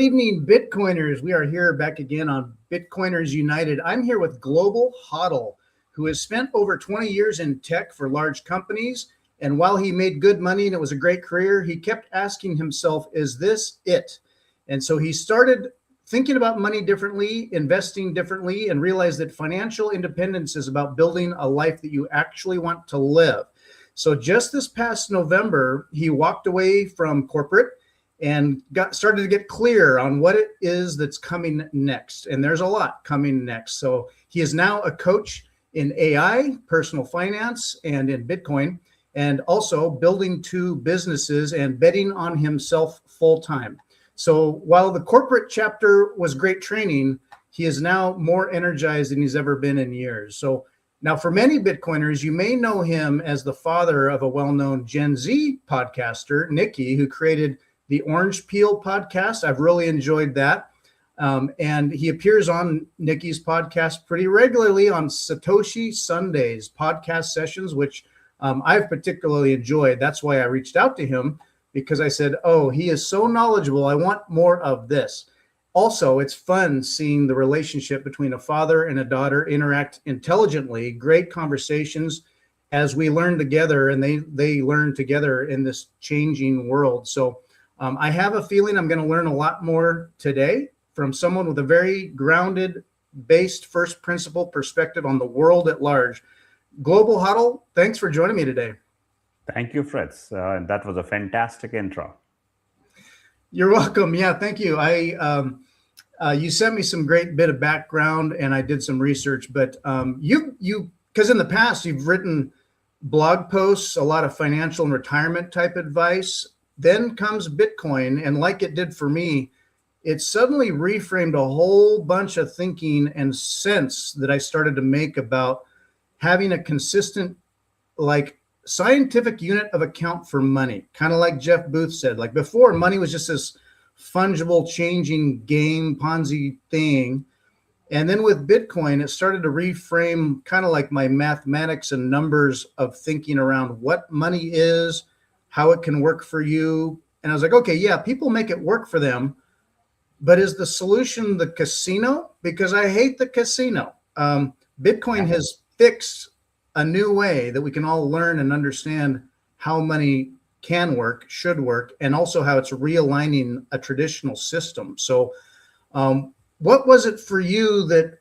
Good evening, Bitcoiners. We are here back again on Bitcoiners United. I'm here with Global HODL, who has spent over 20 years in tech for large companies. And while he made good money and it was a great career, he kept asking himself, is this it? And so he started thinking about money differently, investing differently, and realized that financial independence is about building a life that you actually want to live. So just this past November, he walked away from corporate and started to get clear on what it is that's coming next. And there's a lot coming next. So he is now a coach in AI, personal finance, and in Bitcoin, and also building two businesses and betting on himself full time. So while the corporate chapter was great training, he is now more energized than he's ever been in years. So now for many Bitcoiners, you may know him as the father of a well-known Gen Z podcaster, Nikki, who created the Orange Peel podcast. I've really enjoyed that. And he appears on Nikki's podcast pretty regularly on Satoshi Sundays podcast sessions, which I've particularly enjoyed. That's why I reached out to him, because I said, oh, he is so knowledgeable. I want more of this. Also, it's fun seeing the relationship between a father and a daughter interact intelligently, great conversations as we learn together and they learn together in this changing world. So I have a feeling I'm going to learn a lot more today from someone with a very grounded, based first principle perspective on the world at large. Global HODL, thanks for joining me today. Thank you, Fritz. That was a fantastic intro. You're welcome. Yeah, thank you. You sent me some great bit of background and I did some research, but because in the past you've written blog posts, a lot of financial and retirement type advice. Then comes Bitcoin, and like it did for me, it suddenly reframed a whole bunch of thinking and sense that I started to make about having a consistent, like, scientific unit of account for money. Kind of like Jeff Booth said, like before, money was just this fungible, changing game, Ponzi thing. And then with Bitcoin, it started to reframe kind of like my mathematics and numbers of thinking around what money is, how it can work for you. And I was like, okay, yeah, people make it work for them, but is the solution the casino? Because I hate the casino. Bitcoin has fixed a new way that we can all learn and understand how money can work, should work, and also how it's realigning a traditional system. So what was it for you that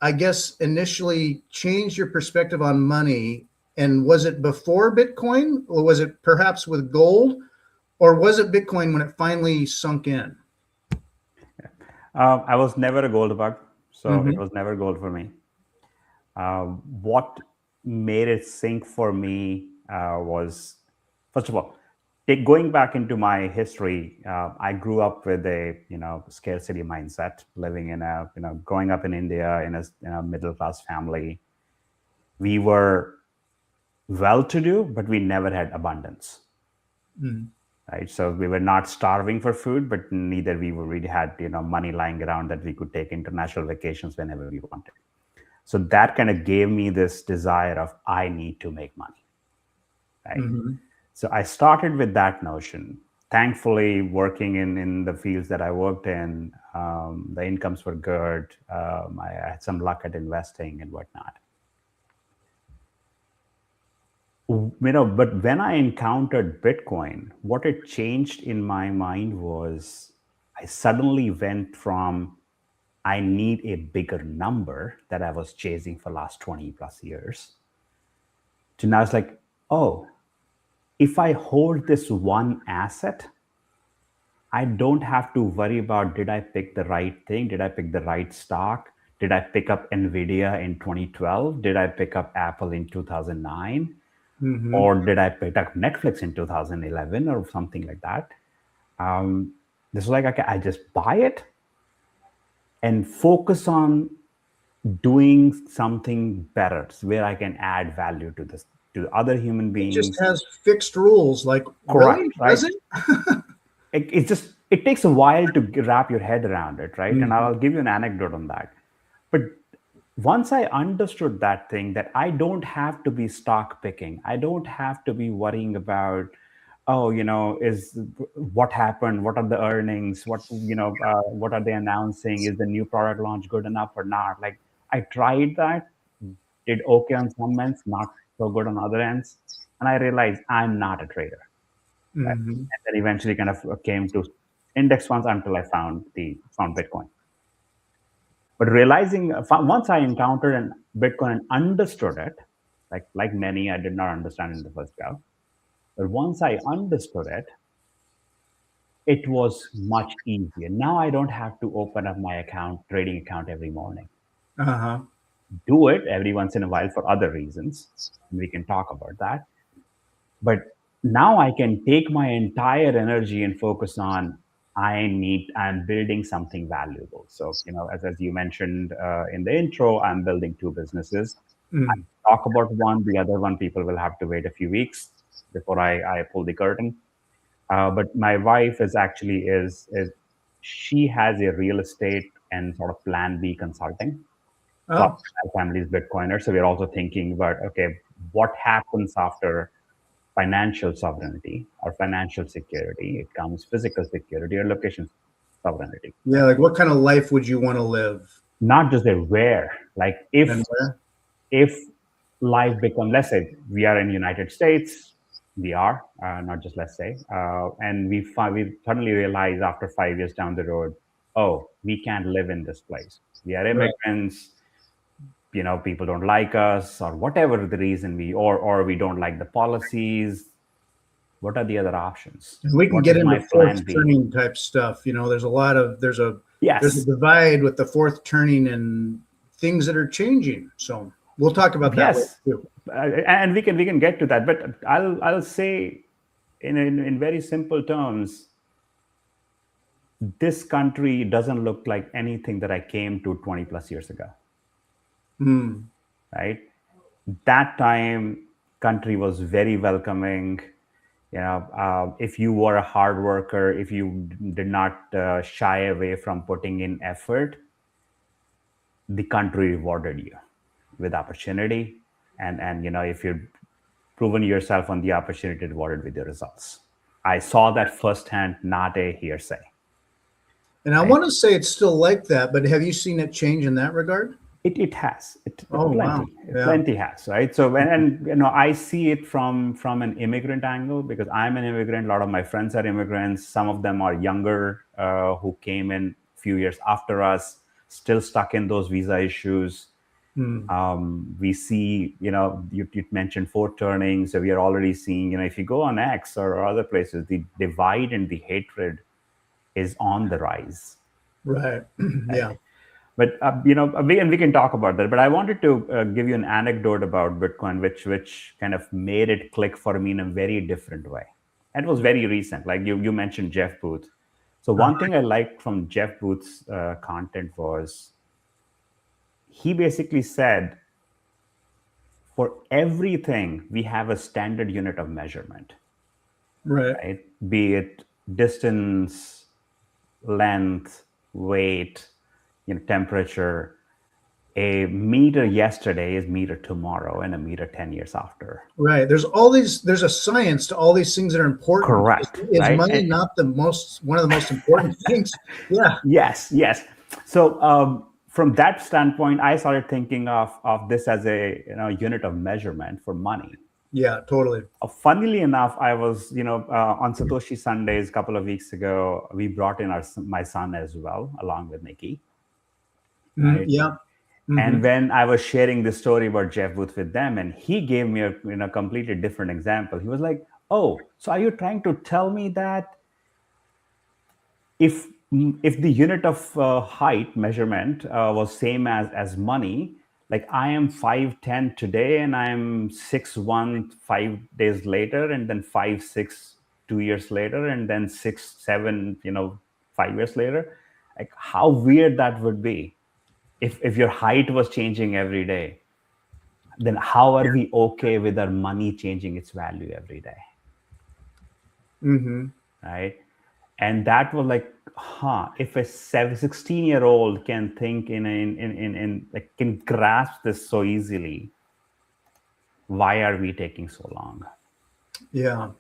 I guess initially changed your perspective on money? And was it before Bitcoin, or was it perhaps with gold, or was it Bitcoin when it finally sunk in? I was never a gold bug, so it was never gold for me. What made it sink for me was, first of all, going back into my history. I grew up with a scarcity mindset, living in a growing up in India in a middle class family. We were well-to-do, but we never had abundance. Right? So we were not starving for food, but neither we really had money lying around that we could take international vacations whenever we wanted. So that kind of gave me this desire of I need to make money. Right? So I started with that notion. Thankfully, working in the fields that I worked in, the incomes were good. I had some luck at investing and whatnot. But when I encountered Bitcoin, what it changed in my mind was I suddenly went from I need a bigger number that I was chasing for the last 20 plus years to now it's like, oh, if I hold this one asset, I don't have to worry about, did I pick the right thing? Did I pick the right stock? Did I pick up NVIDIA in 2012? Did I pick up Apple in 2009? Or did I pick up Netflix in 2011 or something like that? This is like, okay, I just buy it and focus on doing something better where I can add value to this, to other human beings. It just has fixed rules, like, correct, really? Right? Does it? It takes a while to wrap your head around it, right? And I'll give you an anecdote on that. But once I understood that thing, that I don't have to be stock picking, I don't have to be worrying about oh, is what happened? What are the earnings? What are they announcing? Is the new product launch good enough or not? Like I tried that, did okay on some ends, not so good on other ends. And I realized I'm not a trader. Right? Mm-hmm. And then eventually kind of came to index funds until I found Bitcoin. But realizing once I encountered Bitcoin and understood it, like many, I did not understand in the first go. But once I understood it, it was much easier. Now I don't have to open up my trading account every morning. Uh-huh. Do it every once in a while for other reasons. We can talk about that. But now I can take my entire energy and focus on I'm building something valuable. So, as you mentioned in the intro, I'm building two businesses. I Mm. talk about one, the other one, people will have to wait a few weeks before I pull the curtain. But my wife is she has a real estate and sort of plan B consulting. So Oh, our family is Bitcoiner. So we're also thinking about, okay, what happens after financial sovereignty or financial security? It comes physical security or location sovereignty. yeah. Like, what kind of life would you want to live? Not just a where, like And where? if life becomes, let's say we are in United States, we are not just let's say, and we suddenly realize after 5 years down the road, oh, we can't live in this place. We are Right. immigrants. People don't like us, or whatever the reason or we don't like the policies. What are the other options? And we can What get is into my fourth plan B? turning type stuff. There's a Yes, divide with the fourth turning and things that are changing. So we'll talk about that later yes, too. and we can get to that. But I'll say in very simple terms, this country doesn't look like anything that I came to 20 plus years ago. Mm. Right? That time, country was very welcoming. If you were a hard worker, if you did not shy away from putting in effort, the country rewarded you with opportunity, and if you've proven yourself on the opportunity, rewarded with the results. I saw that firsthand, not a hearsay. And I Right? want to say it's still like that, but have you seen it change in that regard? It has Oh, wow. Yeah. plenty has, right? So and I see it from an immigrant angle, because I'm an immigrant. A lot of my friends are immigrants. Some of them are younger, who came in a few years after us, still stuck in those visa issues. Mm. We see, you mentioned fourth turning, so we are already seeing, if you go on X or other places, the divide and the hatred is on the rise. Right. Right? Yeah. But we can talk about that. But I wanted to give you an anecdote about Bitcoin, which kind of made it click for me in a very different way. And it was very recent. Like you mentioned Jeff Booth. So one thing I liked from Jeff Booth's content was he basically said, for everything we have a standard unit of measurement, Right. right? Be it distance, length, weight, temperature. A meter yesterday is meter tomorrow, and a meter 10 years after. Right. There's a science to all these things that are important. Correct. Is Right. money not one of the most important things? Yeah. Yes. So from that standpoint, I started thinking of this as a unit of measurement for money. Yeah, totally. Funnily enough, I was on Satoshi Sundays a couple of weeks ago. We brought in my son as well, along with Nikki. Right. Yeah. Mm-hmm. And when I was sharing this story about Jeff Booth with them, and he gave me a completely different example. He was like, "Oh, so are you trying to tell me that if the unit of height measurement was same as money, like I am 5'10" today, and I'm 6'1" 5 days later, and then 5'6" 2 years later, and then 6'7" 5 years later, like how weird that would be if your height was changing every day, then how are we okay with our money changing its value every day?" Mm-hmm. Right? And that was like, if a 16-year-old can think like can grasp this so easily, why are we taking so long? Yeah.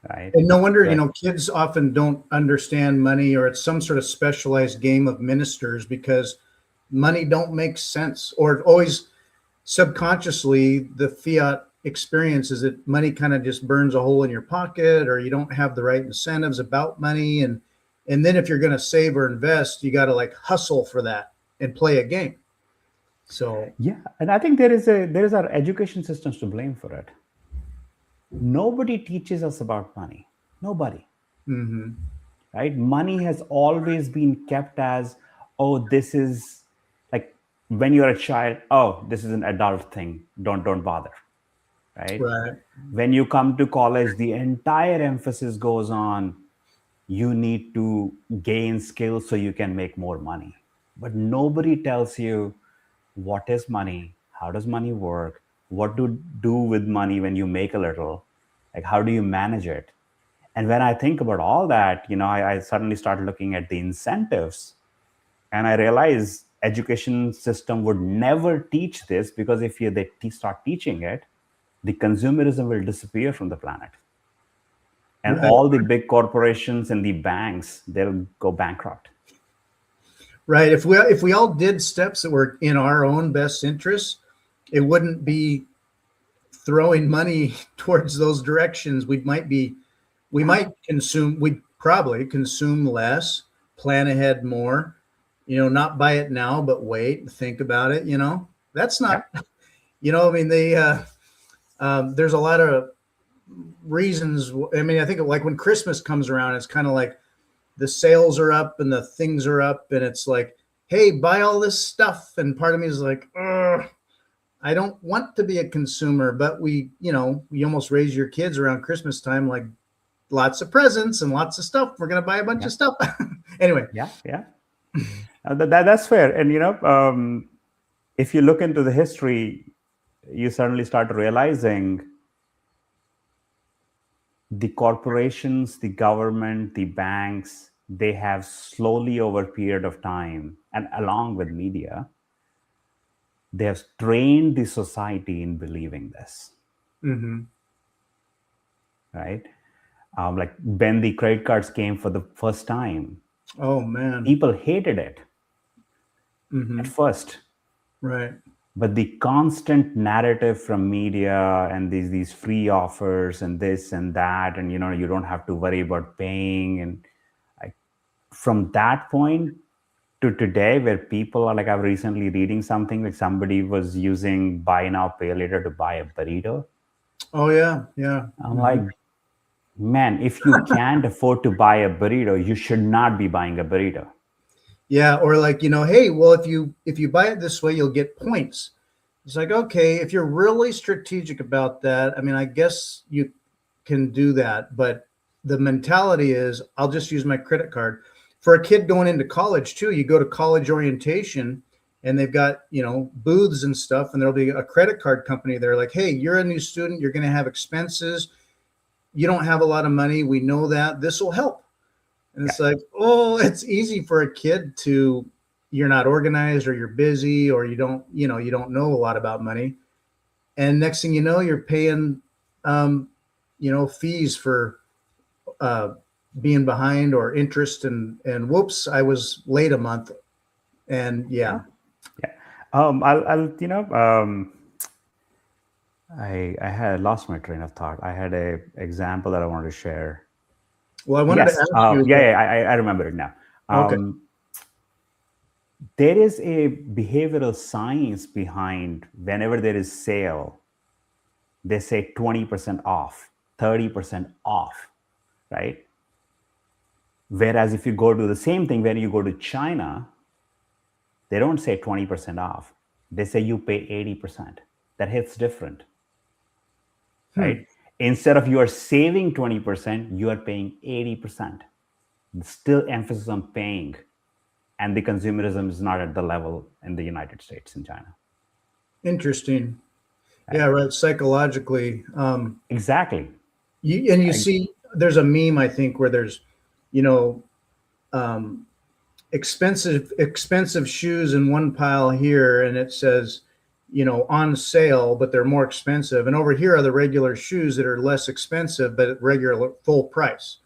right? And no wonder, Yeah. kids often don't understand money, or it's some sort of specialized game of ministers, because money don't make sense, or always subconsciously the fiat experience is that money kind of just burns a hole in your pocket, or you don't have the right incentives about money. And then if you're going to save or invest, you got to like hustle for that and play a game. So Yeah, and I think there is our education systems to blame for it. Nobody teaches us about money. Nobody. mhm. Right? Money has always been kept as, oh, this is like when you're a child, oh, this is an adult thing. Don't bother. Right? Right. When you come to college, the entire emphasis goes on you need to gain skills so you can make more money. But nobody tells you what is money, how does money work, what to do with money when you make a little, like how do you manage it. And when I think about all that, I suddenly started looking at the incentives, and I realized education system would never teach this, because if they start teaching it, the consumerism will disappear from the planet, and Right. all the big corporations and the banks, they'll go bankrupt. Right. If we all did steps that were in our own best interests, it wouldn't be throwing money towards those directions. We'd probably consume less, plan ahead more, not buy it now, but wait, think about it. That's not, I mean, there's a lot of reasons. I mean, I think like when Christmas comes around, it's kind of like the sales are up and the things are up, and it's like, hey, buy all this stuff. And part of me is like, ugh, I don't want to be a consumer. But we almost raise your kids around Christmas time, like lots of presents and lots of stuff. We're going to buy a bunch of stuff. Anyway. Yeah. That's fair. And, if you look into the history, you suddenly start realizing the corporations, the government, the banks, they have slowly over a period of time, and along with media, they have trained the society in believing this. Mm-hmm. Right? Like when the credit cards came for the first time, oh man, people hated it at first. Right. But the constant narrative from media and these free offers and this and that, and you don't have to worry about paying, and from that point to today, where people are like, I was recently reading something like somebody was using buy now pay later to buy a burrito. Oh yeah. I'm like, man, if you can't afford to buy a burrito, you should not be buying a burrito. Yeah, or like, hey, well, if you buy it this way, you'll get points. It's like, okay, if you're really strategic about that, I mean, I guess you can do that, but the mentality is, I'll just use my credit card. For a kid going into college too, you go to college orientation and they've got, booths and stuff, and there'll be a credit card company there like, hey, you're a new student, you're going to have expenses. You don't have a lot of money. We know that. This will help. And it's like, oh, it's easy for a kid to, you're not organized, or you're busy, or you don't know a lot about money. And next thing you know, you're paying, fees for being behind, or interest, and whoops, I was late a month. And yeah. I had lost my train of thought. I had a example that I wanted to share. Well, I wanted to ask you. I remember it now. Okay. There is a behavioral science behind whenever there is sale, they say 20% off, 30% off, right? Whereas if you go to the same thing, when you go to China, they don't say 20% off. They say you pay 80%. That hits different, right? Instead of you are saving 20%, you are paying 80%. Still emphasis on paying. And the consumerism is not at the level in the United States and China. Interesting. Right. Yeah, right. Psychologically. Exactly. You see, there's a meme, I think, where there's, expensive shoes in one pile here, and it says, on sale, but they're more expensive. And over here are the regular shoes that are less expensive, but at regular full price.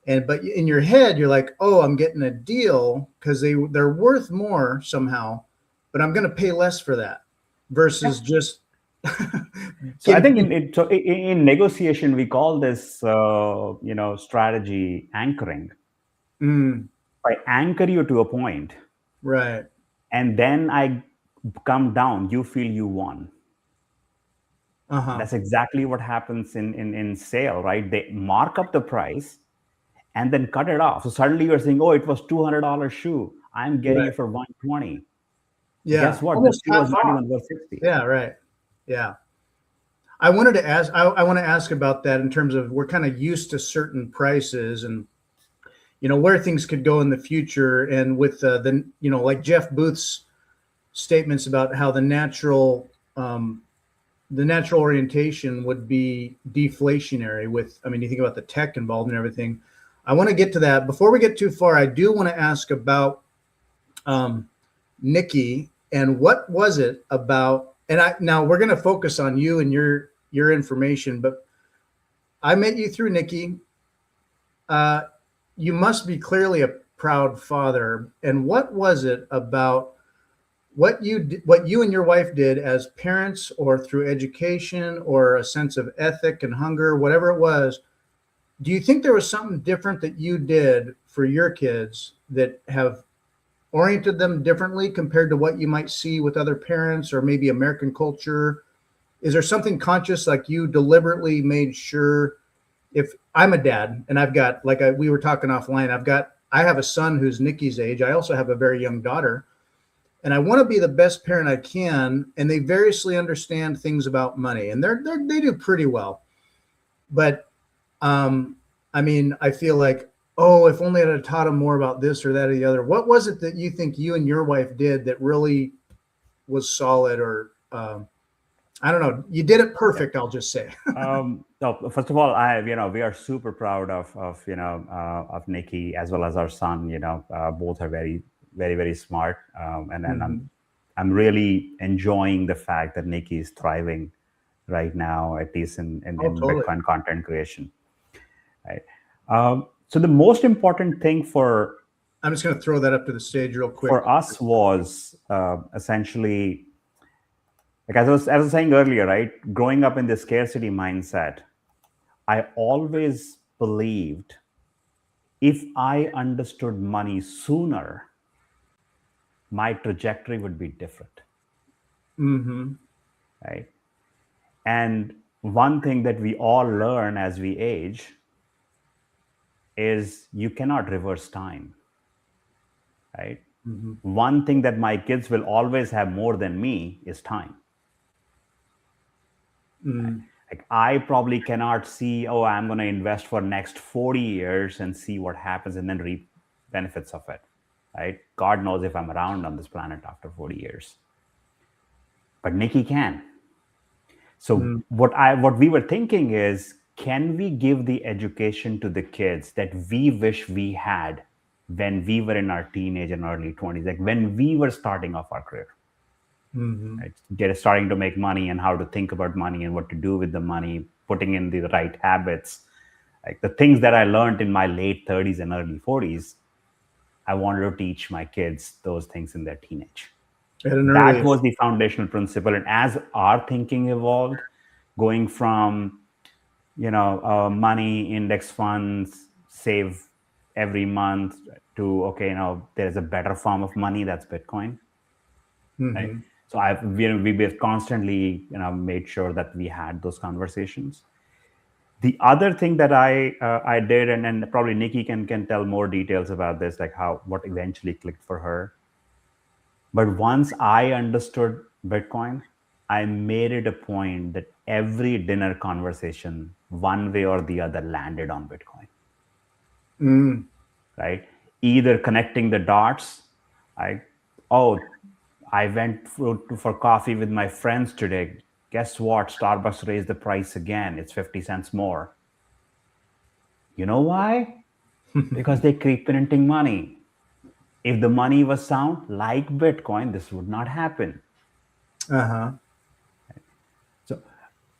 But in your head, you're like, oh, I'm getting a deal because they're worth more somehow, but I'm going to pay less for that versus just. So I think in negotiation, we call this, strategy anchoring. I anchor you to a point. Right. And then I come down, you feel you won. That's exactly what happens in sale, right? They mark up the price and then cut it off. So suddenly you're saying, oh, it was $200 shoe. I'm getting it for $120. Yeah. Guess what? This shoe was not even worth $60. Yeah, right. Yeah. I wanted to ask, I want to ask about that in terms of we're kind of used to certain prices and, where things could go in the future. And with like Jeff Booth's statements about how the natural orientation would be deflationary you think about the tech involved and everything. I want to get to that. Before we get too far, I do want to ask about Nikki and what was it about, now we're going to focus on you and your information, but I met you through Nikki. You must be clearly a proud father. And what was it about what you and your wife did as parents or through education or a sense of ethic and hunger, whatever it was? Do you think there was something different that you did for your kids that have oriented them differently compared to what you might see with other parents or maybe American culture? Is there something conscious, like you deliberately made sure? If I'm a dad and I've got, we were talking offline, I have a son who's Nikki's age. I also have a very young daughter. And I want to be the best parent I can. And they variously understand things about money, and they do pretty well. But I feel like, oh, if only I'd have taught them more about this or that or the other. What was it that you think you and your wife did that really was solid? Or I don't know. You did it perfect. I'll just say. No, first of all, we are super proud of Nikki as well as our son. Both are very, very, very smart, and I'm really enjoying the fact that Nikki is thriving right now, at least in totally. Bitcoin content creation. Right. So the most important thing I'm just going to throw that up to the stage real quick. For us was essentially, like as I was saying earlier, right? Growing up in the scarcity mindset, I always believed if I understood money sooner, my trajectory would be different. Right. And one thing that we all learn as we age is you cannot reverse time. Right. One thing that my kids will always have more than me is time. Right? Like I probably cannot see, oh, I'm going to invest for next 40 years and see what happens and then reap benefits of it. Right? God knows if I'm around on this planet after 40 years. But Nikki can. So what we were thinking is, can we give the education to the kids that we wish we had when we were in our teenage and early 20s, like when we were starting off our career? Right? Starting to make money and how to think about money and what to do with the money, putting in the right habits, like the things that I learned in my late 30s and early 40s. I wanted to teach my kids those things in their teenage. That was the foundational principle. And as our thinking evolved, going from, money, index funds, save every month, to, okay, there's a better form of money, that's Bitcoin. Right? So we've constantly, made sure that we had those conversations. The other thing that I did, and probably Nikki can tell more details about this, like what eventually clicked for her. But once I understood Bitcoin, I made it a point that every dinner conversation, one way or the other, landed on Bitcoin. Right? Either connecting the dots, I went for coffee with my friends today. Guess what? Starbucks raised the price again. It's 50 cents more. You know why? Because they keep printing money. If the money was sound, like Bitcoin, this would not happen.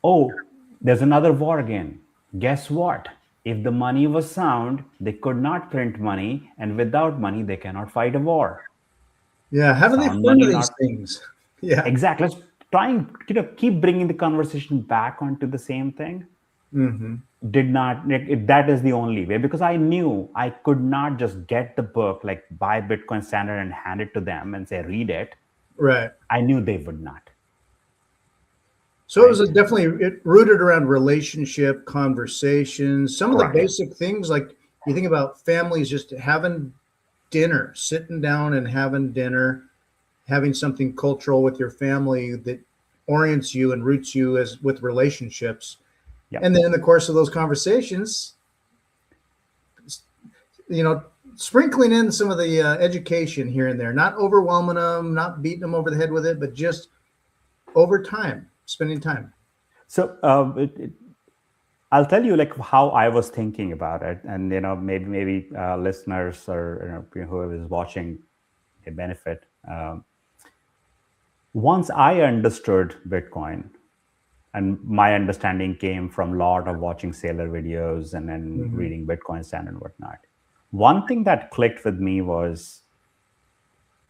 Oh, there's another war again. Guess what? If the money was sound, they could not print money, and without money, they cannot fight a war. Yeah. How do they Sound fund money, these not things? Yeah. exactly. Let's try and keep bringing the conversation back onto the same thing. Mm-hmm. Did not that is the only way, because I knew I could not just get the book, like buy Bitcoin Standard and hand it to them and say read it. Right. I knew they would not. So it Right. was definitely rooted around relationship, conversations, some of the Correct. basic things like you think about families just having dinner, sitting down and having dinner, having something cultural with your family that orients you and roots you as with relationships. Yeah. And then in the course of those conversations, you know, sprinkling in some of the education here and there, not overwhelming them, not beating them over the head with it, but just over time, spending time. So I'll tell you like how I was thinking about it, and maybe listeners or whoever is watching may benefit. Once I understood Bitcoin, and my understanding came from a lot of watching Sailor videos and then reading Bitcoin Standard and whatnot. One thing that clicked with me was,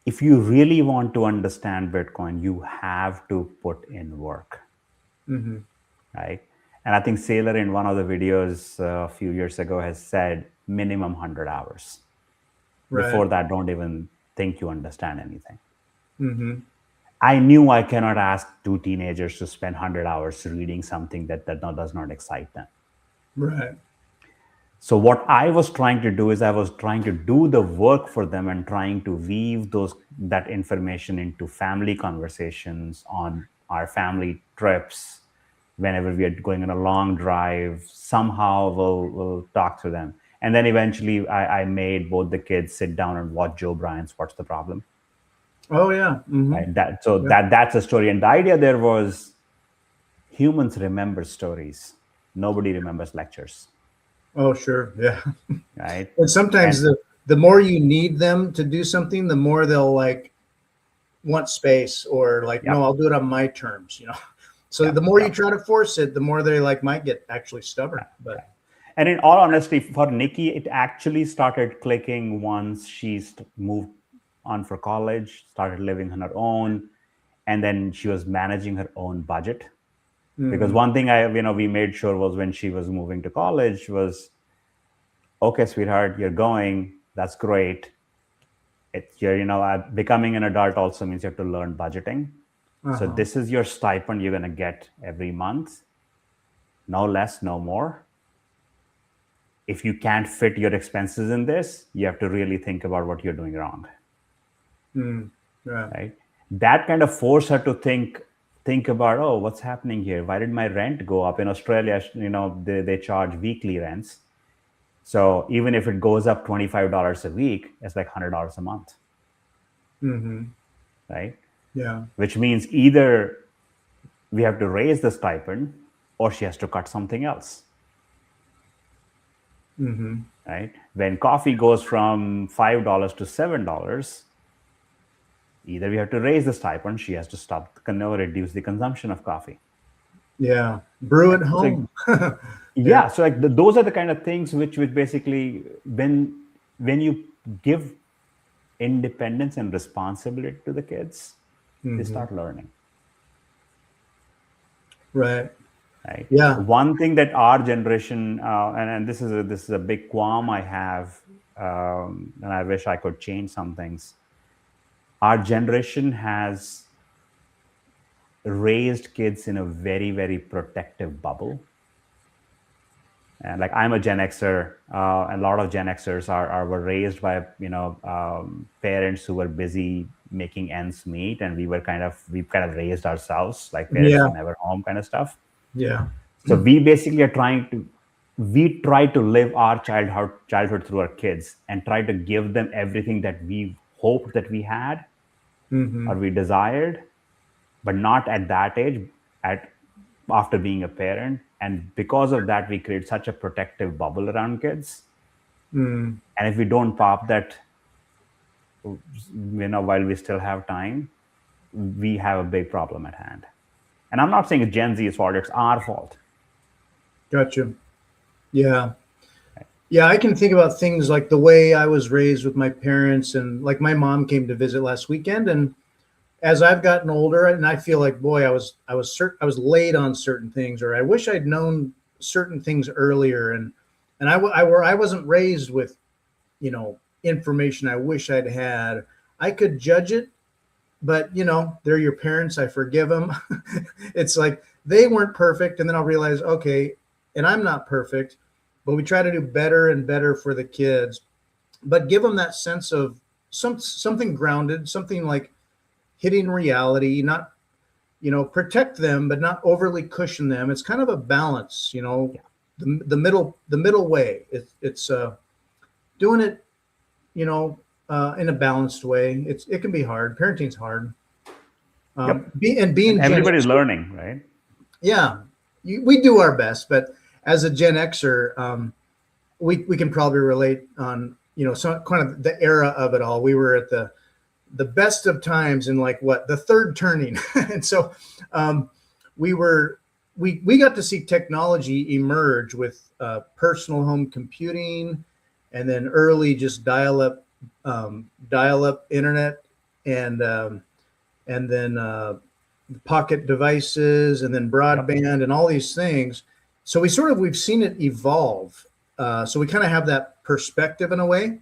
if you really want to understand Bitcoin, you have to put in work, right? And I think Sailor in one of the videos a few years ago has said minimum 100 hours. Right. Before that, don't even think you understand anything. Mm-hmm. I knew I cannot ask two teenagers to spend 100 hours reading something that does not excite them. Right. So what I was trying to do is I was trying to do the work for them and trying to weave that information into family conversations on our family trips. Whenever we are going on a long drive, somehow we'll talk to them. And then eventually I made both the kids sit down and watch Joe Bryant's What's the Problem? Oh yeah. Mm-hmm. Right? That's a story. And the idea there was, humans remember stories. Nobody remembers lectures. Oh sure. Yeah. Right. And sometimes the more you need them to do something, the more they'll like want space or like, no, I'll do it on my terms, So the more you try to force it, the more they like might get actually stubborn. But and in all honesty, for Nikki, it actually started clicking once she moved on for college, started living on her own, and then she was managing her own budget. Because one thing we made sure was, when she was moving to college, was, okay, sweetheart, you're going. That's great. Becoming an adult also means you have to learn budgeting. So this is your stipend you're going to get every month. No less, no more. If you can't fit your expenses in this, you have to really think about what you're doing wrong. Right? That kind of forced her to think about, oh, what's happening here? Why did my rent go up? In Australia, they charge weekly rents. So even if it goes up $25 a week, it's like $100 a month. Right? Yeah. Which means either we have to raise the stipend, or she has to cut something else. Right? When coffee goes from $5 to $7, either we have to raise the stipend, she has to reduce the consumption of coffee. Yeah. Brew at home. So, yeah. So like those are the kind of things which basically, when you give independence and responsibility to the kids, they start learning. Right. Right. Yeah. One thing that our generation, and this is a big qualm I have, and I wish I could change some things. Our generation has raised kids in a very, very protective bubble. And like, I'm a Gen Xer, and a lot of Gen Xers were raised by parents who were busy making ends meet, and we kind of raised ourselves, like parents were never home kind of stuff. Yeah. So we basically are try to live our childhood through our kids, and try to give them everything that we hoped that we had, or we desired, but not at that age, after being a parent. And because of that, we create such a protective bubble around kids. And if we don't pop that, while we still have time, we have a big problem at hand. And I'm not saying it's Gen Z's fault, it's our fault. Gotcha. Yeah. Yeah, I can think about things like the way I was raised with my parents, and like my mom came to visit last weekend, and as I've gotten older, and I feel like, boy, I was late on certain things, or I wish I'd known certain things earlier, and I wasn't raised with, information I wish I'd had. I could judge it, but they're your parents. I forgive them. It's like they weren't perfect, and then I'll realize, okay, and I'm not perfect, but we try to do better and better for the kids, but give them that sense of something grounded, something like hitting reality, not protect them, but not overly cushion them. It's kind of a balance, the middle way. It's doing it, in a balanced way. It can be hard. Parenting's hard. Being and everybody's learning, right? Yeah, we do our best, but as a Gen Xer, we can probably relate on some kind of the era of it all. We were at the best of times in like the third turning, and so we got to see technology emerge with personal home computing, and then early just dial up internet, and then pocket devices, and then broadband, and all these things. So we've seen it evolve. So we kind of have that perspective in a way.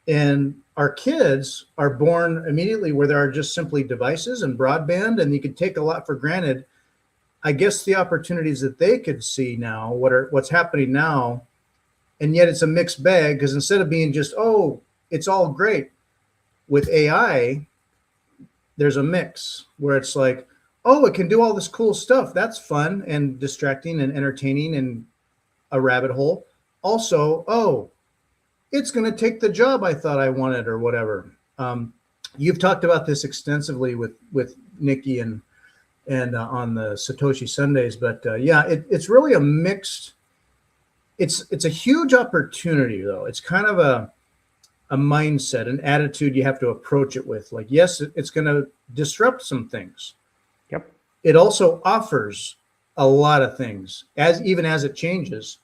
And our kids are born immediately where there are just simply devices and broadband, and you could take a lot for granted. I guess the opportunities that they could see now, what's happening now, and yet it's a mixed bag, because instead of being just, oh, it's all great with AI, there's a mix where it's like, oh, it can do all this cool stuff. That's fun and distracting and entertaining and a rabbit hole. Also, oh, it's going to take the job I thought I wanted, or whatever. You've talked about this extensively with Nikki and on the Satoshi Sundays, but yeah, it's really a mixed. It's a huge opportunity, though. It's kind of a mindset, an attitude you have to approach it with. Like, yes, it's going to disrupt some things. Yep. It also offers a lot of things even as it changes.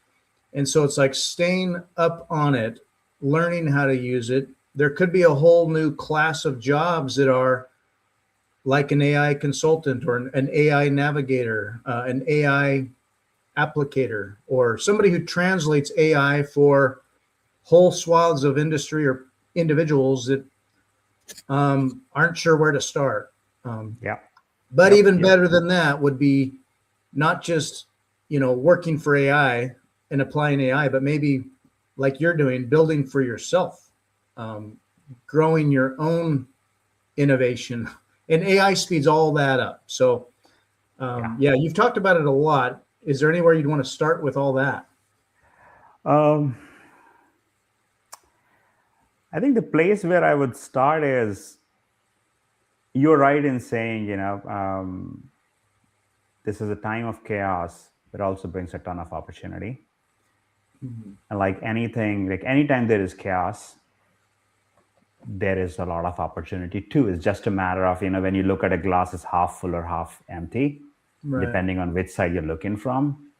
And so it's like staying up on it, learning how to use it. There could be a whole new class of jobs that are like an AI consultant, or an AI navigator, an AI applicator, or somebody who translates AI for whole swaths of industry or individuals that aren't sure where to start. But even better than that would be not just, working for AI and applying AI, but maybe like you're doing, building for yourself, growing your own innovation, and AI speeds all that up. So yeah, you've talked about it a lot. Is there anywhere you'd want to start with all that? I think the place where I would start is, you're right in saying, this is a time of chaos, but also brings a ton of opportunity. Mm-hmm. And like anything, like anytime there is chaos, there is a lot of opportunity too. It's just a matter of, when you look at a glass is half full or half empty, right, depending on which side you're looking from,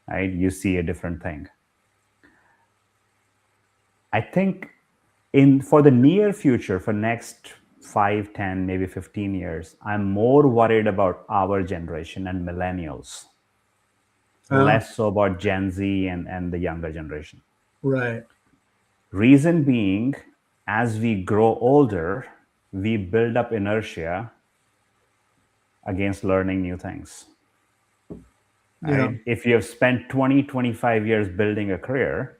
right? You see a different thing. I think for the near future, for next 5, 10, maybe 15 years, I'm more worried about our generation and millennials, less so about Gen Z and the younger generation. Right. Reason being, as we grow older, we build up inertia against learning new things. Right? Yeah. If you have spent 20, 25 years building a career,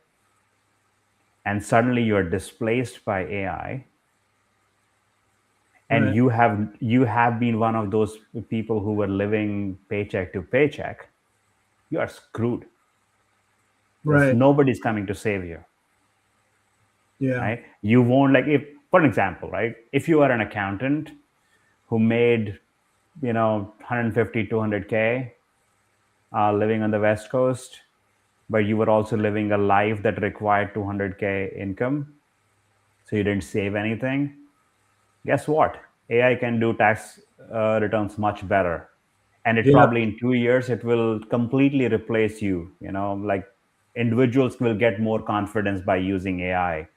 and suddenly you're displaced by AI, and right, you have been one of those people who were living paycheck to paycheck, you are screwed. Right. Nobody's coming to save you. Yeah. Right? You won't, like, if, for an example, right? If you are an accountant who made, 150, 200K living on the West Coast, but you were also living a life that required 200K income, so you didn't save anything, guess what? AI can do tax returns much better And it probably in 2 years, it will completely replace you. Like individuals will get more confidence by using AI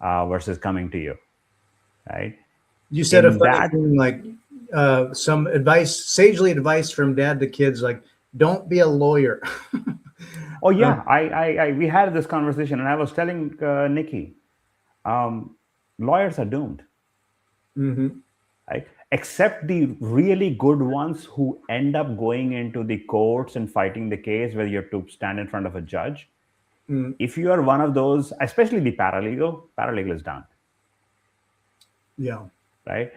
versus coming to you, right? You said a funny thing, like some advice, sagely advice from dad to kids, like, don't be a lawyer. Oh yeah, we had this conversation, and I was telling Nikki, lawyers are doomed. Right? Except the really good ones who end up going into the courts and fighting the case where you have to stand in front of a judge. If you are one of those, especially the paralegal is done. Yeah. Right.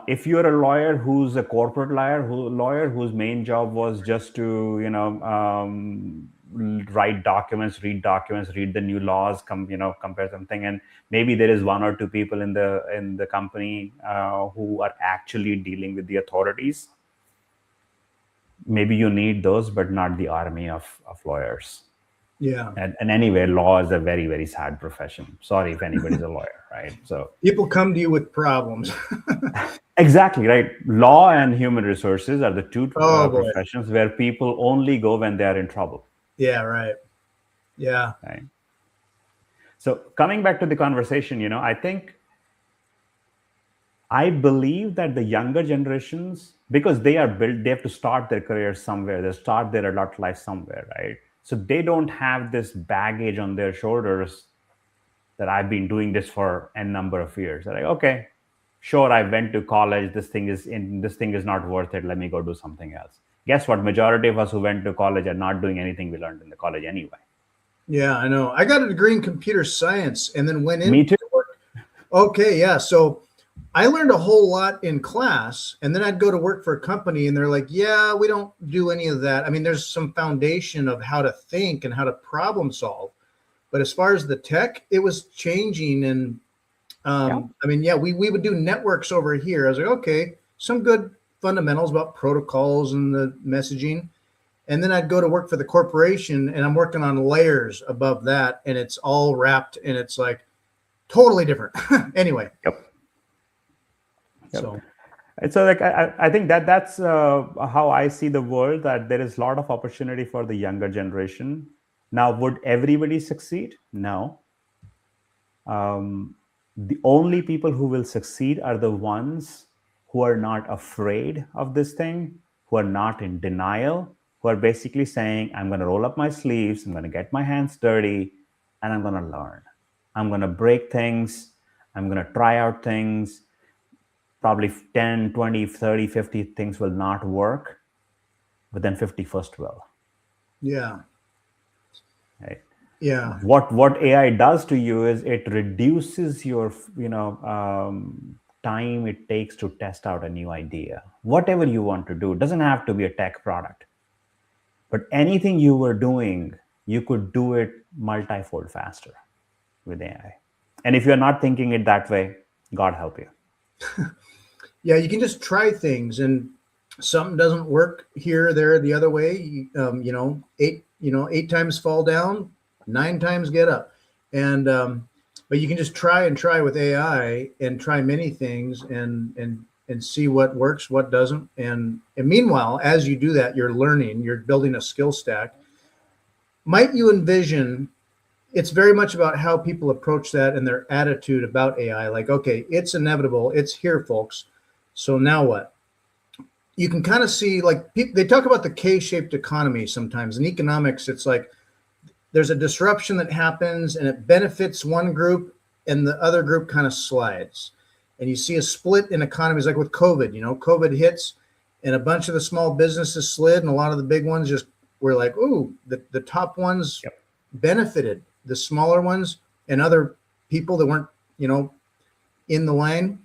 If you're a lawyer who's a corporate lawyer whose main job was just to write documents, read the new laws, compare something, and maybe there is one or two people in the company who are actually dealing with the authorities. Maybe you need those, but not the army of lawyers. Yeah. And anyway, law is a very, very sad profession. Sorry if anybody's a lawyer, right? So people come to you with problems. Exactly, right. Law and human resources are the two professions where people only go when they are in trouble. Yeah, right. Yeah. Right. So coming back to the conversation, I believe that the younger generations, because they have to start their careers somewhere, they start their adult life somewhere, right? So they don't have this baggage on their shoulders that I've been doing this for n number of years. They're like, okay, sure, I went to college. This thing is not worth it. Let me go do something else. Guess what? Majority of us who went to college are not doing anything we learned in the college anyway. Yeah, I know. I got a degree in computer science and then went into Me too. work. Okay, yeah. So I learned a whole lot in class, and then I'd go to work for a company and they're like, yeah, we don't do any of that. I mean, there's some foundation of how to think and how to problem solve. But as far as the tech, it was changing. And I mean, yeah, we would do networks over here. I was like, okay, some good fundamentals about protocols and the messaging. And then I'd go to work for the corporation and I'm working on layers above that. And it's all wrapped and it's like totally different. Anyway. Yep. So like, I think that's how I see the world, that there is a lot of opportunity for the younger generation. Now, would everybody succeed? No. The only people who will succeed are the ones who are not afraid of this thing, who are not in denial, who are basically saying, I'm going to roll up my sleeves, I'm going to get my hands dirty, and I'm going to learn. I'm going to break things. I'm going to try out things. Probably 10, 20, 30, 50 things will not work, but then 51st will. Yeah. Right. Yeah. What AI does to you is it reduces your, time it takes to test out a new idea. Whatever you want to do, it doesn't have to be a tech product, but anything you were doing, you could do it multifold faster with AI. And if you're not thinking it that way, God help you. Yeah, you can just try things, and something doesn't work here, there, the other way. 8 times fall down, 9 times get up, and but you can just try with AI and try many things and see what works, what doesn't, and meanwhile, as you do that, you're learning, you're building a skill stack. Might you envision? It's very much about how people approach that and their attitude about AI. Like, okay, it's inevitable. It's here, folks. So now what? You can kind of see, like, they talk about the K-shaped economy sometimes. In economics, it's like there's a disruption that happens and it benefits one group and the other group kind of slides. And you see a split in economies, like with COVID. COVID hits and a bunch of the small businesses slid and a lot of the big ones just were like, ooh, the top ones benefited. The smaller ones and other people that weren't, in the line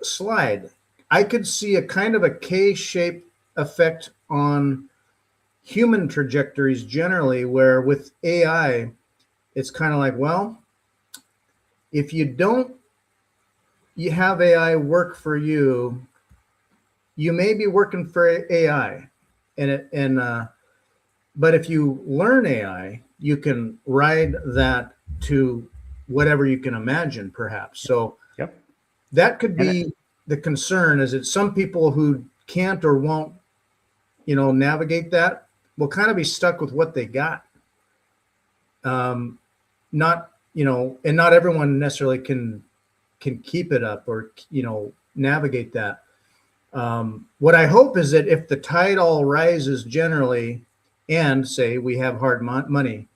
slide. I could see a kind of a K-shaped effect on human trajectories generally, where with AI, it's kind of like, well, if you have AI work for you, you may be working for AI, but if you learn AI, you can ride that to whatever you can imagine, perhaps. So that could be the concern, is that some people who can't or won't navigate that will kind of be stuck with what they got. Not, and not everyone necessarily can keep it up or, navigate that. What I hope is that if the tide all rises generally, and say we have hard money,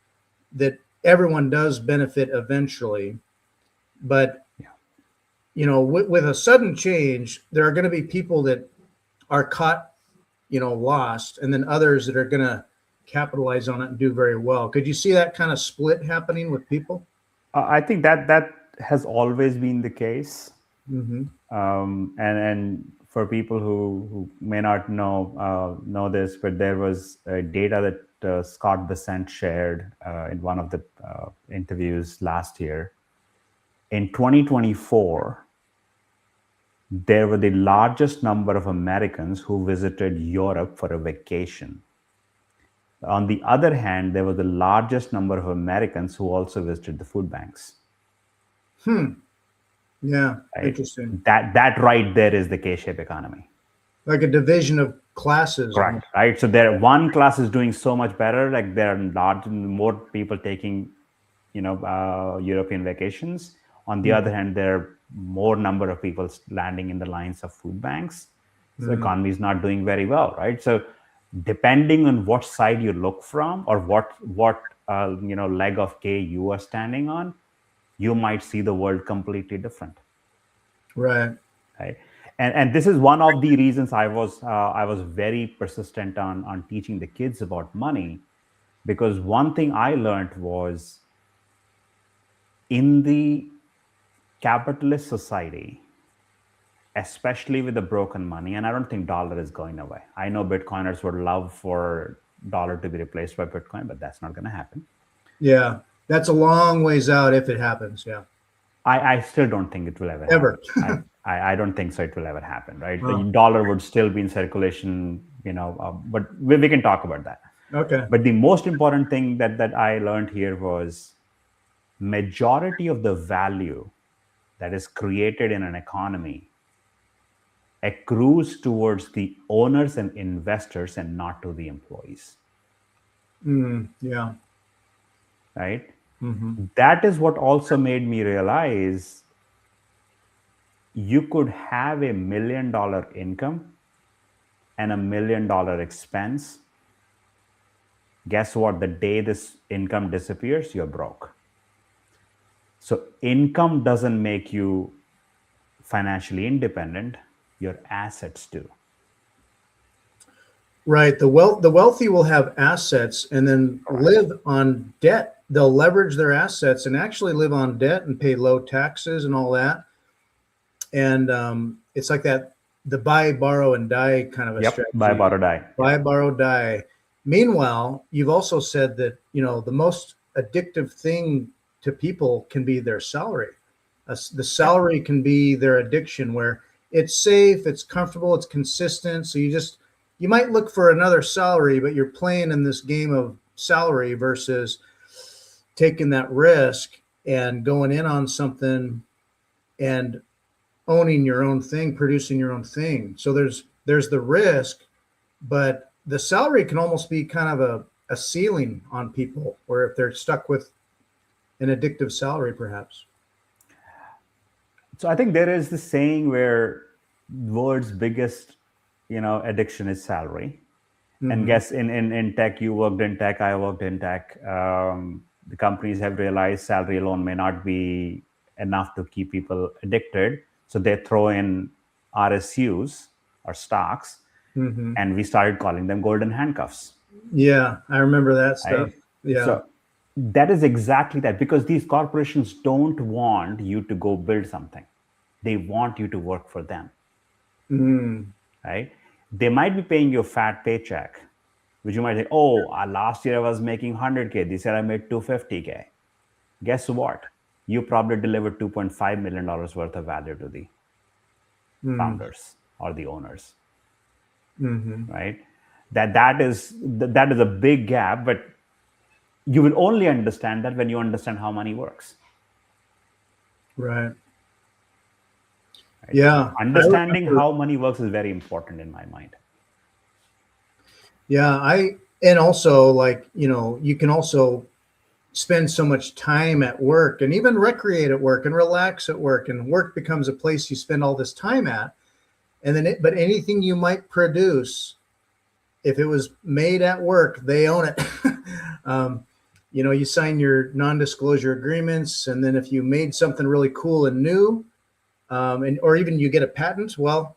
that everyone does benefit eventually. But, with a sudden change, there are going to be people that are caught, lost, and then others that are going to capitalize on it and do very well. Could you see that kind of split happening with people? I think that has always been the case. Mm-hmm. And for people who may not know this, but there was data that Scott Bessent shared in one of the interviews last year. In 2024, there were the largest number of Americans who visited Europe for a vacation. On the other hand, there was the largest number of Americans who also visited the food banks. Yeah, right? Interesting. That right there is the K-shaped economy. Like a division of classes. Correct, right? So one class is doing so much better. Like there are more people taking, European vacations. On the other hand, there are more number of people landing in the lines of food banks. So the economy is not doing very well, right? So depending on what side you look from or what leg of K you are standing on, you might see the world completely different. Right. And this is one of the reasons I was very persistent on teaching the kids about money, because one thing I learned was in the capitalist society, especially with the broken money, and I don't think dollar is going away. I know Bitcoiners would love for dollar to be replaced by Bitcoin, but that's not going to happen. Yeah, that's a long ways out if it happens. Yeah. I still don't think it will ever happen. I don't think so it will ever happen, right? The dollar would still be in circulation, but we can talk about that. Okay. But the most important thing that I learned here was majority of the value that is created in an economy accrues towards the owners and investors and not to the employees. Yeah. Right? Mm-hmm. That is what also made me realize you could have $1 million income and $1 million expense. Guess what? The day this income disappears, you're broke. So income doesn't make you financially independent. Your assets do. Right. The wealthy will have assets and then live on debt. They'll leverage their assets and actually live on debt and pay low taxes and all that. And it's like the buy, borrow, and die kind of a strategy. Buy, borrow, die. Buy, borrow, die. Meanwhile, you've also said that, the most addictive thing to people can be their salary. The salary can be their addiction, where it's safe, it's comfortable, it's consistent. So you might look for another salary, but you're playing in this game of salary versus taking that risk and going in on something and owning your own thing, producing your own thing. So there's the risk, but the salary can almost be kind of a ceiling on people, or if they're stuck with an addictive salary, perhaps. So I think there is this saying where world's biggest, addiction is salary. Mm-hmm. And guess in tech, you worked in tech, I worked in tech. The companies have realized salary alone may not be enough to keep people addicted. So they throw in RSUs or stocks, and we started calling them golden handcuffs. Yeah, I remember that stuff. Right? Yeah. So that is exactly that, because these corporations don't want you to go build something. They want you to work for them. Right? They might be paying you a fat paycheck, which you might say, last year I was making 100K. This year I made 250K. Guess what? You probably delivered $2.5 million worth of value to the founders or the owners. Right? That is a big gap, but you will only understand that when you understand how money works. Right. Yeah. Understanding how money works is very important in my mind. Yeah, and also, like, you can also spend so much time at work and even recreate at work and relax at work, and work becomes a place you spend all this time at. And then but anything you might produce, if it was made at work, they own it. um, you sign your non-disclosure agreements, and then if you made something really cool and new, and or even you get a patent, well,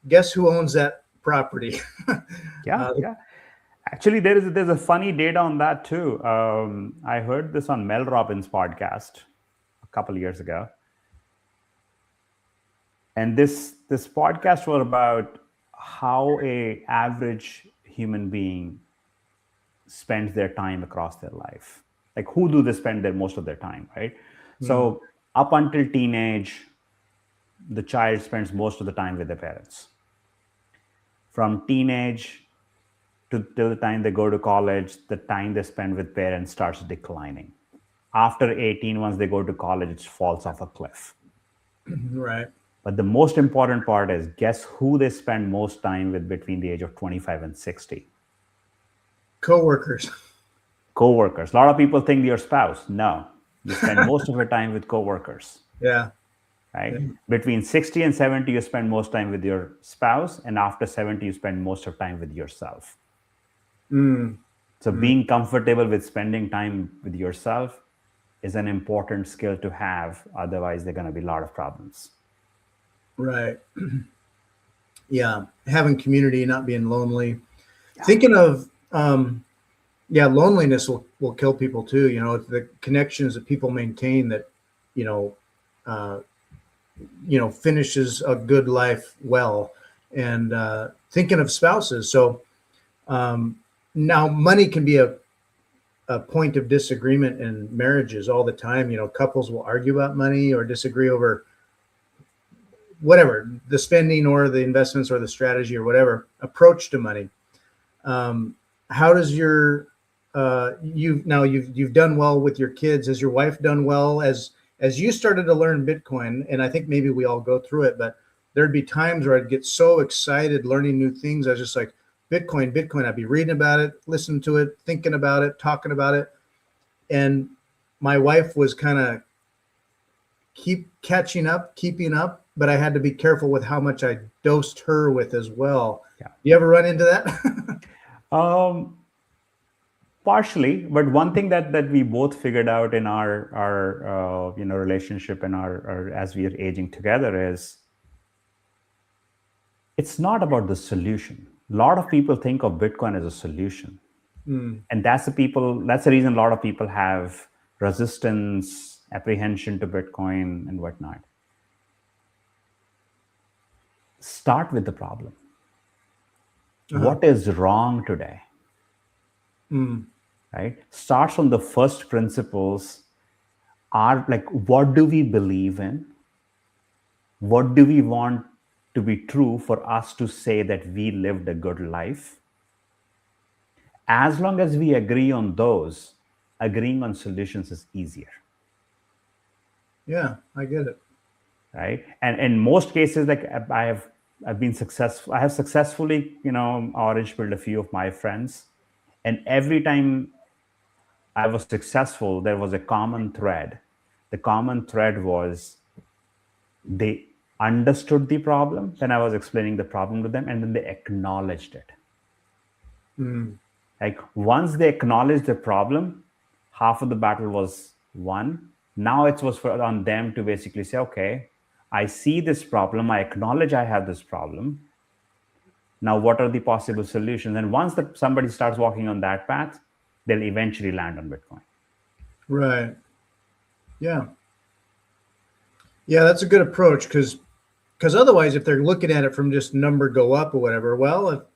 guess who owns that property? Yeah, yeah. Actually, there's a funny data on that too. I heard this on Mel Robbins' podcast a couple of years ago, and this podcast was about how a average human being spends their time across their life. Like, who do they spend most of their time, right? So up until teenage, the child spends most of the time with their parents. From teenage till the time they go to college, the time they spend with parents starts declining. After 18, once they go to college, it falls off a cliff. Right. But the most important part is, guess who they spend most time with between the age of 25 and 60? Coworkers. Coworkers. A lot of people think your spouse. No, you spend most of your time with coworkers. Yeah. Right? Yeah. Between 60 and 70, you spend most time with your spouse, and after 70, you spend most of time with yourself. So being comfortable with spending time with yourself is an important skill to have. Otherwise, there are going to be a lot of problems. Right. Yeah. Having community, not being lonely. Yeah. Thinking of, loneliness will kill people too. The connections that people maintain that, finishes a good life well. And thinking of spouses. So now money can be a point of disagreement in marriages all the time. Couples will argue about money or disagree over whatever, the spending or the investments or the strategy or whatever approach to money. How does you've done well with your kids? Has your wife done well as you started to learn Bitcoin? And I think maybe we all go through it, but there'd be times where I'd get so excited learning new things. I was just like, Bitcoin. I'd be reading about it, listening to it, thinking about it, talking about it. And my wife was kind of keeping up, but I had to be careful with how much I dosed her with as well. Yeah. You ever run into that? Partially, but one thing that we both figured out in our relationship and our as we are aging together is, it's not about the solution. A lot of people think of Bitcoin as a solution, and that's the reason a lot of people have resistance, apprehension to Bitcoin and whatnot. Start with the problem. What is wrong today? Right? Start from the first principles. Are like, what do we believe in? What do we want to be true for us to say that we lived a good life? As long as we agree on those, agreeing on solutions is easier. Yeah, I get it. Right? And in most cases, like I've been successful. I have successfully, orange pilled a few of my friends, and every time I was successful, there was a common thread. The common thread was they understood the problem, then I was explaining the problem to them, and then they acknowledged it. Like, once they acknowledged the problem, half of the battle was won. Now it was on them to basically say, okay, I see this problem, I acknowledge I have this problem. Now, what are the possible solutions? And once somebody starts walking on that path, they'll eventually land on Bitcoin. Right. Yeah. Yeah, that's a good approach, because otherwise, if they're looking at it from just number go up or whatever, well,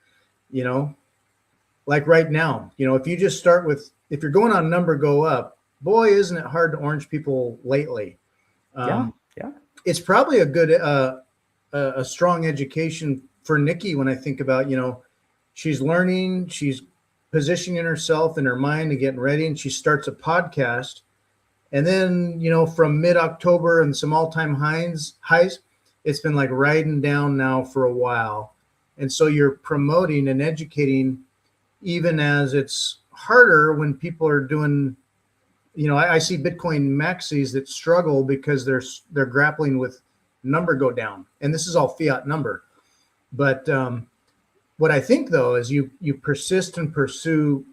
like right now, if you just start with, if you're going on number go up, boy, isn't it hard to orange people lately. Yeah. It's probably a good, a strong education for Nikki when I think about, she's learning, she's positioning herself in her mind and getting ready, and she starts a podcast. And then, from mid-October and some all-time highs, it's been like riding down now for a while. And so you're promoting and educating even as it's harder when people are doing, I see Bitcoin maxis that struggle because they're grappling with number go down, and this is all fiat number. But what I think though is you persist and pursue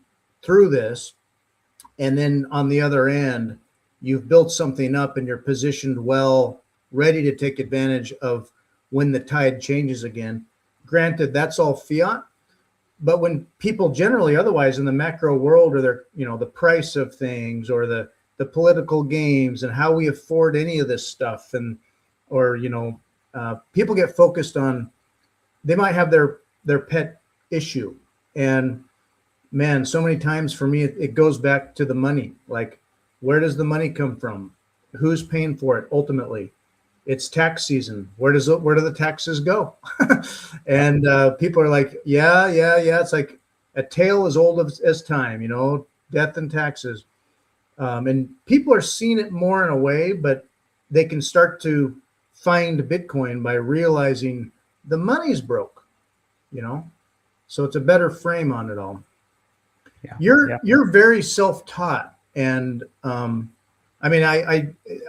through this, and then on the other end, you've built something up and you're positioned well, ready to take advantage of when the tide changes again. Granted, that's all fiat, but when people generally otherwise in the macro world, or their, the price of things, or the political games and how we afford any of this stuff, and or people get focused on, they might have their pet issue, and man, so many times for me it goes back to the money. Like, where does the money come from? Who's paying for it ultimately? It's tax season. Where do the taxes go? And people are like, yeah. It's like a tale as old as time, death and taxes. And people are seeing it more in a way, but they can start to find Bitcoin by realizing the money's broke, so it's a better frame on it all. You're very self-taught, and I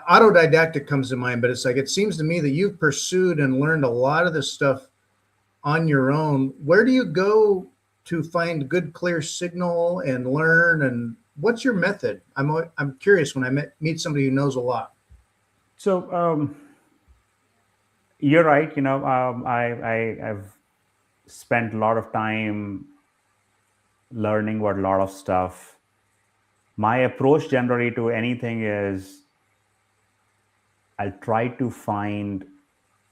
autodidactic comes to mind, but it's like, it seems to me that you've pursued and learned a lot of this stuff on your own. Where do you go to find good, clear signal and learn, and what's your method? I'm curious when I meet somebody who knows a lot. So you're right. I've spent a lot of time learning about a lot of stuff. My approach generally to anything is I'll try to find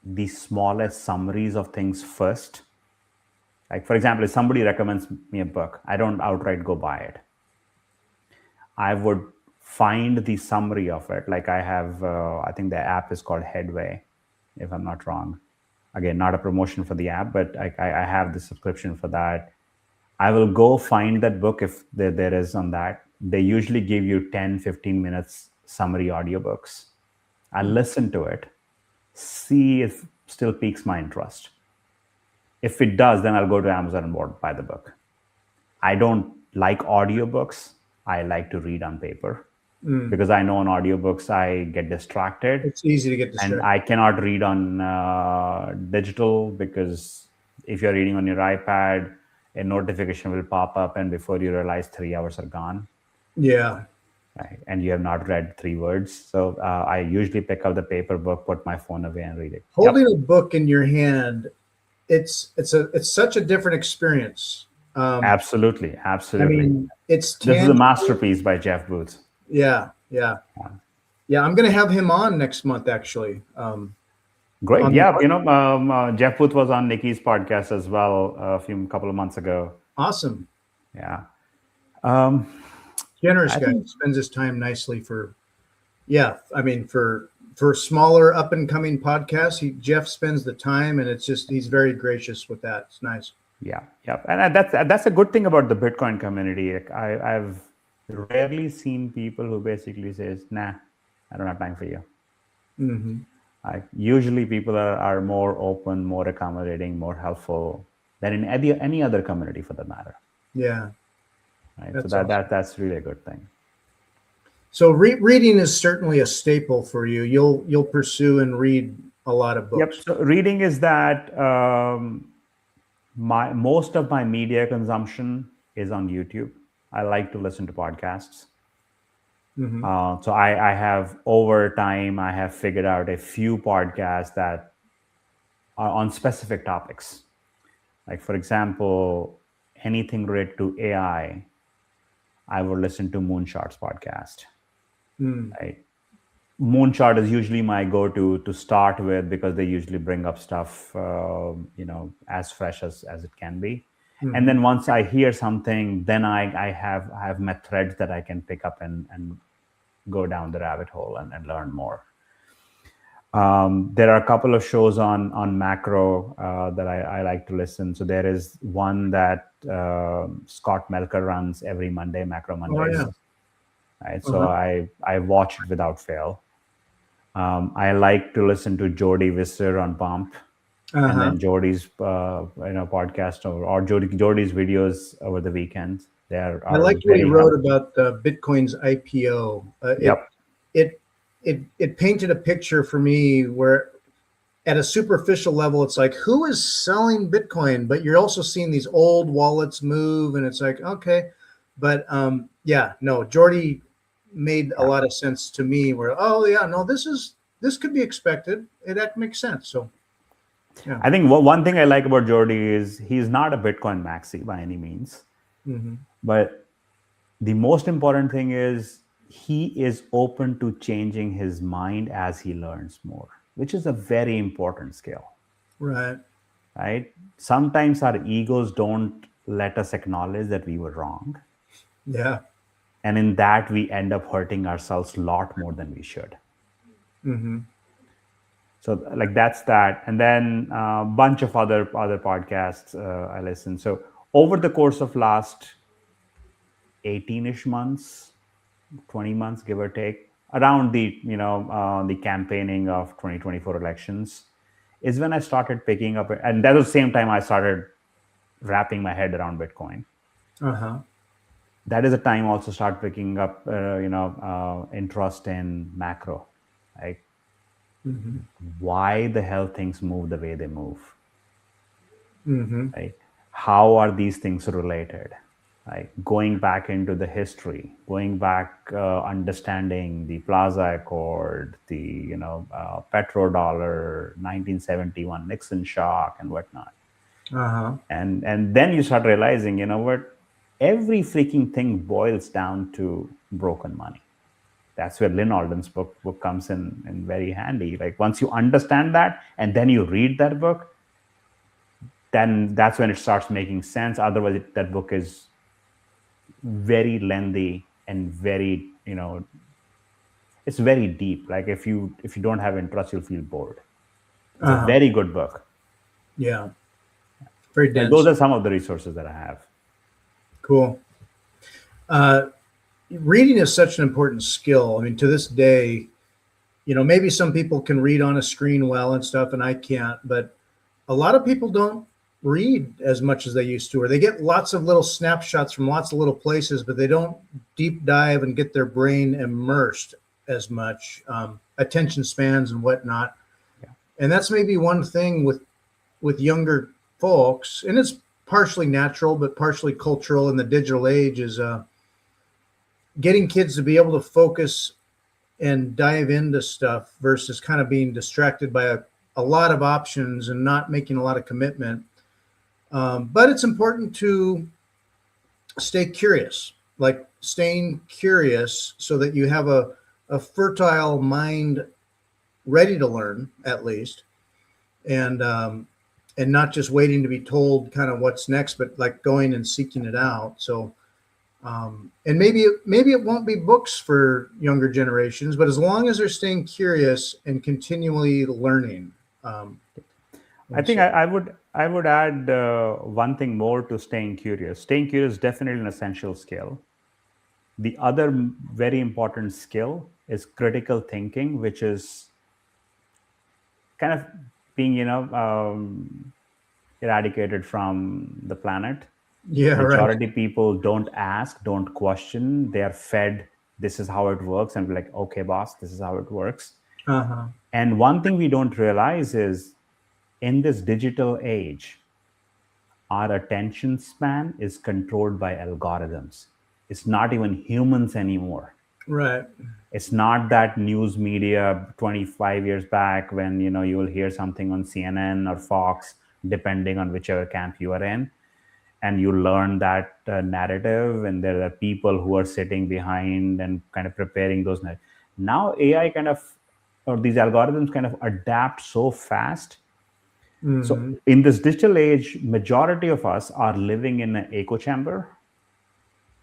the smallest summaries of things first. Like, for example, if somebody recommends me a book, I don't outright go buy it. I would find the summary of it. Like, I have, I think the app is called Headway, if I'm not wrong. Again, not a promotion for the app, but I have the subscription for that. I will go find that book if there is on that. They usually give you 10, 15 minutes summary audiobooks. I listen to it, see if it still piques my interest. If it does, then I'll go to Amazon and buy the book. I don't like audiobooks. I like to read on paper because I know on audiobooks I get distracted. It's easy to get distracted. And I cannot read on digital, because if you're reading on your iPad, a notification will pop up, and before you realize 3 hours are gone. Yeah. Right. And you have not read 3 words. So I usually pick up the paper book, put my phone away, and read it. Holding a book in your hand, it's such a different experience. Absolutely. I mean, this is a masterpiece by Jeff Booth. Yeah. I'm going to have him on next month, actually. Great. Yeah. Jeff Booth was on Nikki's podcast as well a couple of months ago. Awesome. Yeah. Generous guy. Spends his time nicely for smaller up and coming podcasts. Jeff spends the time, and it's just, he's very gracious with that. It's nice. Yeah. And that's a good thing about the Bitcoin community. I've rarely seen people who basically says, nah, I don't have time for you. Mm-hmm. Usually people are more open, more accommodating, more helpful than in any other community for that matter. Yeah. Right. Awesome. That's really a good thing. So reading is certainly a staple for you. You'll pursue and read a lot of books. Yep. So reading is that most of my media consumption is on YouTube. I like to listen to podcasts. Mm-hmm. So I have, over time, I have figured out a few podcasts that are on specific topics. Like, for example, anything related to AI, I would listen to Moonshot's podcast. Right? Moonshot is usually my go-to to start with, because they usually bring up stuff, as fresh as it can be. Mm-hmm. And then once I hear something, then I have my threads that I can pick up and go down the rabbit hole and learn more. There are a couple of shows on macro that I like to listen. So there is one that Scott Melker runs every Monday, Macro Mondays. Oh, yeah. Right? So I watch it without fail. I like to listen to Jody Visser on Bump. and then Jordy's podcast or Jordy's videos over the weekends. I liked what he wrote about Bitcoin's IPO. Yep. It painted a picture for me where at a superficial level, it's like, who is selling Bitcoin? But you're also seeing these old wallets move, and it's like, okay. But Jordy made a lot of sense to me where, this could be expected. That makes sense. So yeah. I think one thing I like about Jordy is he's not a Bitcoin maxi by any means. Mm-hmm. But the most important thing is he is open to changing his mind as he learns more, which is a very important skill. Right. Sometimes our egos don't let us acknowledge that we were wrong. Yeah. And in that, we end up hurting ourselves a lot more than we should. Mm-hmm. So that's that. And then a bunch of other podcasts I listen. So over the course of last 18-ish months, 20 months, give or take, around the campaigning of 2024 elections is when I started picking up, and that was the same time I started wrapping my head around Bitcoin. That is a time also start picking up, interest in macro, right? Mm-hmm. Why the hell things move the way they move? Mm-hmm. Right? How are these things related? Going back into the history, going back, understanding the Plaza Accord, the petrodollar, 1971 Nixon shock, and whatnot. And then you start realizing, what, every freaking thing boils down to broken money. That's where Lynn Alden's book comes in very handy. Once you understand that, and then you read that book, then that's when it starts making sense. Otherwise, that book is very lengthy and very, it's very deep. If you don't have interest, you'll feel bored. It's a very good book. Yeah. Very dense. And those are some of the resources that I have. Cool. Reading is such an important skill. I mean, to this day, maybe some people can read on a screen well and stuff, and I can't, but a lot of people don't read as much as they used to, or they get lots of little snapshots from lots of little places, but they don't deep dive and get their brain immersed as much, attention spans and whatnot. Yeah. And that's maybe one thing with younger folks, and it's partially natural, but partially cultural in the digital age, is getting kids to be able to focus and dive into stuff versus kind of being distracted by a lot of options and not making a lot of commitment. But it's important to stay curious, staying curious so that you have a fertile mind ready to learn, at least, and not just waiting to be told kind of what's next, but going and seeking it out. So, and maybe it won't be books for younger generations, but as long as they're staying curious and continually learning. I think I would add one thing more to staying curious. Staying curious is definitely an essential skill. The other very important skill is critical thinking, which is kind of being, eradicated from the planet. Yeah, Majority people don't ask, don't question. They are fed, this is how it works. And we're like, okay, boss, this is how it works. And one thing we don't realize is in this digital age, our attention span is controlled by algorithms. It's not even humans anymore. Right. It's not that news media 25 years back when, you will hear something on CNN or Fox, depending on whichever camp you are in. And you learn that narrative, and there are people who are sitting behind and kind of preparing those narratives. Now AI or these algorithms kind of adapt so fast. Mm-hmm. So in this digital age, majority of us are living in an echo chamber.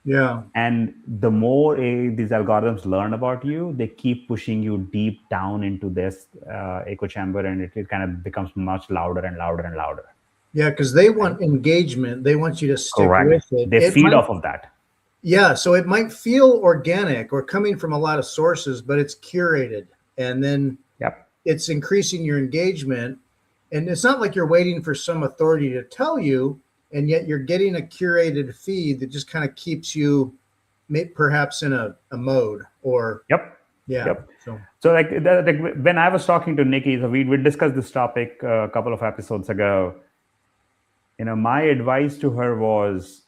Yeah. And the more these algorithms learn about you, they keep pushing you deep down into this echo chamber, and it kind of becomes much louder and louder and louder. Yeah, because they want engagement. They want you to stick with it. They feed off of that. Yeah, so it might feel organic or coming from a lot of sources, but it's curated. And then it's increasing your engagement. And it's not like you're waiting for some authority to tell you, and yet you're getting a curated feed that just kind of keeps you perhaps in a mode or Yep. yeah. Yep. So like when I was talking to Nikki, so we discussed this topic a couple of episodes ago. My advice to her was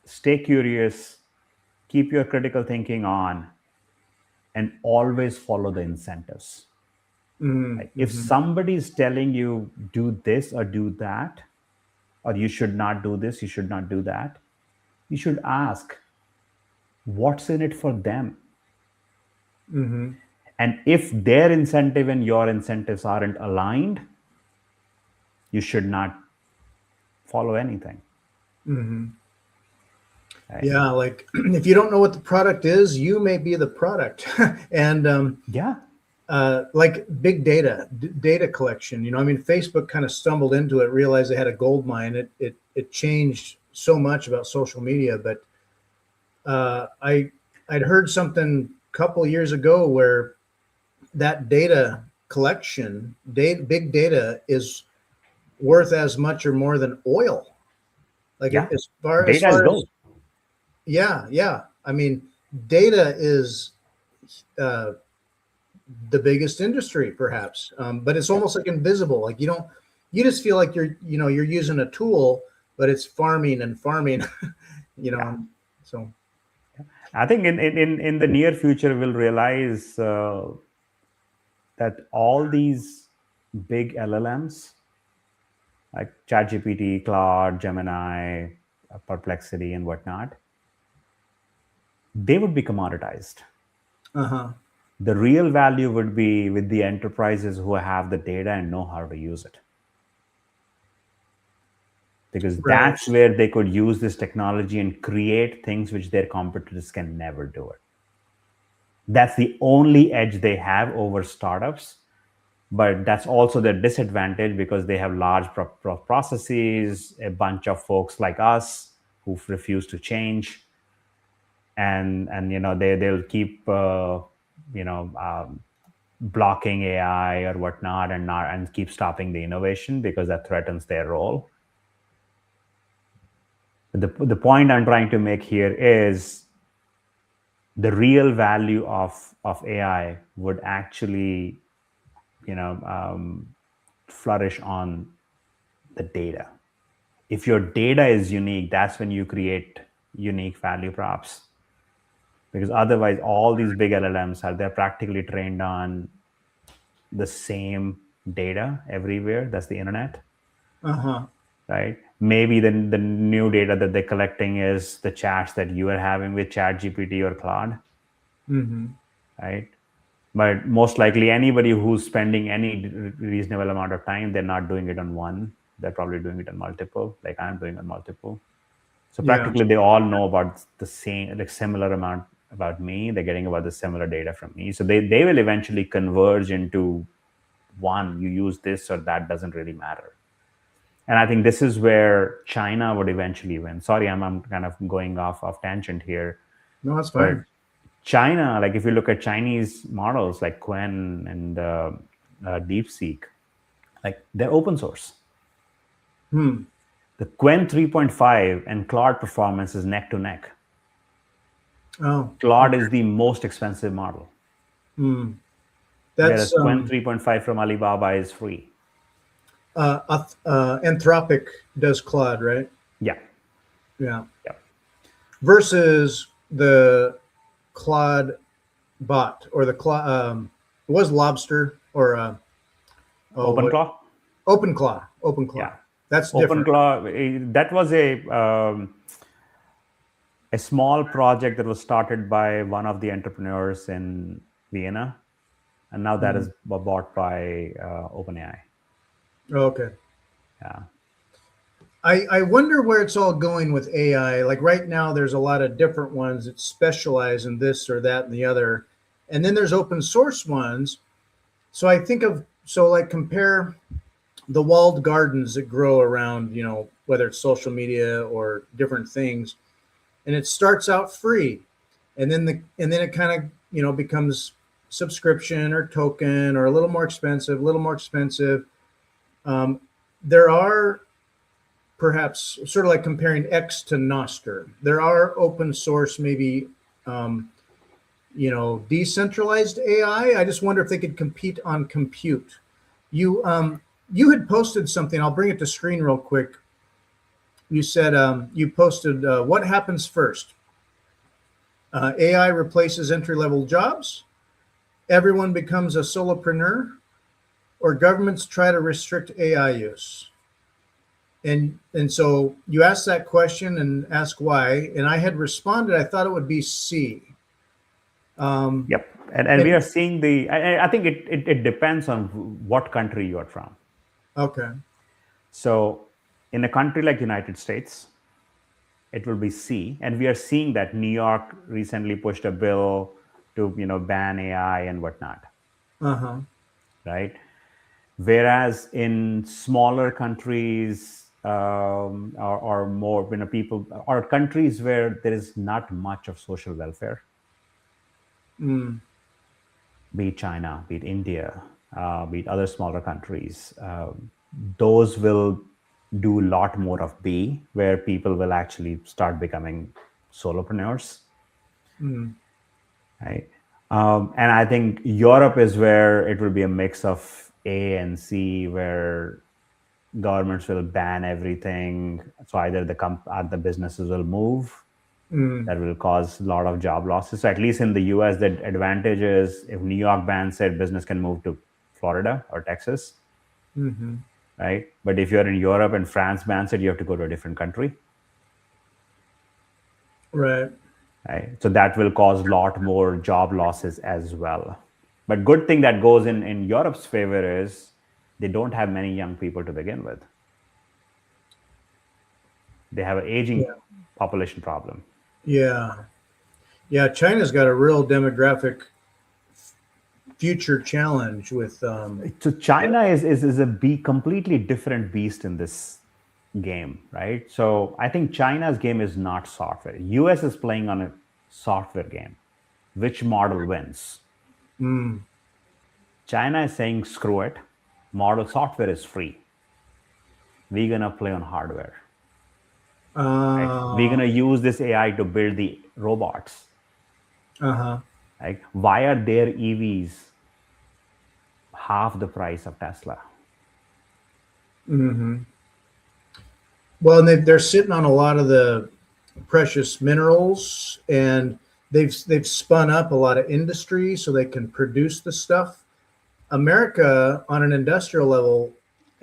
stay curious, keep your critical thinking on, and always follow the incentives. Like if somebody's telling you do this or do that, or you should not do this, you should not do that, you should ask what's in it for them. And if their incentive and your incentives aren't aligned, you should not follow anything. Right? Yeah, like if you don't know what the product is, you may be the product. And like big data collection. I mean, Facebook kind of stumbled into it, realized they had a gold mine. It changed so much about social media. But I'd heard something a couple of years ago where that data collection, big data, is worth as much or more than oil. Like as far as yeah. I mean, data is the biggest industry, perhaps, but it's almost like invisible. Like you just feel like you're using a tool, but it's farming. So I think in the near future we'll realize that all these big LLMs like ChatGPT, Claude, Gemini, Perplexity, and whatnot, they would be commoditized. The real value would be with the enterprises who have the data and know how to use it. Because that's where they could use this technology and create things which their competitors can never do it. That's the only edge they have over startups. But that's also their disadvantage because they have large processes, a bunch of folks like us who refuse to change. And they'll keep blocking AI or whatnot and keep stopping the innovation because that threatens their role. The point I'm trying to make here is the real value of AI would actually flourish on the data. If your data is unique, that's when you create unique value props. Because otherwise, all these big LLMs they're practically trained on the same data everywhere. That's the internet. Right? Maybe the new data that they're collecting is the chats that you are having with ChatGPT or Claude. Right? But most likely anybody who's spending any reasonable amount of time, they're not doing it on one. They're probably doing it on multiple, like I'm doing on multiple. So practically they all know about the same, like similar amount about me. They're getting about the similar data from me. So they will eventually converge into one. You use this or that, doesn't really matter. And I think this is where China would eventually win. Sorry, I'm kind of going off tangent here. No, that's fine. But China, like if you look at Chinese models like Qwen and DeepSeek, like they're open source. The Qwen 3.5 and Claude performance is neck to neck. Claude is the most expensive model. Whereas Qwen 3.5 from Alibaba is free. Anthropic does Claude, right? Yeah. Versus the Claude bot or the Claude was Lobster or OpenClaw. OpenClaw. Yeah. That's different. OpenClaw, that was a small project that was started by one of the entrepreneurs in Vienna, and now that is bought by OpenAI. Okay. Yeah. I wonder where it's all going with AI. Like right now, there's a lot of different ones that specialize in this or that and the other. And then there's open source ones. So I think compare the walled gardens that grow around, whether it's social media or different things. And it starts out free. And then it kind of, becomes subscription or token or a little more expensive, there are perhaps sort of like comparing X to Nostr. There are open source, maybe, decentralized AI. I just wonder if they could compete on compute. You had posted something. I'll bring it to screen real quick. You said you posted what happens first. AI replaces entry-level jobs. Everyone becomes a solopreneur, or governments try to restrict AI use. And so you asked that question and asked why, and I had responded. I thought it would be C. Yep, and we are seeing I think it depends on what country you are from. Okay. So, in a country like United States, it will be C, and we are seeing that New York recently pushed a bill to ban AI and whatnot. Right. Whereas in smaller countries or more people or countries where there is not much of social welfare, be it China, be it India, be it other smaller countries, those will do a lot more of B, where people will actually start becoming solopreneurs. Right. And I think Europe is where it will be a mix of A and C, where governments will ban everything. So either the businesses will move, that will cause a lot of job losses. So at least in the US, the advantage is if New York bans it, business can move to Florida or Texas. Right. But if you're in Europe and France bans it, you have to go to a different country. Right. Right. So that will cause a lot more job losses as well. But good thing that goes in Europe's favor is they don't have many young people to begin with. They have an aging population problem. Yeah. China's got a real demographic future challenge with. So China is a completely different beast in this game, right? So I think China's game is not software. US is playing on a software game. Which model wins? China is saying, screw it. Model software is free. We're going to play on hardware. Right? We're going to use this AI to build the robots. Like, why are their EVs half the price of Tesla? Well, and they're sitting on a lot of the precious minerals, and they've spun up a lot of industry so they can produce the stuff. America, on an industrial level,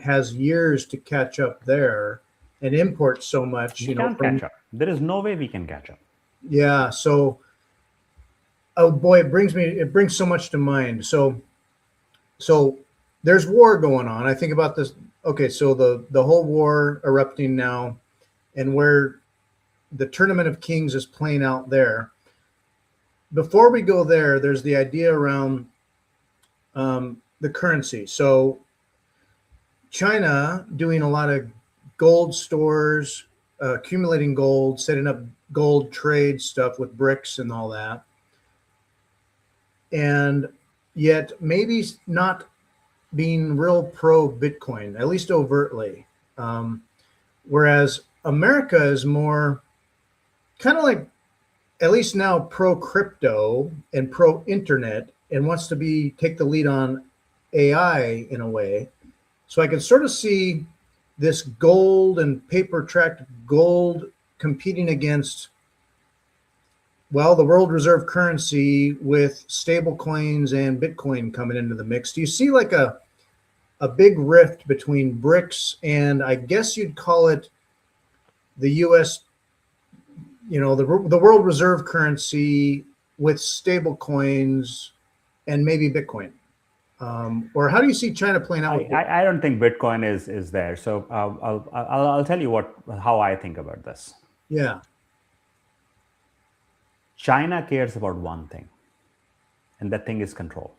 has years to catch up there and import so much. We can't catch up. There is no way we can catch up. Yeah. So, oh boy, it brings so much to mind. So there's war going on. I think about this. Okay, so the whole war erupting now, and where the Tournament of Kings is playing out there. Before we go there, there's the idea around the currency. So China doing a lot of gold stores, accumulating gold, setting up gold trade stuff with bricks and all that. And yet maybe not being real pro Bitcoin, at least overtly. Whereas America is more kind of like, at least now, pro crypto and pro internet, and wants to take the lead on AI in a way. So I can sort of see this gold and paper tracked gold competing against, well, the world reserve currency with stable coins and Bitcoin coming into the mix. Do you see like a big rift between BRICS and, I guess you'd call it, the US, the world reserve currency with stable coins and maybe Bitcoin? Or how do you see China playing out? I don't think Bitcoin is there. So I'll tell you how I think about this. Yeah. China cares about one thing, and that thing is control.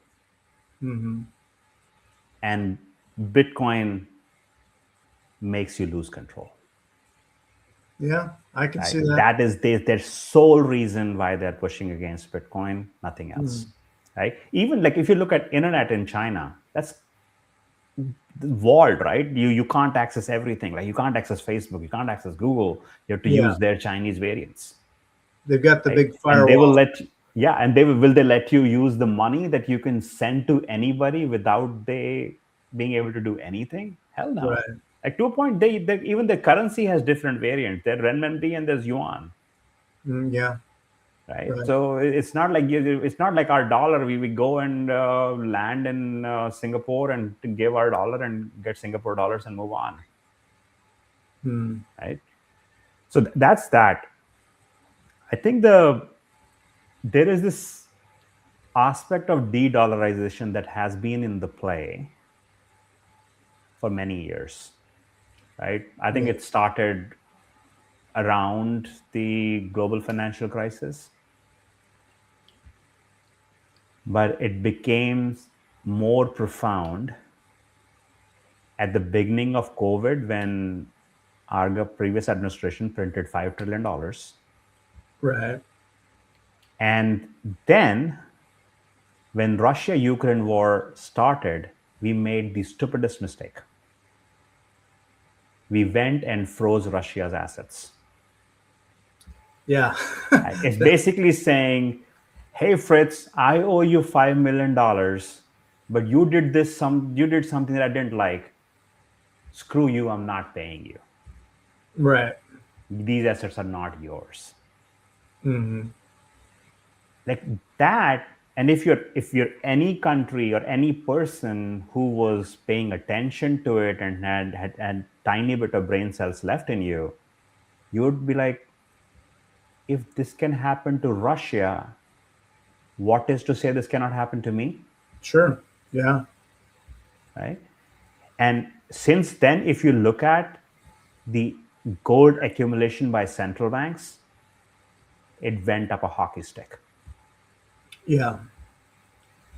And Bitcoin makes you lose control. Yeah, I can see that. That is their sole reason why they're pushing against Bitcoin, nothing else. right? Even like if you look at internet in China, that's walled, right? You can't access everything. Like you can't access Facebook, you can't access Google. You have to Yeah. use their Chinese variants. They've got the Right? big And they will firewall. and will they let you use the money that you can send to anybody without they being able to do anything? Hell no. Right. Like to a point, they even the currency has different variants. There's renminbi and there's yuan. Yeah. Right. Right. So it's not like it's not like our dollar. We go and land in Singapore and to give our dollar and get Singapore dollars and move on. Right. So that's that. I think there is this aspect of de-dollarization that has been in the play for many years, right? I think it started around the global financial crisis, but it became more profound at the beginning of COVID when our previous administration printed $5 trillion. Right. And then when Russia-Ukraine war started, we made the stupidest mistake. We went and froze Russia's assets. Yeah. It's basically saying, hey, Fritz, I owe you $5 million, but you did something that I didn't like. Screw you, I'm not paying you. Right. These assets are not yours. Mm-hmm. Like that. And if you're any country or any person who was paying attention to it and had tiny bit of brain cells left in you, you would be like, if this can happen to Russia, what is to say this cannot happen to me? Sure. Yeah. Right. And since then, if you look at the gold accumulation by central banks, it went up a hockey stick. Yeah.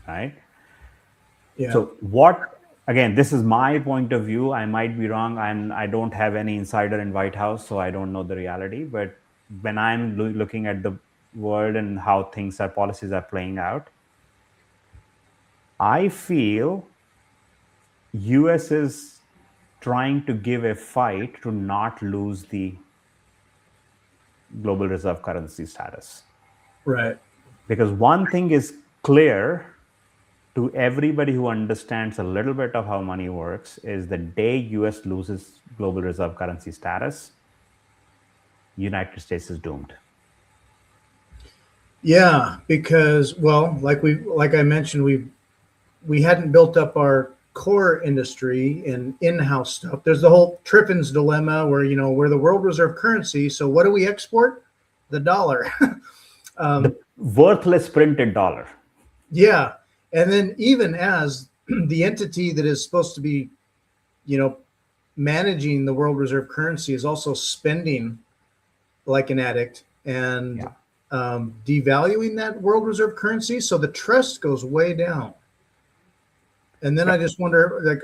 Right. Yeah. So again, this is my point of view. I might be wrong. I don't have any insider in White House, so I don't know the reality. But when I'm looking at the world and how policies are playing out, I feel US is trying to give a fight to not lose the global reserve currency status. Right. Because one thing is clear to everybody who understands a little bit of how money works is the day US loses global reserve currency status, United States is doomed. Yeah, because like I mentioned, we hadn't built up our core industry and in-house stuff. There's the whole Triffin's dilemma where we're the world reserve currency. So what do we export? The dollar. The worthless printed dollar. Yeah. And then even as the entity that is supposed to be, managing the world reserve currency is also spending like an addict and devaluing that world reserve currency. So the trust goes way down. And then I just wonder, like,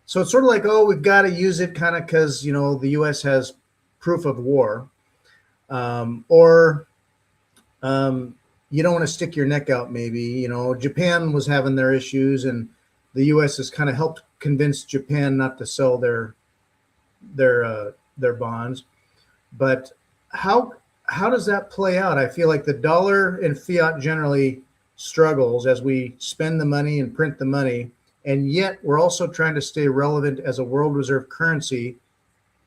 so it's sort of like, oh, we've got to use it kind of because, the U.S. has proof of war. Or you don't want to stick your neck out, maybe. Japan was having their issues, and the U.S. has kind of helped convince Japan not to sell their bonds. But how does that play out? I feel like the dollar and fiat generally struggles as we spend the money and print the money, and yet we're also trying to stay relevant as a world reserve currency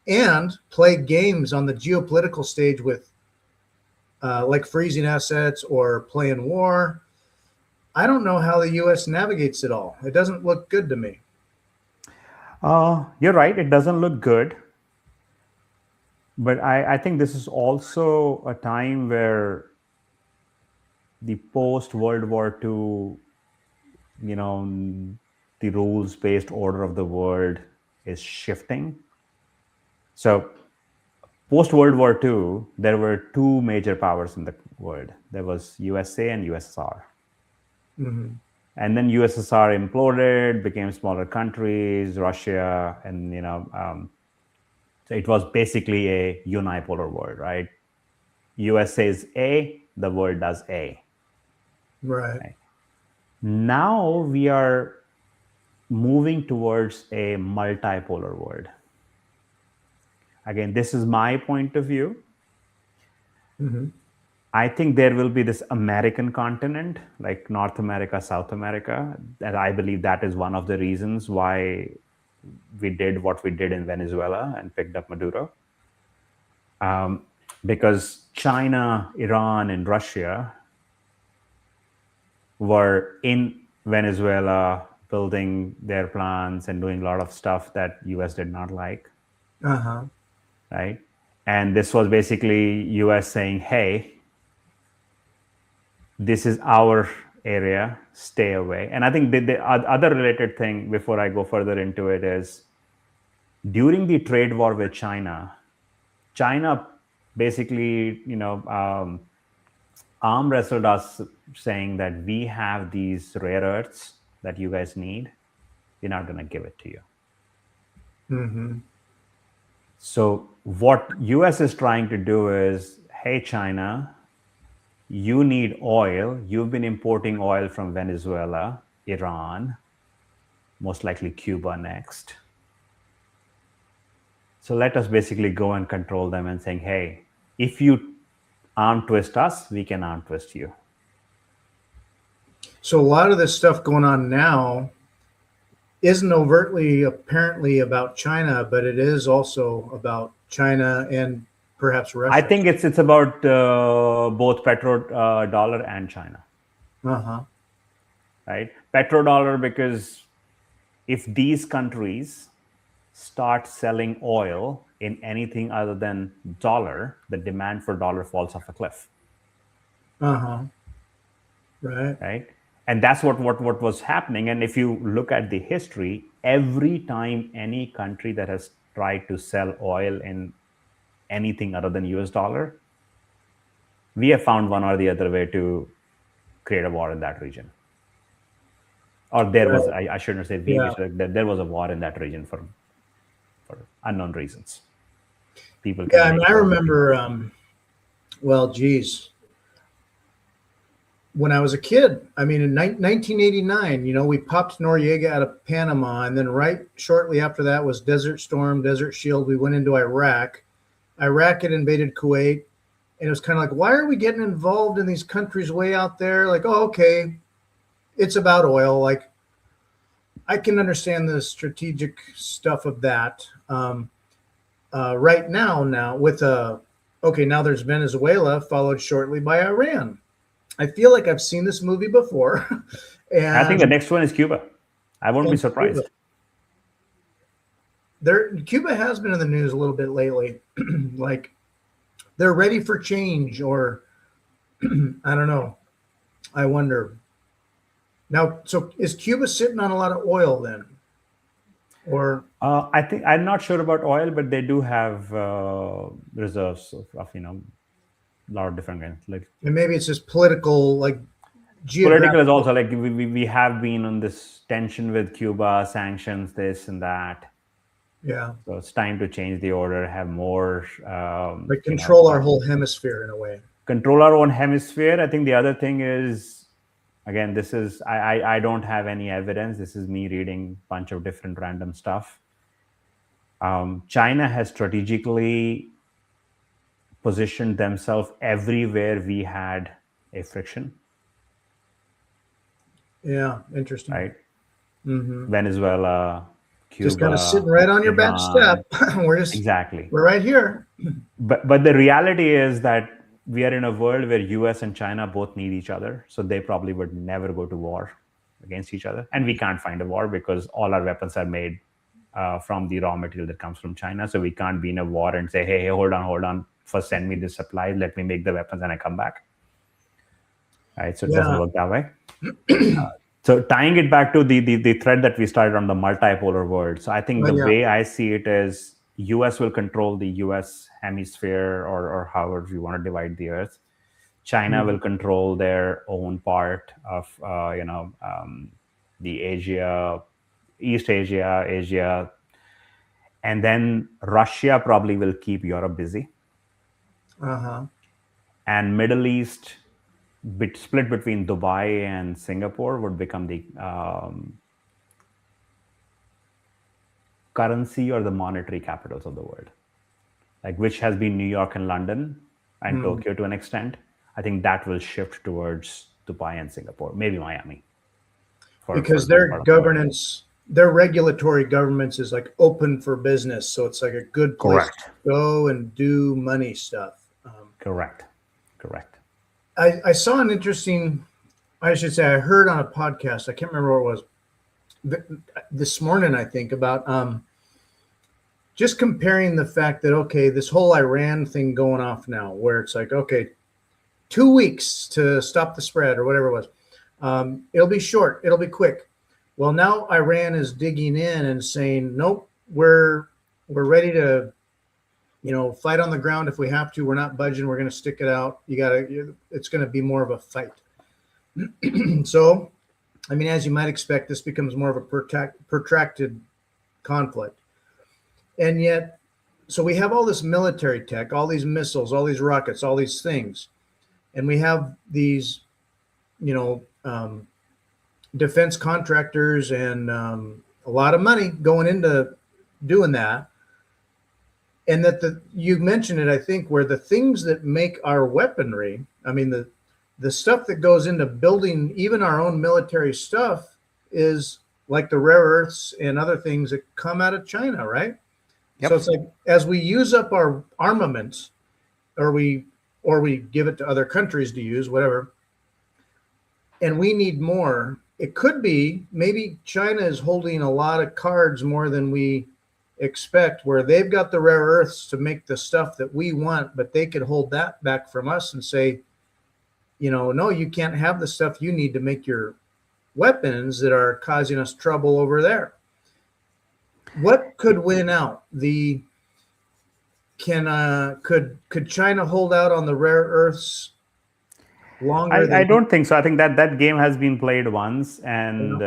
and play games on the geopolitical stage with like freezing assets or playing war. I don't know how the U.S. navigates it all. It doesn't look good to me. You're right. It doesn't look good. But I think this is also a time where the post-World War II, the rules-based order of the world is shifting. So post-World War II, there were two major powers in the world. There was USA and USSR. Mm-hmm. And then USSR imploded, became smaller countries, Russia, and so it was basically a unipolar world, right? US says A, the world does A. Right. Now we are moving towards a multipolar world. Again, this is my point of view. I think there will be this American continent, like North America, South America, and I believe that is one of the reasons why we did what we did in Venezuela and picked up Maduro. Because China, Iran, and Russia were in Venezuela building their plants and doing a lot of stuff that US did not like. Right? And this was basically US saying, hey, this is our area, stay away. And I think the other related thing before I go further into it is during the trade war with China basically, arm wrestled us saying that we have these rare earths that you guys need. We're not going to give it to you. So what US is trying to do is, hey, China, you need oil. You've been importing oil from Venezuela, Iran, most likely Cuba next. So let us basically go and control them and saying, hey, if you arm twist us, we can arm twist you. So a lot of this stuff going on now isn't overtly apparently about China, but it is also about China and perhaps Russia. I think it's about both petrodollar and China. Right? Petrodollar, because if these countries start selling oil in anything other than dollar, the demand for dollar falls off a cliff. Right? And that's what was happening. And if you look at the history, every time any country that has tried to sell oil in anything other than US dollar, we have found one or the other way to create a war in that region. Or there was, I shouldn't say we, there was a war in that region for unknown reasons. People can I remember, well, geez, when I was a kid, I mean, in 1989, we popped Noriega out of Panama, and then right shortly after that was Desert Storm, Desert Shield. We went into Iraq. Iraq had invaded Kuwait, and it was kind of like, why are we getting involved in these countries way out there? Like, oh, okay, it's about oil. Like, I can understand the strategic stuff of that. Right now with now there's Venezuela followed shortly by Iran. I feel like I've seen this movie before. And I think the next one is Cuba. I won't be surprised. Cuba has been in the news a little bit lately. Like they're ready for change, or I don't know. I wonder. Now, so is Cuba sitting on a lot of oil then? Or I think I'm not sure about oil, but they do have reserves of a lot of different kinds. Like, and maybe it's just political, like political is also like we have been on this tension with Cuba, sanctions, this and that. Yeah. So it's time to change the order, have more. Like control our whole hemisphere in a way. Control our own hemisphere. I think the other thing is, again, this is, I don't have any evidence. This is me reading a bunch of different random stuff. China has strategically positioned themselves everywhere we had a friction. Yeah, interesting. Right? Venezuela, Cuba. Just kind of sitting right on your back step. We're right here. But the reality is that we are in a world where US and China both need each other. So they probably would never go to war against each other. And we can't find a war because all our weapons are made from the raw material that comes from China. So we can't be in a war and say, hey, hold on. First send me this supply. Let me make the weapons and I come back. Right? So it doesn't work that way. So tying it back to the thread that we started on the multipolar world. So I think the way I see it is US will control the US hemisphere or however you want to divide the earth. China will control their own part of, the Asia, East Asia, Asia. And then Russia probably will keep Europe busy. And Middle East split between Dubai and Singapore would become the currency or the monetary capitals of the world, like which has been New York and London and Tokyo to an extent. I think that will shift towards Dubai and Singapore, maybe Miami. Because their governance, their regulatory governments is like open for business. So it's like a good place to go and do money stuff. Correct. I saw an interesting, I should say, I heard on a podcast, I can't remember what it was, this morning, I think, about just comparing the fact that, okay, this whole Iran thing going off now, where it's like, okay, 2 weeks to stop the spread or whatever it was. It'll be short. It'll be quick. Well, now Iran is digging in and saying, nope, we're ready to, fight on the ground if we have to. We're not budging. We're going to stick it out. It's going to be more of a fight. So, I mean, as you might expect, this becomes more of a protracted conflict. And yet, so we have all this military tech, all these missiles, all these rockets, all these things. And we have these, defense contractors and a lot of money going into doing that. And that you mentioned it, I think, where the things that make our weaponry, I mean, the stuff that goes into building even our own military stuff is like the rare earths and other things that come out of China, right? Yep. So it's like, as we use up our armaments, or we give it to other countries to use, whatever, and we need more, it could be maybe China is holding a lot of cards more than we expect, where they've got the rare earths to make the stuff that we want, but they could hold that back from us and say, no, you can't have the stuff you need to make your weapons that are causing us trouble over there. What could win out? Could China hold out on the rare earths longer? I don't think so. I think that game has been played once, and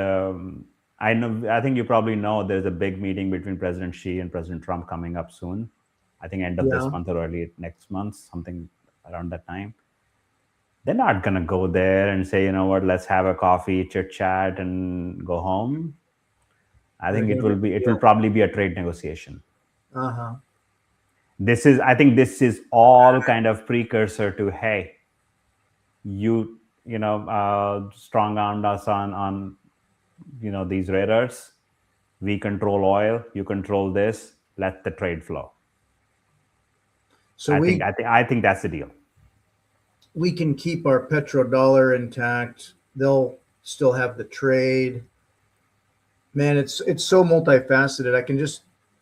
I think you probably know there's a big meeting between President Xi and President Trump coming up soon. I think end of this month or early next month, something around that time. They're not going to go there and say, let's have a coffee, chit chat, and go home. I think it will probably be a trade negotiation. Uh-huh. I think this is all kind of precursor to, hey, you strong armed us on these rare earths. We control oil. You control this. Let the trade flow. So I think that's the deal. We can keep our petrodollar intact. They'll still have the trade. Man, it's so multifaceted.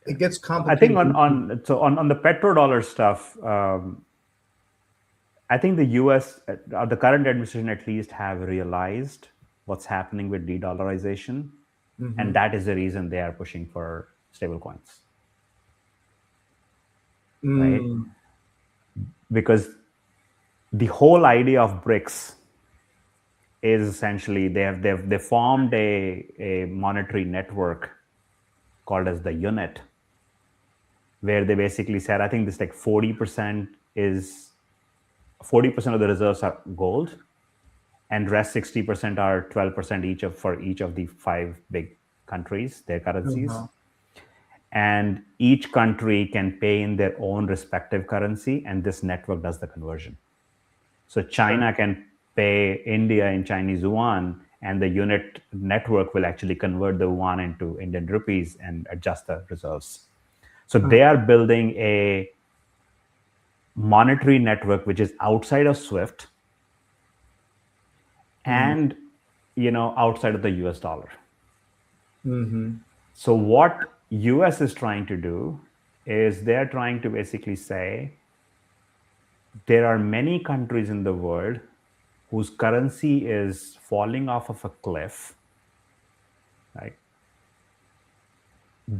It gets complicated. I think on the petrodollar stuff, I think the U.S., the current administration at least, have realized what's happening with de-dollarization, and that is the reason they are pushing for stablecoins, right? Because the whole idea of BRICS is essentially they formed a monetary network called as the unit, where they basically said, I think this like 40% of the reserves are gold, and rest 60% are 12% for each of the 5 big countries, their currencies. And each country can pay in their own respective currency, and this network does the conversion. So China can pay India in Chinese yuan, and the unit network will actually convert the yuan into Indian rupees and adjust the reserves. So they are building a monetary network which is outside of SWIFT and outside of the US dollar. So what US is trying to do is they're trying to basically say there are many countries in the world whose currency is falling off of a cliff, right?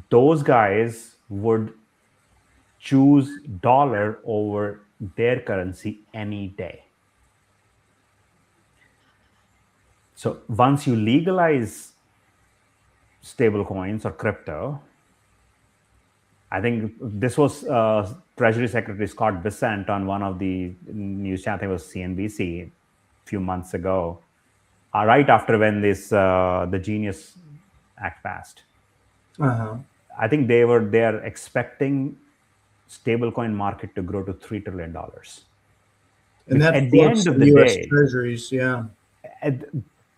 Those guys would choose dollar over their currency any day. So once you legalize stable coins or crypto, I think this was Treasury Secretary Scott Bessent on one of the news channels, I think it was CNBC, few months ago, right after when this the Genius Act passed. I think they are expecting stablecoin market to grow to $3 trillion. And that at the end floats of the the U.S. day, Treasuries, yeah.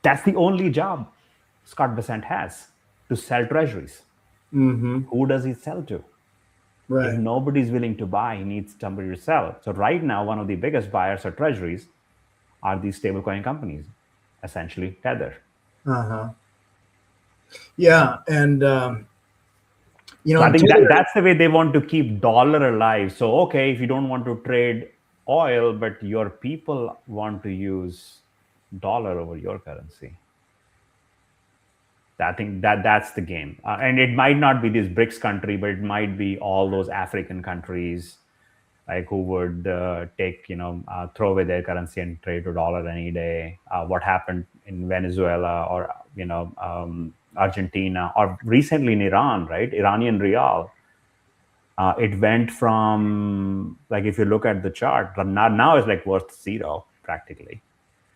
That's the only job Scott Bessent has, to sell treasuries. Who does he sell to? Right. If nobody's willing to buy, he needs somebody to sell. So right now, one of the biggest buyers of treasuries are these stablecoin companies, essentially Tether. Yeah, and So I think that's the way they want to keep dollar alive. So okay, if you don't want to trade oil, but your people want to use dollar over your currency, I think that's the game. And it might not be this BRICS country, but it might be all those African countries, like who would take, throw away their currency and trade to dollar any day. What happened in Venezuela or, Argentina, or recently in Iran, right? Iranian rial. It went from, like, if you look at the chart, now it's like worth zero practically.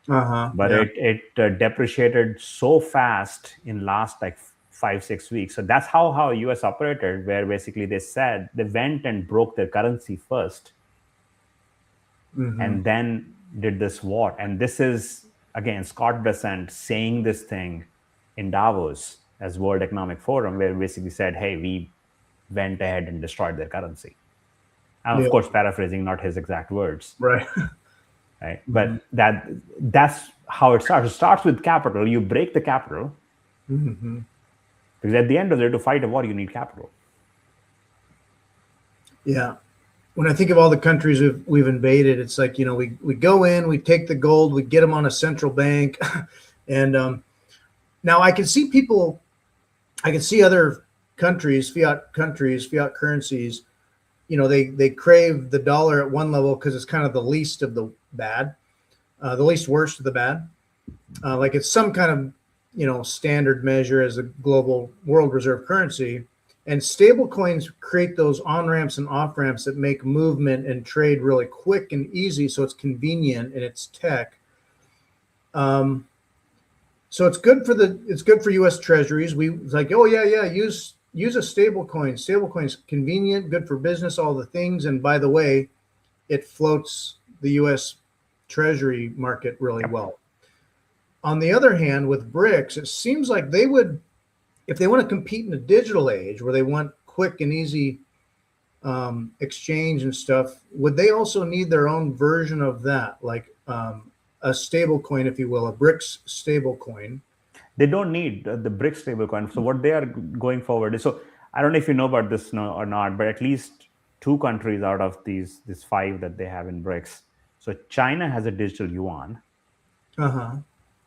But yeah. it depreciated so fast in last like 5-6 weeks. So that's how US operated, where basically they said they went and broke their currency first, and then did this war. And this is, again, Scott Bessent saying this thing in Davos as World Economic Forum, where basically said, hey, we went ahead and destroyed their currency. And of course, paraphrasing, not his exact words. Right. Right. But that's how it starts. It starts with capital. You break the capital. Because at the end of the day, to fight a war, you need capital. Yeah. When I think of all the countries we've invaded, it's like, we go in, we take the gold, we get them on a central bank. And now I can see other countries, fiat currencies, they crave the dollar at one level because it's kind of the least of the bad, the least worst of the bad. Like it's some kind of, standard measure as a global world reserve currency. And stable coins create those on-ramps and off-ramps that make movement and trade really quick and easy. So it's convenient and it's tech. So it's good for U.S. Treasuries. It's like, oh yeah, use a stable coin. Stable coin's convenient, good for business, all the things. And by the way, it floats the U.S. Treasury market really well. On the other hand, with BRICS, it seems like they would, if they want to compete in the digital age where they want quick and easy exchange and stuff, would they also need their own version of that, like a stable coin, if you will, a BRICS stable coin? They don't need the BRICS stablecoin. So what they are going forward is, so I don't know if you know about this or not, but at least 2 countries out of these 5 that they have in BRICS. So China has a digital yuan,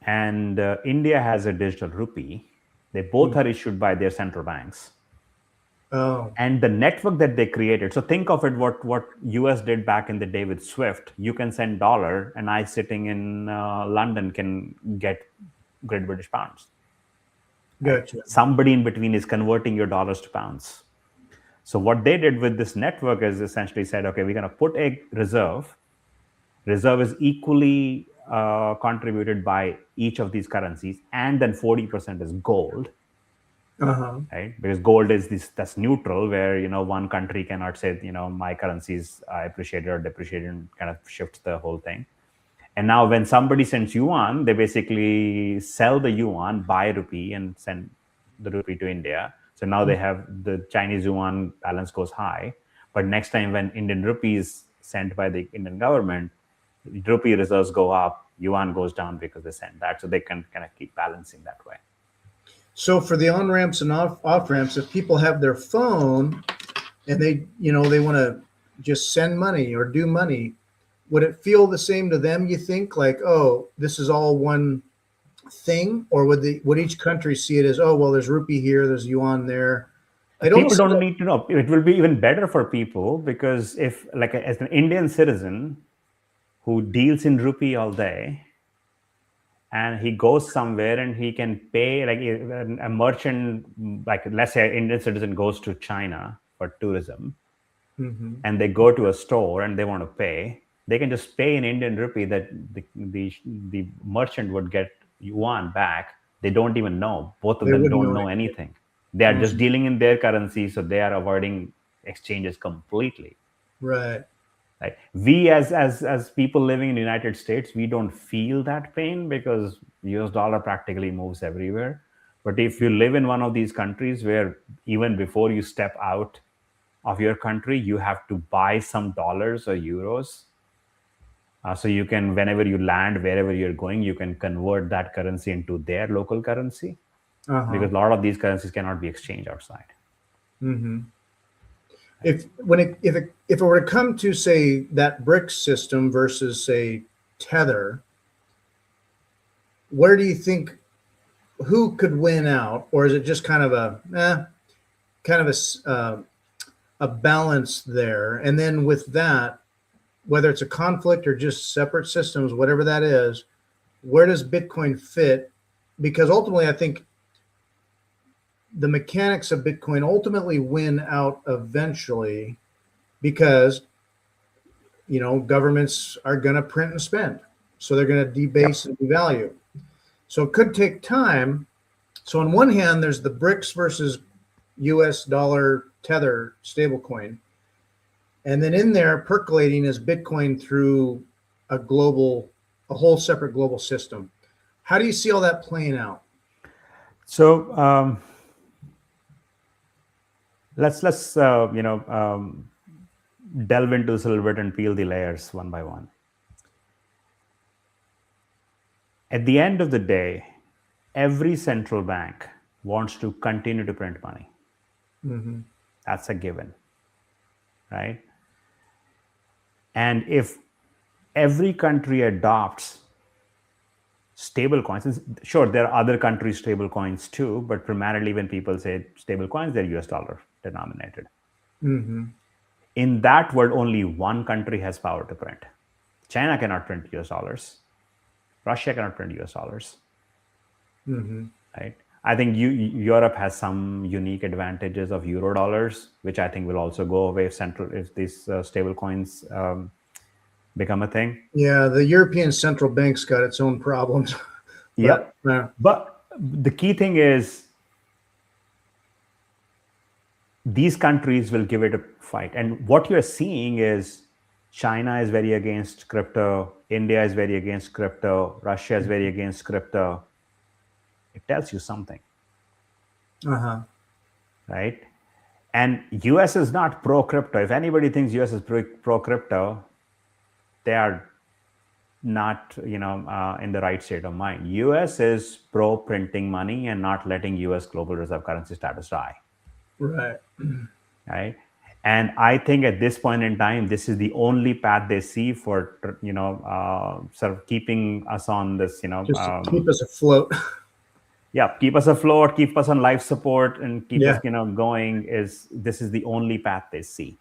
and India has a digital rupee. They both are issued by their central banks. Oh. And the network that they created, so think of it, what US did back in the day with SWIFT. You can send dollar, and I sitting in London can get Great British pounds. Gotcha. Somebody in between is converting your dollars to pounds. So what they did with this network is essentially said, okay, we're going to put a reserve. Reserve is equally contributed by each of these currencies, and then 40% is gold. Right? Because gold is that's neutral, where one country cannot say my currency is appreciated or depreciated, and kind of shifts the whole thing. And now when somebody sends yuan, they basically sell the yuan, buy rupee, and send the rupee to India. So now they have the Chinese yuan balance goes high. But next time when Indian rupee is sent by the Indian government, rupee reserves go up, yuan goes down because they send that. So they can kind of keep balancing that way. So for the on-ramps and off-ramps, if people have their phone and they want to just send money or do money, would it feel the same to them, you think? Like, oh, this is all one thing? Or would each country see it as, oh, well, there's rupee here, there's yuan there? People don't need to know. It will be even better for people, because if, like, as an Indian citizen who deals in rupee all day, and he goes somewhere and he can pay, like a merchant, like let's say an Indian citizen goes to China for tourism, and they go to a store and they want to pay, they can just pay in Indian rupee that the merchant would get yuan back. They don't even know. Both of They them wouldn't don't know know it. anything. They are just dealing in their currency, so they are avoiding exchanges completely. Right. Right? We as people living in the United States, we don't feel that pain because US dollar practically moves everywhere. But if you live in one of these countries where even before you step out of your country, you have to buy some dollars or euros. So you can, whenever you land, wherever you're going, you can convert that currency into their local currency, because a lot of these currencies cannot be exchanged outside. Mm-hmm. If it were to come to, say, that BRICS system versus, say, Tether, where do you think, who could win out, or is it just kind of a balance there? And then with that, whether it's a conflict or just separate systems, whatever that is, where does Bitcoin fit? Because ultimately, I think the mechanics of Bitcoin ultimately win out eventually, because governments are going to print and spend, so they're going to debase and devalue. So it could take time. So on one hand, there's the BRICS versus US dollar Tether stablecoin, and then in there percolating is Bitcoin through a whole separate global system. How do you see all that playing out? So let's delve into this a little bit and peel the layers one by one. At the end of the day, every central bank wants to continue to print money. Mm-hmm. That's a given, right? And if every country adopts stable coins, sure, there are other countries' stable coins too, but primarily when people say stable coins, they're US dollar denominated. Mm-hmm. In that world, only one country has power to print. China cannot print US dollars. Russia cannot print US dollars. Mm-hmm. Right? I think Europe has some unique advantages of euro dollars, which I think will also go away if these stable coins become a thing. Yeah, the European Central Bank's got its own problems. Yep. But the key thing is these countries will give it a fight. And what you're seeing is China is very against crypto. India is very against crypto. Russia is very against crypto. It tells you something. Right? And US is not pro-crypto. If anybody thinks US is pro-crypto, they are not, in the right state of mind. US is pro-printing money and not letting US global reserve currency status die. Right. Right. And I think at this point in time, this is the only path they see for, sort of keeping us on this, just to keep us afloat. Yeah, keep us afloat, keep us on life support, and keep us, going. This is the only path they see.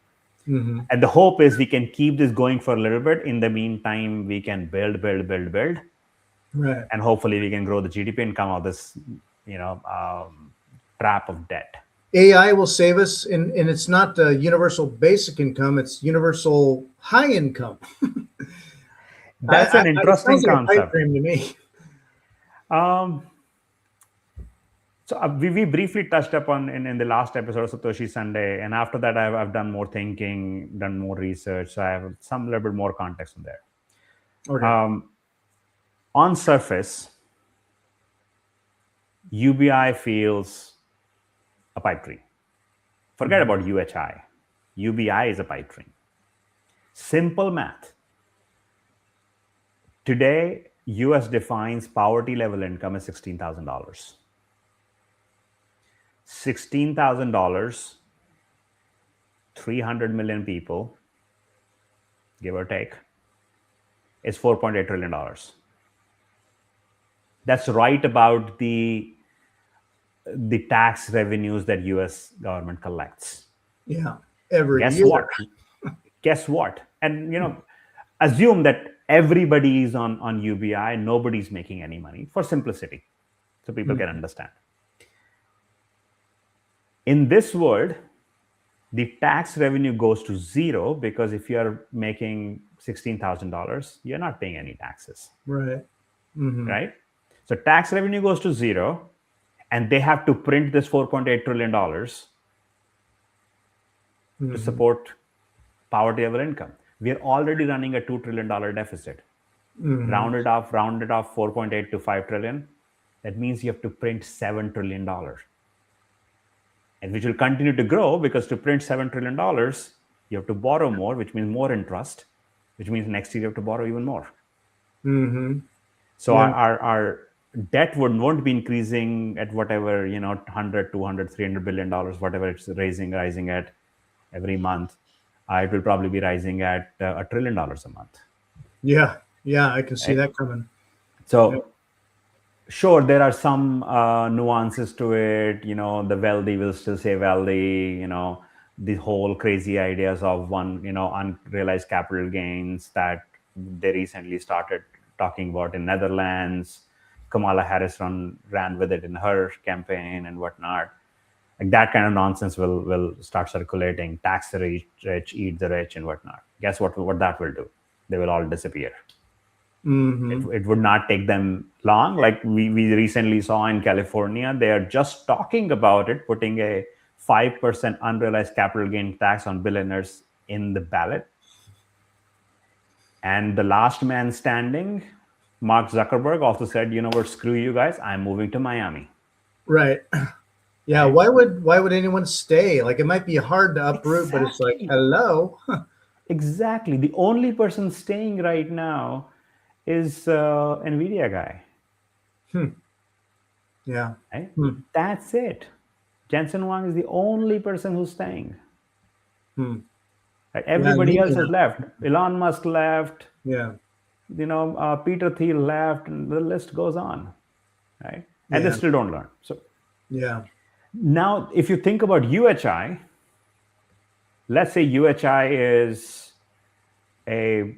Mm-hmm. And the hope is we can keep this going for a little bit. In the meantime, we can build. Right. And hopefully we can grow the GDP and come out of this, trap of debt. AI will save us, and it's not universal basic income, it's universal high income. That's an interesting concept. Pipe dream to me. So we briefly touched upon in the last episode of Satoshi Sunday, and after that I've done more thinking, done more research, so I have some little bit more context on there. Okay. On surface, UBI feels a pipe dream. Forget about UHI. UBI is a pipe dream. Simple math. Today, US defines poverty level income as $16,000. $16,000, 300 million people, give or take, is $4.8 trillion. That's right about the tax revenues that US government collects. Yeah, every year. Guess what? And assume that everybody is on UBI, nobody's making any money, for simplicity, so people can understand. In this world, the tax revenue goes to zero, because if you're making $16,000, you're not paying any taxes. Right. Mm-hmm. Right? So tax revenue goes to zero, and they have to print this $4.8 trillion to support poverty level income. We are already running a $2 trillion deficit. Rounded off 4.8 to 5 trillion. That means you have to print $7 trillion. And which will continue to grow, because to print $7 trillion, you have to borrow more, which means more interest, which means next year you have to borrow even more. So our debt won't be increasing at whatever, 100, 200, $300 billion, whatever it's rising at every month. It will probably be rising at $1 trillion a month. Yeah, I can see that coming. So, sure, there are some nuances to it. The wealthy will still say wealthy. The whole crazy ideas of unrealized capital gains that they recently started talking about in Netherlands. Kamala Harris ran with it in her campaign and whatnot. Like that kind of nonsense will start circulating. Tax the rich, eat the rich, and whatnot. Guess what that will do? They will all disappear. It would not take them long. Like we recently saw in California, they are just talking about it, putting a 5% unrealized capital gain tax on billionaires in the ballot. And the last man standing, Mark Zuckerberg, also said, you know what, screw you guys, I'm moving to Miami. Right. Yeah. Why would anyone stay? Like, it might be hard to uproot, but it's like, hello. Exactly. The only person staying right now is NVIDIA guy. Yeah. Right? That's it. Jensen Huang is the only person who's staying. Right? Everybody else has left. Elon Musk left. Yeah. Peter Thiel left, and the list goes on. Right? And they still don't learn. So yeah. Now, if you think about UHI, let's say UHI is a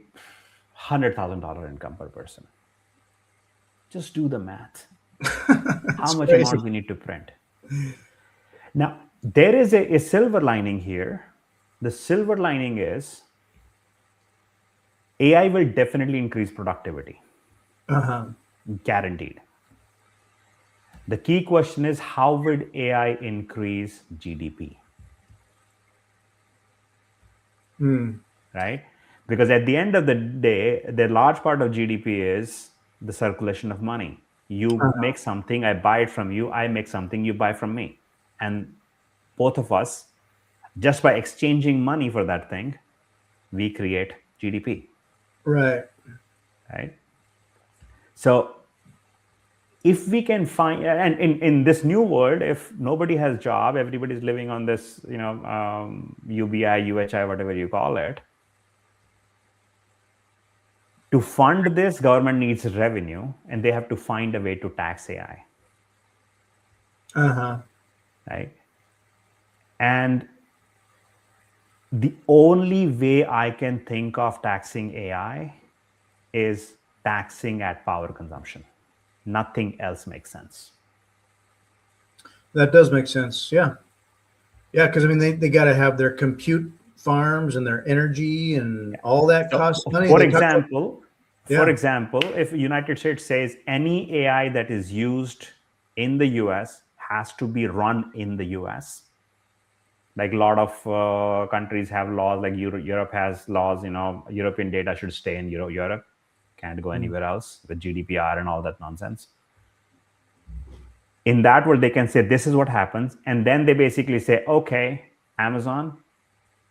$100,000 income per person. Just do the math. How much amount we need to print. Now, there is a silver lining here. The silver lining is AI will definitely increase productivity. Guaranteed. The key question is, how would AI increase GDP? Right? Because at the end of the day, the large part of GDP is the circulation of money. You make something, I buy it from you. I make something, you buy from me. And both of us, just by exchanging money for that thing, we create GDP. Right. So if we can find, and in this new world, if nobody has a job, everybody's living on this, UBI, UHI, whatever you call it. To fund this, government needs revenue, and they have to find a way to tax AI. Right? And the only way I can think of taxing AI is taxing at power consumption. Nothing else makes sense. That does make sense. Yeah. Yeah. Because, I mean, they got to have their compute farms and their energy and all that costs money. For example, if the United States says any AI that is used in the US has to be run in the US, like a lot of countries have laws, like Europe has laws, European data should stay in Europe, can't go anywhere else with GDPR and all that nonsense. In that world, they can say, this is what happens. And then they basically say, okay, Amazon,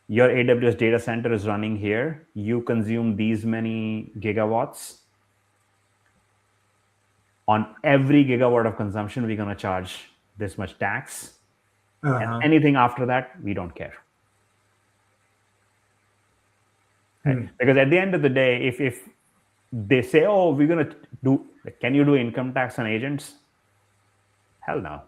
your AWS data center is running here. You consume these many gigawatts. On every gigawatt of consumption, we're going to charge this much tax. And anything after that, we don't care. Right? Because at the end of the day, if they say, oh, we're going to do, can you do income tax on agents? Hell no.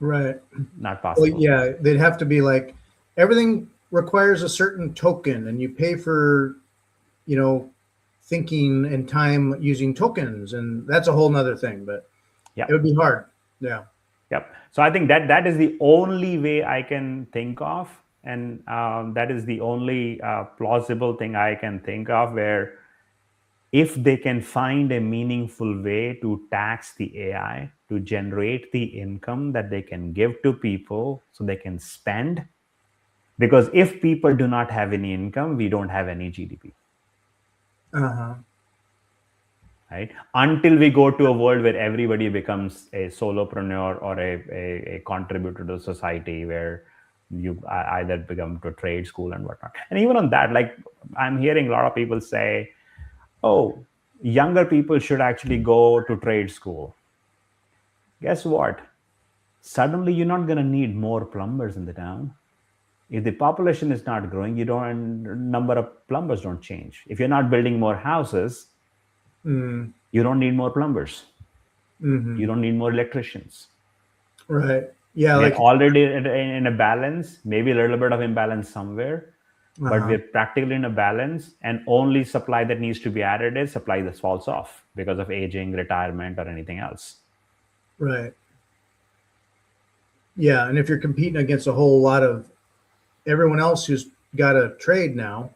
Right. Not possible. Well, yeah, they'd have to be like, everything requires a certain token, and you pay for, thinking and time using tokens, and that's a whole nother thing. But it would be hard. Yeah. Yep. So I think that is the only way I can think of, and that is the only plausible thing I can think of, where if they can find a meaningful way to tax the AI to generate the income that they can give to people so they can spend. Because if people do not have any income, we don't have any GDP. Right? Until we go to a world where everybody becomes a solopreneur or a contributor to society, where you either become to trade school and whatnot. And even on that, like, I'm hearing a lot of people say, oh, younger people should actually go to trade school. Guess what? Suddenly you're not going to need more plumbers in the town. If the population is not growing, number of plumbers don't change. If you're not building more houses, you don't need more plumbers. You don't need more electricians. Right. Yeah. They're already in a balance, maybe a little bit of imbalance somewhere, but we're practically in a balance, and only supply that needs to be added is supply that falls off because of aging, retirement, or anything else. Right. Yeah. And if you're competing against a whole lot of everyone else who's got a trade now,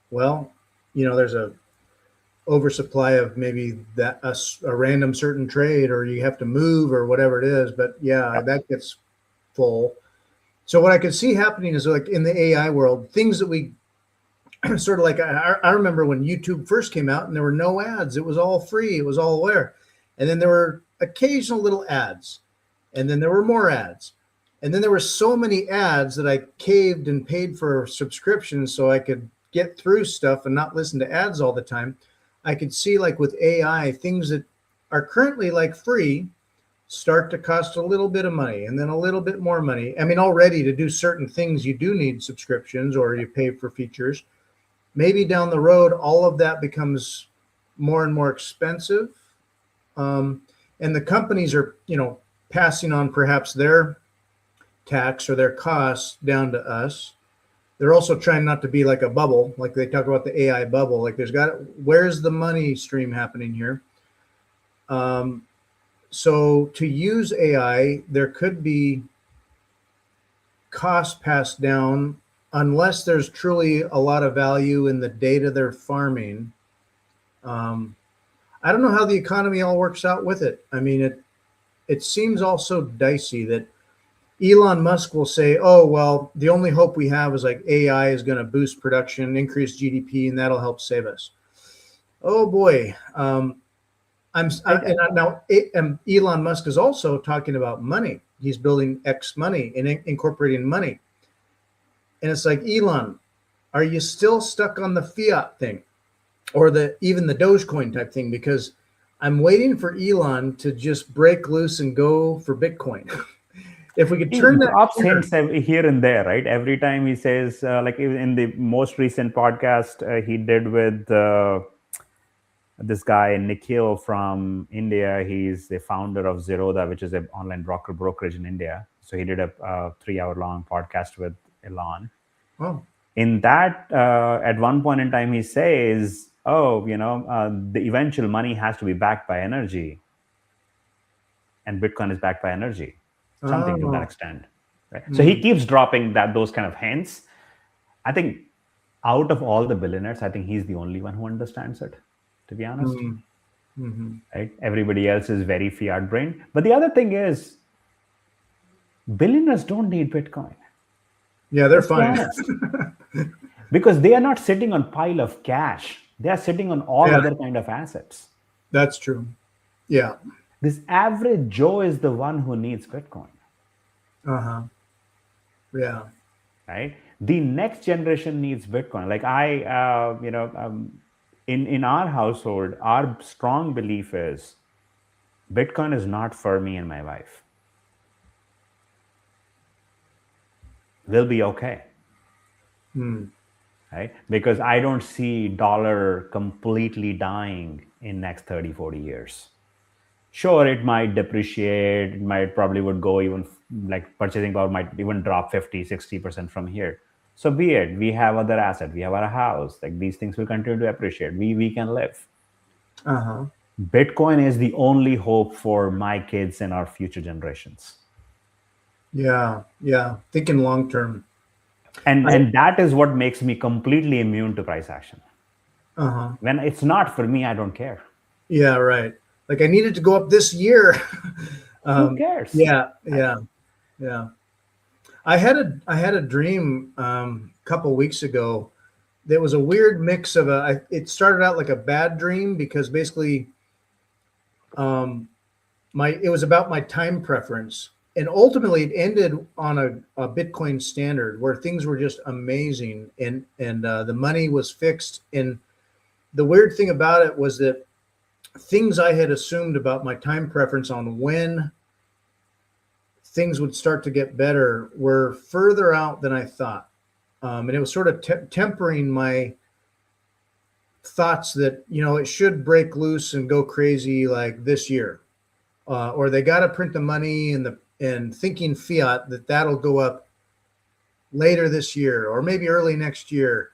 well, there's a oversupply of maybe that a random certain trade, or you have to move or whatever it is. But yeah, that gets full. So what I could see happening is, like, in the AI world, things that we sort of like, I remember when YouTube first came out and there were no ads. It was all free. It was all there. And then there were occasional little ads, and then there were more ads. And then there were so many ads that I caved and paid for subscriptions so I could get through stuff and not listen to ads all the time. I could see, like, with AI, things that are currently like free start to cost a little bit of money, and then a little bit more money. I mean, already to do certain things, you do need subscriptions or you pay for features. Maybe down the road, all of that becomes more and more expensive. And the companies are, passing on perhaps their tax or their costs down to us. They're also trying not to be like a bubble, like they talk about the AI bubble. Like, where's the money stream happening here? So to use AI, there could be costs passed down unless there's truly a lot of value in the data they're farming. I don't know how the economy all works out with it. I mean, it seems also dicey that Elon Musk will say, oh, well, the only hope we have is, like, AI is going to boost production, increase GDP, and that'll help save us. Oh, boy. Now Elon Musk is also talking about money. He's building X money and incorporating money. And it's like, Elon, are you still stuck on the fiat thing, or even the Dogecoin type thing? Because I'm waiting for Elon to just break loose and go for Bitcoin. If we could turn that drops hints here and there, right? Every time he says, like in the most recent podcast he did with this guy Nikhil from India. He's the founder of Zerodha, which is an online brokerage in India. So he did a 3-hour-long podcast with Elon. Oh. In that, at one point in time, he says, "Oh, the eventual money has to be backed by energy, and Bitcoin is backed by energy." Something to that extent, right? So he keeps dropping those kind of hints. I think out of all the billionaires, I think he's the only one who understands it, to be honest. Right? Everybody else is very fiat brained. But the other thing is, billionaires don't need Bitcoin. Yeah, they're fine. Because they are not sitting on pile of cash. They are sitting on all other kind of assets. That's true. Yeah. This average Joe is the one who needs Bitcoin. Yeah. Right? The next generation needs Bitcoin. Like in our household, our strong belief is Bitcoin is not for me and my wife. We'll be okay. Right? Because I don't see dollar completely dying in next 30, 40 years. Sure, it might depreciate. It probably would go even, like, purchasing power might even drop 50, 60% from here. So be it. We have other assets. We have our house. Like, these things will continue to appreciate. We can live. Bitcoin is the only hope for my kids and our future generations. Yeah. Yeah. Thinking long term. And that is what makes me completely immune to price action. Uh-huh. When it's not for me, I don't care. Yeah, right. Like I needed to go up this year. Who um, cares? yeah, Right? yeah, yeah. I had a dream a couple weeks ago. There was a weird mix of it started out like a bad dream because basically um, it was about my time preference, and ultimately it ended on a Bitcoin standard where things were just amazing, and the money was fixed. And the weird thing about it was that things I had assumed about my time preference on when things would start to get better were further out than I thought. And it was sort of tempering my thoughts that, it should break loose and go crazy like this year. Or they got to print the money and thinking fiat that'll go up later this year or maybe early next year.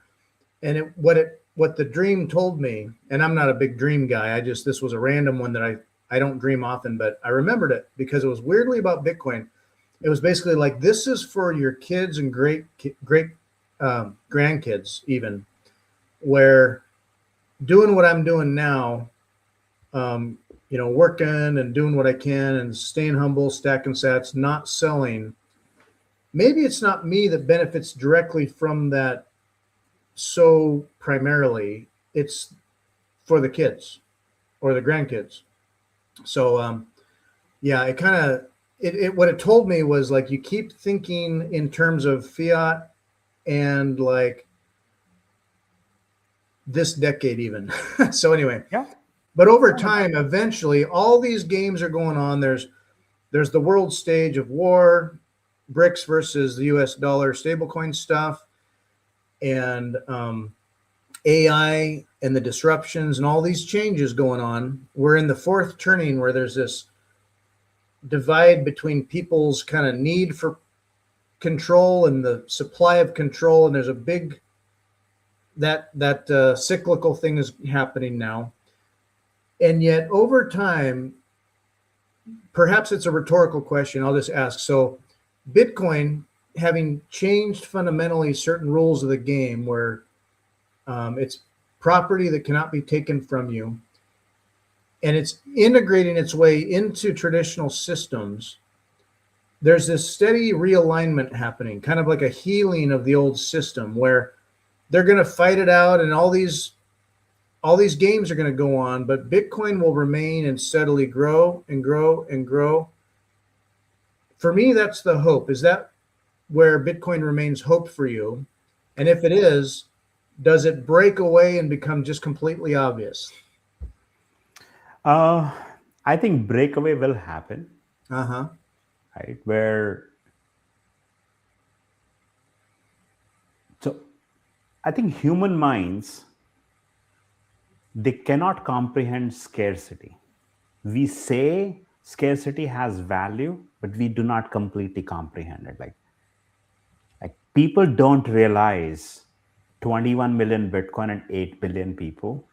And what the dream told me, and I'm not a big dream guy. This was a random one that I don't dream often, but I remembered it because it was weirdly about Bitcoin. It was basically like, this is for your kids and great grandkids, even, where doing what I'm doing now, working and doing what I can and staying humble, stacking sats, not selling. Maybe it's not me that benefits directly from that. So primarily, it's for the kids or the grandkids. So yeah, it kind of it what it told me was like, you keep thinking in terms of fiat and like this decade even. So anyway, Yeah. but over time, eventually, all these games are going on. There's the world stage of war, BRICS versus the U.S. dollar stablecoin stuff, and AI and the disruptions and all these changes going on. We're in the fourth turning where there's this divide between people's kind of need for control and the supply of control, and there's a big that cyclical thing is happening now. And yet over time, perhaps it's a rhetorical question, I'll just ask. So Bitcoin, having changed fundamentally certain rules of the game where it's property that cannot be taken from you, and it's integrating its way into traditional systems, there's this steady realignment happening, kind of like a healing of the old system where they're going to fight it out, and all these games are going to go on, but Bitcoin will remain and steadily grow and grow and grow. For me, that's the hope. Is that where Bitcoin remains hope for you? And if it is, does it break away and become just completely obvious? I think breakaway will happen, Uh-huh. right? So I think human minds, they cannot comprehend scarcity. We say scarcity has value, but we do not completely comprehend it. Like people don't realize 21 million Bitcoin and 8 billion people.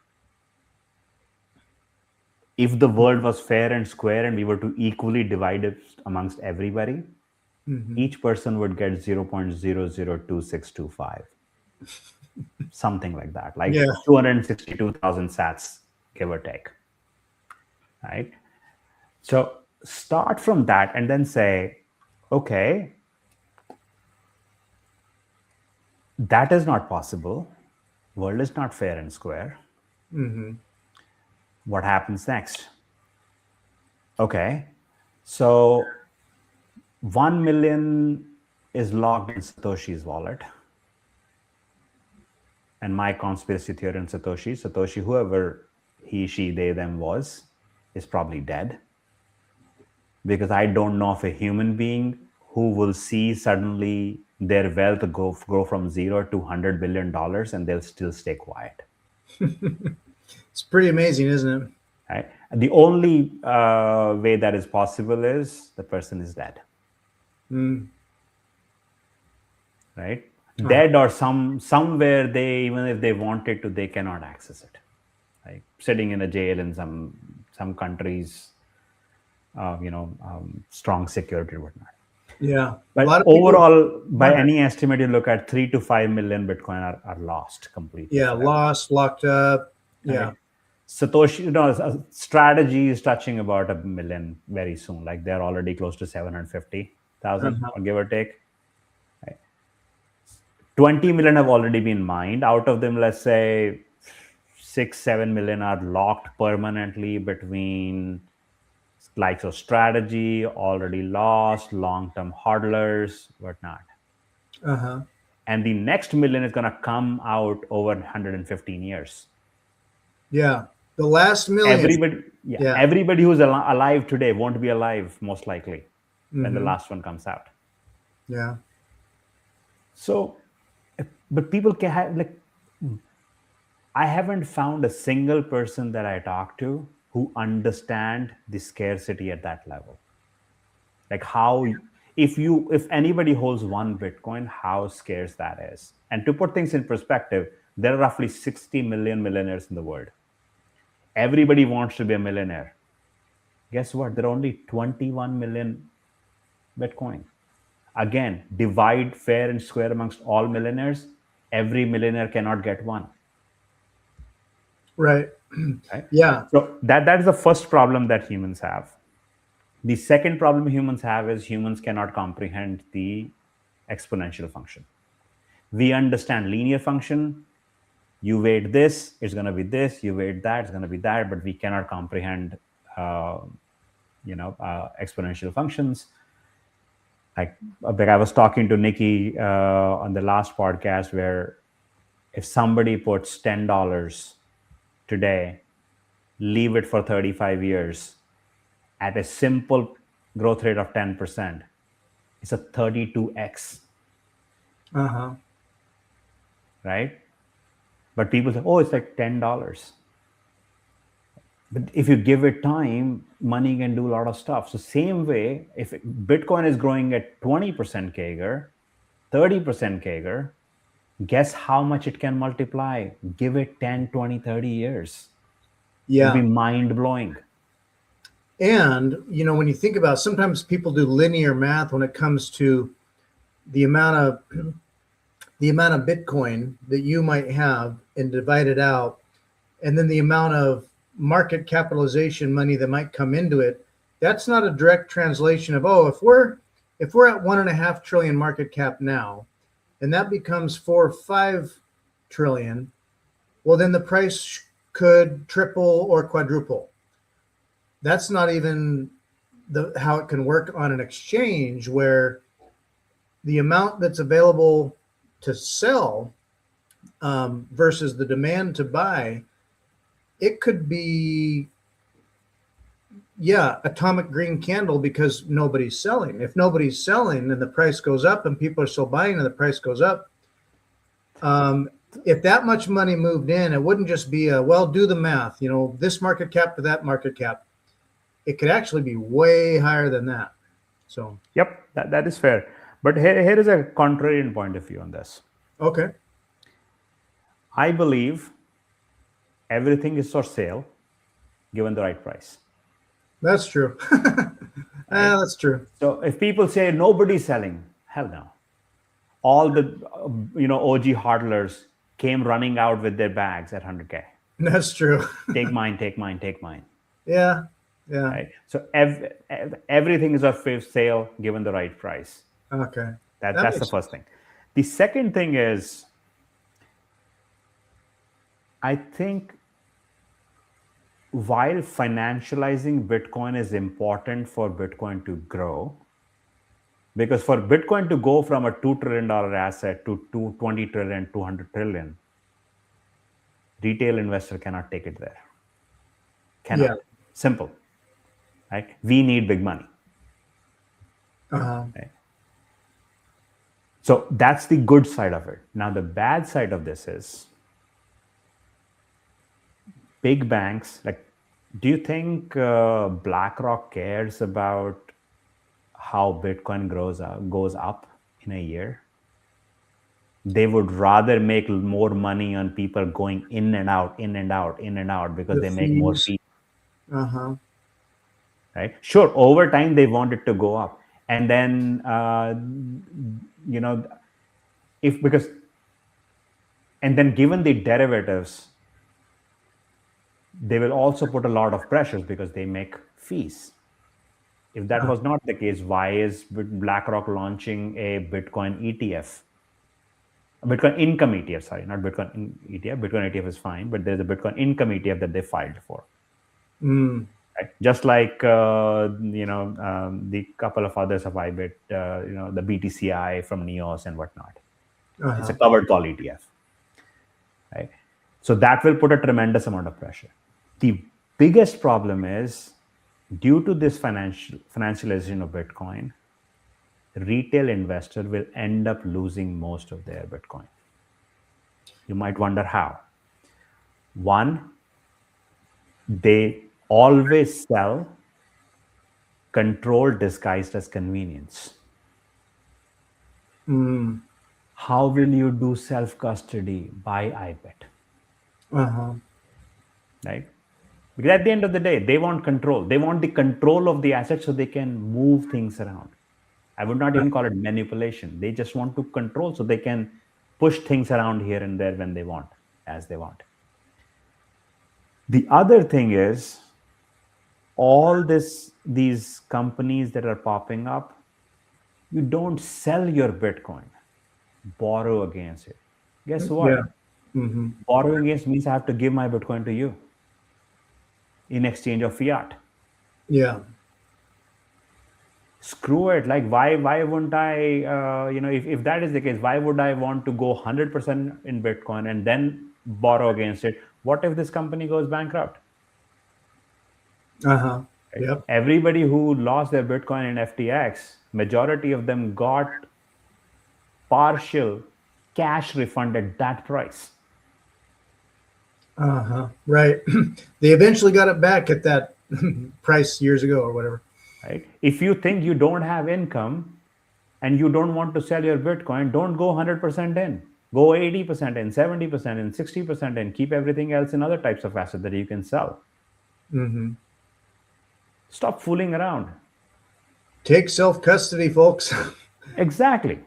If the world was fair and square and we were to equally divide it amongst everybody, each person would get 0.002625, something like that, like Yeah. 262,000 sats, give or take. Right? So start from that and then say, okay, that is not possible. World is not fair and square. What happens next? Okay, so 1 million is logged in Satoshi's wallet. And my conspiracy theory on Satoshi, whoever he, she, they, them was, is probably dead. Because I don't know of a human being who will see suddenly their wealth grow from $0 to $100 billion and they'll still stay quiet. It's pretty amazing, isn't it? Right? And the only way that is possible is the person is dead. Right? Dead or somewhere even if they wanted to, they cannot access it. Like sitting in a jail in some countries, strong security or whatnot. Yeah. But A lot of overall, by wonder. any estimate you look at, 3 to 5 million Bitcoin are lost completely. Yeah, Forever. lost, locked up. Yeah. Right? Satoshi, strategy is touching about 1 million very soon. Like they're already close to 750,000, or give or take. Right? 20 million have already been mined. Out of them, let's say 6-7 million are locked permanently between likes of strategy, already lost, long-term hodlers, whatnot. And the next million is going to come out over 115 years. Yeah. The last million. Everybody who's alive today won't be alive, most likely, when the last one comes out. Yeah. So, but people can have, like, I haven't found a single person that I talk to who understand the scarcity at that level. Like how, if anybody holds one Bitcoin, how scarce that is. And to put things in perspective, there are roughly 60 million millionaires in the world. Everybody wants to be a millionaire. Guess what? There are only 21 million Bitcoin. Again, divide fair and square amongst all millionaires. Every millionaire cannot get one. Right. Right? Yeah. So that is the first problem that humans have. The second problem humans have is humans cannot comprehend the exponential function. We understand linear function. You weight this, it's going to be this. You weight that, it's going to be that. But we cannot comprehend, exponential functions. Like I was talking to Nikki on the last podcast, where if somebody puts $10 today, leave it for 35 years at a simple growth rate of 10%, it's a 32x. Right? But people say, oh, it's like $10. But if you give it time, money can do a lot of stuff. So same way, if Bitcoin is growing at 20% CAGR, 30% CAGR, guess how much it can multiply? Give it 10, 20, 30 years. Yeah. It'll be mind-blowing. And, when you think about, sometimes people do linear math when it comes to the amount of Bitcoin that you might have and divide it out, and then the amount of market capitalization money that might come into it. That's not a direct translation of, if we're at 1.5 trillion market cap now, and that becomes 4 or 5 trillion, well, then the price could triple or quadruple. That's not even how it can work on an exchange, where the amount that's available to sell versus the demand to buy, it could be, atomic green candle, because nobody's selling. If nobody's selling, then the price goes up, and people are still buying and the price goes up. If that much money moved in, it wouldn't just be do the math, this market cap to that market cap. It could actually be way higher than that. So, yep, that is fair. But here is a contrarian point of view on this. Okay. I believe everything is for sale, given the right price. That's true. That's true. So if people say nobody's selling, hell no. All the OG hodlers came running out with their bags at 100K. That's true. Take mine, take mine, take mine. Yeah. Right? So everything is for sale, given the right price. Okay. That's the first thing. The second thing is, I think while financializing Bitcoin is important for Bitcoin to grow, because for Bitcoin to go from a $2 trillion asset to 20 trillion, 200 trillion, retail investor cannot take it there. Cannot. Yeah. Simple. Right? We need big money. Right? So that's the good side of it. Now, the bad side of this is big banks. Like, do you think BlackRock cares about how Bitcoin goes up in a year? They would rather make more money on people going in and out, in and out, in and out, because they make more fees. Right? Sure, over time they want it to go up. And then, and then given the derivatives, they will also put a lot of pressures because they make fees. If that was not the case, why is BlackRock launching a Bitcoin ETF? A Bitcoin income ETF, sorry, not Bitcoin ETF. Bitcoin ETF is fine, but there's a Bitcoin income ETF that they filed for. Right? Just like the couple of others of IBIT, the BTCI from NEOS and whatnot. It's a covered call ETF. Right? So that will put a tremendous amount of pressure. The biggest problem is, due to this financialization of Bitcoin, retail investor will end up losing most of their Bitcoin. You might wonder how. One, they always sell control disguised as convenience. How will you do self-custody? By IBIT. Right? Because at the end of the day, they want control. They want the control of the asset so they can move things around. I would not even call it manipulation. They just want to control so they can push things around here and there when they want, as they want. The other thing is, all these companies that are popping up, you don't sell your Bitcoin, borrow against it. Guess what? Borrowing against means I have to give my Bitcoin to you in exchange of fiat. Screw it. Like, why wouldn't I, if that is the case, why would I want to go 100% in Bitcoin and then borrow against it? What if this company goes bankrupt? Right? Everybody who lost their Bitcoin in FTX, majority of them got partial cash refund at that price. Right. They eventually got it back at that price years ago or whatever. Right. If you think you don't have income and you don't want to sell your Bitcoin, don't go 100% in. Go 80% in, 70% in, 60% in. Keep everything else in other types of assets that you can sell. Stop fooling around. Take self-custody, folks. Exactly.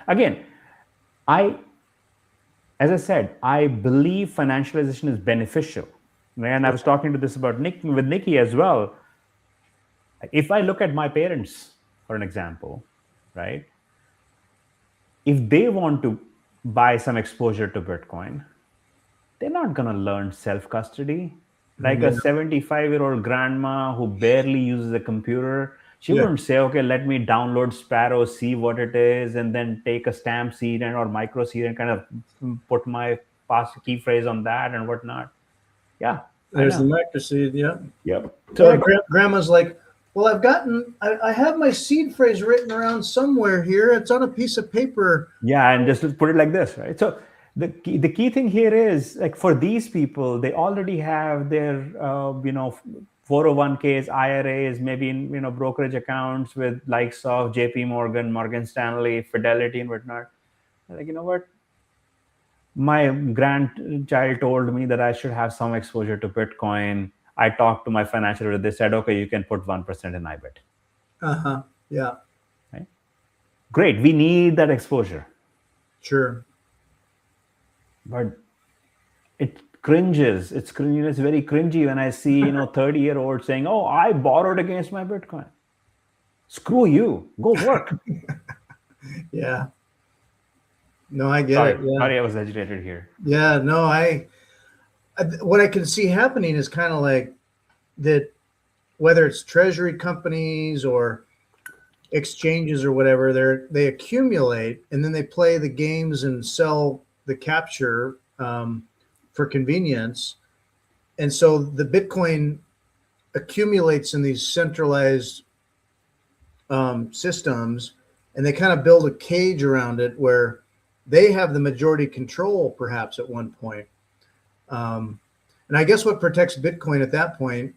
Again, as I said, I believe financialization is beneficial. And I was talking to this about with Nikki as well. If I look at my parents, for an example, right? If they want to buy some exposure to Bitcoin, they're not going to learn self-custody. Like a 75-year-old grandma who barely uses a computer, she wouldn't say, okay, let me download Sparrow, see what it is, and then take a stamp seed or MicroSeed and kind of put my key phrase on that and whatnot. Yeah. There's the MicroSeed, Yep. So grandma's like, well, I have my seed phrase written around somewhere here. It's on a piece of paper. Yeah, and just put it like this, right? So the key thing here is, like, for these people, they already have their 401ks, IRAs, maybe in brokerage accounts with likes of JP Morgan, Morgan Stanley, Fidelity, and whatnot. Like, you know what? My grandchild told me that I should have some exposure to Bitcoin. I talked to my financial advisor. They said, okay, you can put 1% in IBIT. Yeah. Right? Great. We need that exposure. Sure. But it cringes. It's very cringy when I see 30-year-olds saying, oh, I borrowed against my Bitcoin. Screw you. Go work. Yeah. No, I get it. Yeah. Sorry, I was agitated here. Yeah, no, what I can see happening is kind of like that, whether it's treasury companies or exchanges or whatever, they accumulate and then they play the games and sell the capture for convenience. And so the Bitcoin accumulates in these centralized systems, and they kind of build a cage around it where they have the majority control, perhaps at one point. And I guess what protects Bitcoin at that point,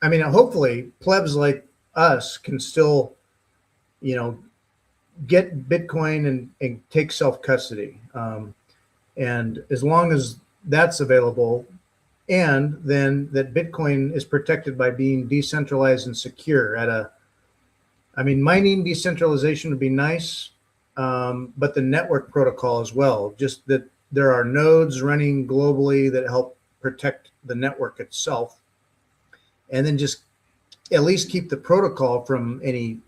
I mean, hopefully plebs like us can still, get Bitcoin and take self-custody. And as long as that's available, and then that Bitcoin is protected by being decentralized and secure at I mean, mining decentralization would be nice, but the network protocol as well. Just that there are nodes running globally that help protect the network itself, and then just at least keep the protocol from any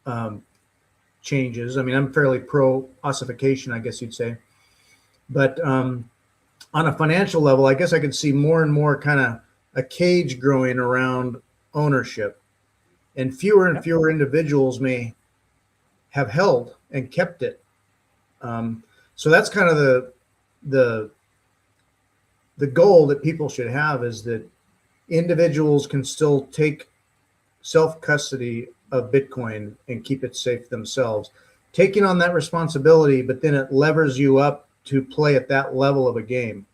um, changes. I mean, I'm fairly pro ossification, I guess you'd say, but on a financial level, I guess I could see more and more kind of a cage growing around ownership, and Yep. fewer individuals may have held and kept it. So that's kind of the the goal that people should have, is that individuals can still take self custody of Bitcoin and keep it safe themselves, taking on that responsibility, but then it levers you up to play at that level of a game.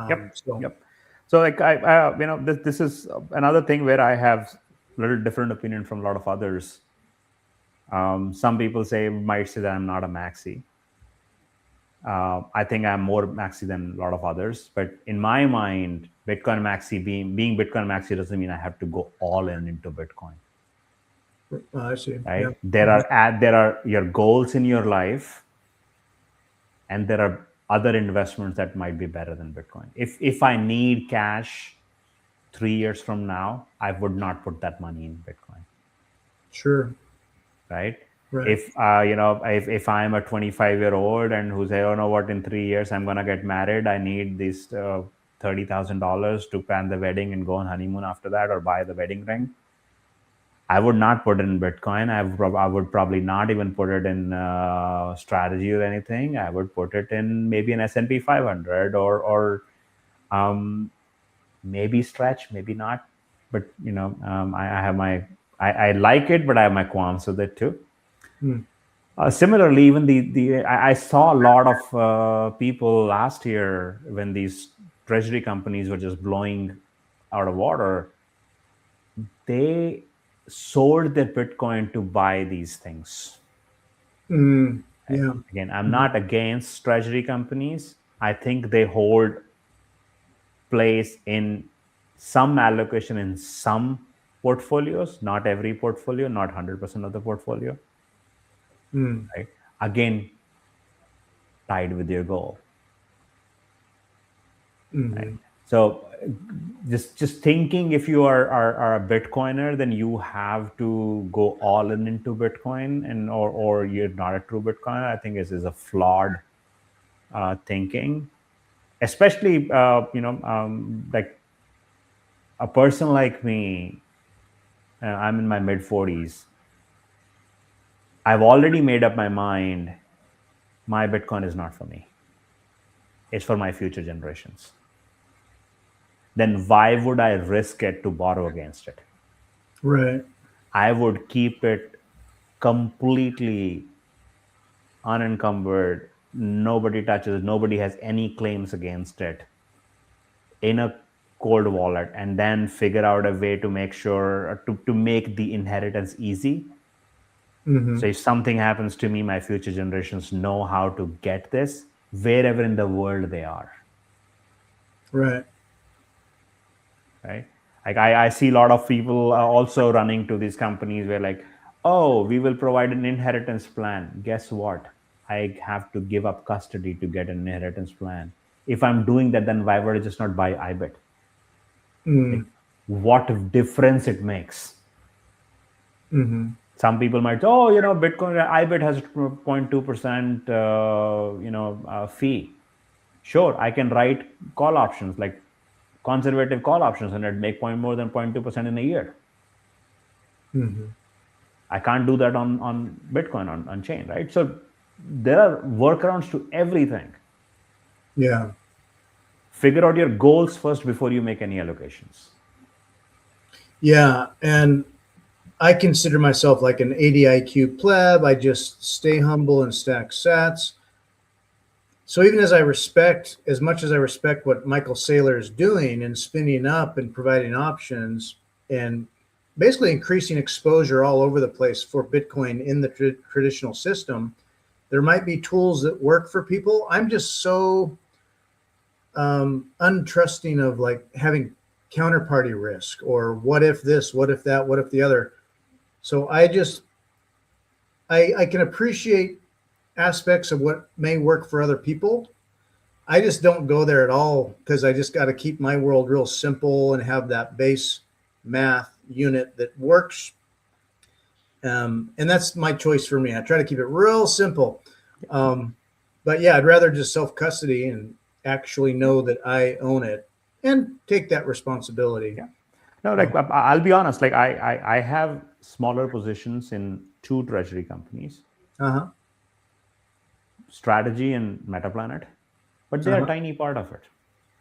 Yep. So Yep. So like this is another thing where I have a little different opinion from a lot of others. Some people might say that I'm not a maxi. I think I'm more maxi than a lot of others. But in my mind, Bitcoin maxi being Bitcoin maxi doesn't mean I have to go all in into Bitcoin. I see. Right? Yeah. There are your goals in your life, and there are other investments that might be better than Bitcoin. If I need cash 3 years from now, I would not put that money in Bitcoin. Sure. Right. Right. If I'm a 25-year-old and who say, oh no, what, in 3 years I'm gonna get married, I need this $30,000 to plan the wedding and go on honeymoon after that, or buy the wedding ring, I would not put it in Bitcoin. I would probably not even put it in strategy or anything. I would put it in maybe an S&P 500 or maybe Stretch, maybe not. But I have I like it, but I have my qualms with it too. Similarly, even I saw a lot of people last year when these treasury companies were just blowing out of water. They sold their Bitcoin to buy these things. Yeah. Again, I'm not against treasury companies. I think they hold place in some allocation in some portfolios, not every portfolio, not 100% of the portfolio. Right? Again, tied with your goal. Right? So just thinking, if you are a Bitcoiner, then you have to go all in into Bitcoin, or you're not a true Bitcoiner, I think is a flawed thinking. Especially like a person like me, I'm in my mid 40s. I've already made up my mind. My Bitcoin is not for me. It's for my future generations. Then why would I risk it to borrow against it? Right. I would keep it completely unencumbered. Nobody touches it. Nobody has any claims against it, in a cold wallet, and then figure out a way to make sure to make the inheritance easy. So if something happens to me, my future generations know how to get this wherever in the world they are. Right. Right. Like I see a lot of people also running to these companies where like, oh, we will provide an inheritance plan. Guess what? I have to give up custody to get an inheritance plan. If I'm doing that, then why would I just not buy IBIT? Like, what difference it makes? Some people might say, oh, Bitcoin, IBIT has 0.2%, fee. Sure, I can write call options, like conservative call options, and it'd make more than 0.2% in a year. I can't do that on Bitcoin, on chain, right? So there are workarounds to everything. Yeah. Figure out your goals first before you make any allocations. Yeah. And I consider myself like an 80 IQ pleb. I just stay humble and stack sats. So even as much as I respect what Michael Saylor is doing and spinning up and providing options and basically increasing exposure all over the place for Bitcoin in the traditional system, there might be tools that work for people. I'm just so untrusting of like having counterparty risk, or what if this, what if that, what if the other. So I can appreciate aspects of what may work for other people. I just don't go there at all because I just got to keep my world real simple and have that base math unit that works. And that's my choice for me. I try to keep it real simple. But yeah, I'd rather just self custody and actually know that I own it and take that responsibility. Yeah. No, like I'll be honest, like I have smaller positions in 2 treasury companies, Uh-huh. Strategy and Metaplanet, but they are a tiny part of it.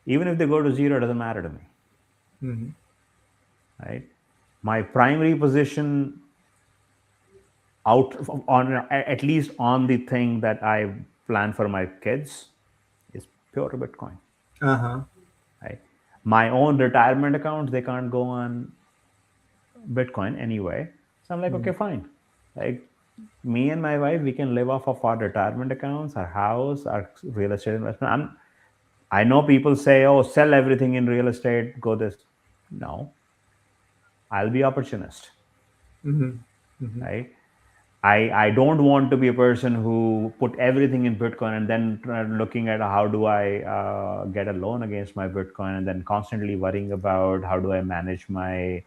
Even if they go to zero, it doesn't matter to me. Mm-hmm. Right? My primary position out on, at least on the thing that I plan for my kids, is pure Bitcoin. Uh-huh. Right? My own retirement accounts, they can't go on Bitcoin anyway. So I'm like, okay, fine. Like me and my wife, we can live off of our retirement accounts, our house, our real estate investment. I know people say, oh, sell everything in real estate, go this. No, I'll be opportunist. Mm-hmm. Mm-hmm. Right? I don't want to be a person who put everything in Bitcoin and then looking at how do I get a loan against my Bitcoin, and then constantly worrying about how do I manage my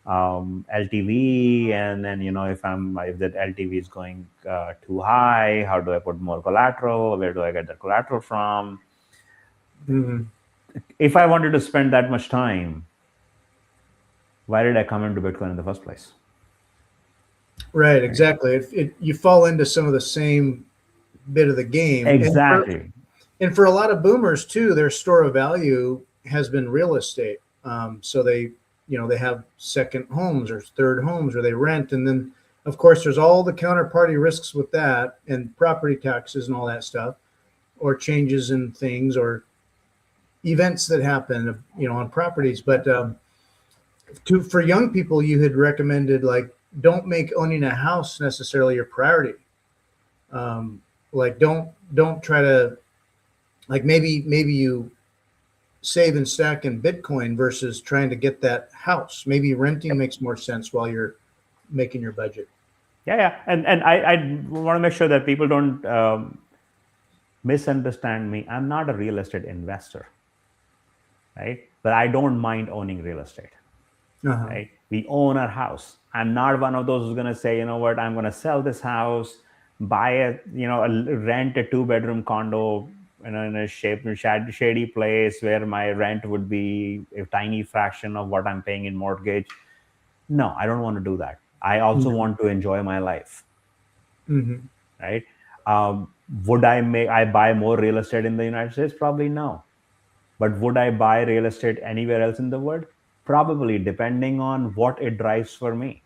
LTV, and then if that LTV is going too high, how do I put more collateral? Where do I get the collateral from? Mm-hmm. If I wanted to spend that much time, why did I come into Bitcoin in the first place? Right, exactly. You fall into some of the same bit of the game. Exactly. And for a lot of boomers too, their store of value has been real estate. So they have second homes or third homes, or they rent, and then of course there's all the counterparty risks with that, and property taxes and all that stuff, or changes in things or events that happen, on properties. But for young people, you had recommended like don't make owning a house necessarily your priority. Like don't try to, like maybe you save and stack in Bitcoin versus trying to get that house. Maybe renting makes more sense while you're making your budget. Yeah. And I want to make sure that people don't misunderstand me. I'm not a real estate investor, right? But I don't mind owning real estate. Uh-huh. Right? We own our house. I'm not one of those who's going to say, you know what, I'm going to sell this house, buy rent a 2-bedroom condo in a shady place where my rent would be a tiny fraction of what I'm paying in mortgage. No, I don't want to do that. I also want to enjoy my life. Mm-hmm. Right? Would I buy more real estate in the United States? Probably no. But would I buy real estate anywhere else in the world? Probably, depending on what it drives for me.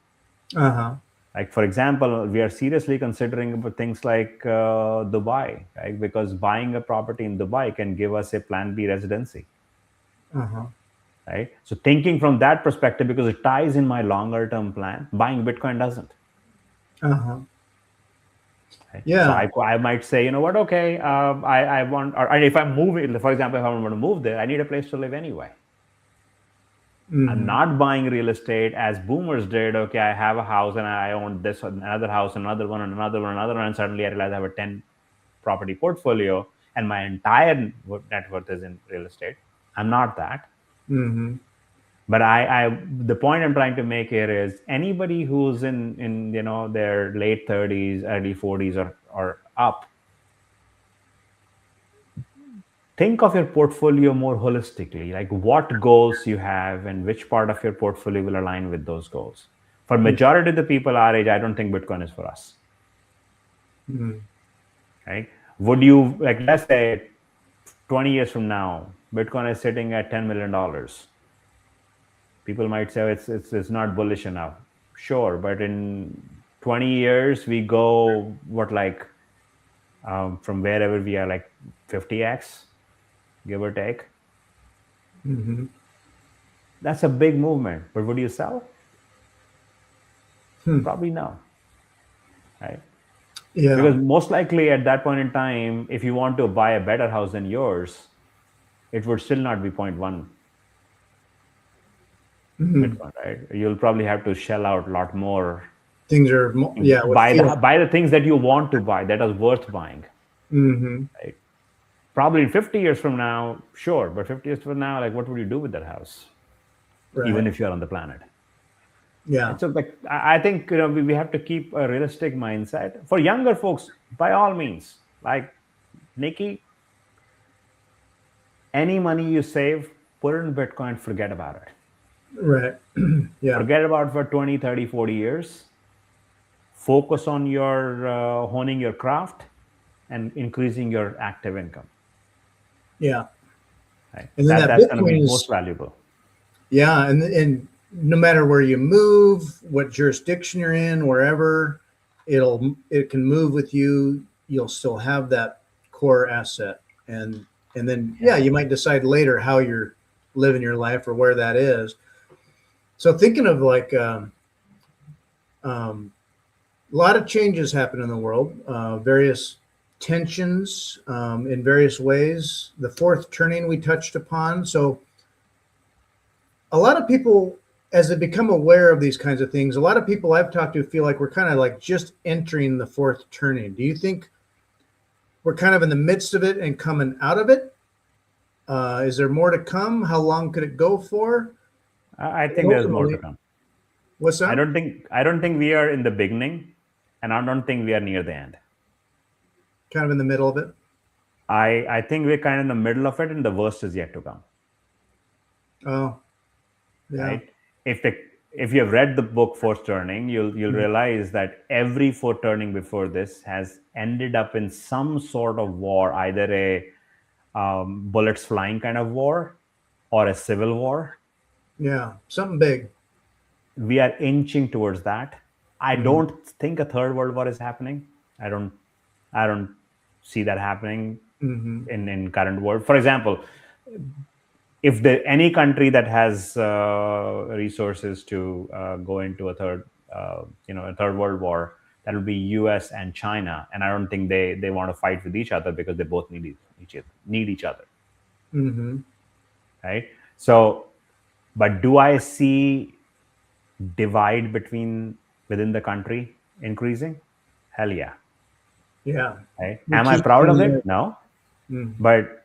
Uh-huh. Like, for example, we are seriously considering things like Dubai, right? Because buying a property in Dubai can give us a Plan B residency. Uh-huh. Right? So thinking from that perspective, because it ties in my longer term plan, buying Bitcoin doesn't. Uh-huh. Right? Yeah. So I might say, you know what, okay, I want, or if I'm moving, for example, if I want to move there, I need a place to live anyway. Mm-hmm. I'm not buying real estate as boomers did. Okay, I have a house and I own this, another house, another one, and another one, another one. And suddenly I realize I have a 10 property portfolio and my entire net worth is in real estate. I'm not that. Mm-hmm. But the point I'm trying to make here is anybody who's in their late 30s, early 40s or up, think of your portfolio more holistically, like what goals you have and which part of your portfolio will align with those goals. For majority of the people our age, I don't think Bitcoin is for us. Mm-hmm. Right? Would you, like, let's say 20 years from now, Bitcoin is sitting at $10 million. People might say it's not bullish enough. Sure, but in 20 years, we go, from wherever we are, like 50x, give or take. Mm-hmm. That's a big movement. But would you sell? Probably no. Right? Yeah. Because most likely at that point in time, if you want to buy a better house than yours, it would still not be 0.1 Bitcoin, right? You'll probably have to shell out a lot more things are, buy the things that you want to buy, that are worth buying. Right? Probably 50 years from now, sure, but 50 years from now, like, what would you do with that house? Right. Even if you're on the planet. Yeah. And so, like, I think, we have to keep a realistic mindset. For younger folks, by all means, like, Nikki, any money you save, put it in Bitcoin, forget about it. Right. Yeah. Forget about it for 20, 30, 40 years. Focus on your honing your craft and increasing your active income. Yeah. Right? And then That's going to be most valuable. Yeah. And no matter where you move, what jurisdiction you're in, wherever, it can move with you. You'll still have that core asset. And then, you might decide later how you're living your life or where that is. So thinking of like, a lot of changes happen in the world, various tensions in various ways. The fourth turning we touched upon. So a lot of people, as they become aware of these kinds of things, a lot of people I've talked to feel like we're kind of like just entering the fourth turning. Do you think we're kind of in the midst of it and coming out of it? Is there more to come? How long could it go for? I think there's more to come. What's that? I don't think we are in the beginning, and I don't think we are near the end. Kind of in the middle of it? I think we're kind of in the middle of it, and the worst is yet to come. Oh, yeah. Right? If you have read the book Fourth Turning, you'll realize that every fourth turning before this has ended up in some sort of war, either a bullets flying kind of war or a civil war. Yeah, something big. We are inching towards that. I don't think a third world war is happening. I don't see that happening in current world. For example, if any country that has resources to go into a third world war, that will be U.S. and China, and I don't think they want to fight with each other because they both need each other. Right? So, but do I see divide within the country increasing? Hell yeah. Yeah. Right? Am I proud of it? No. But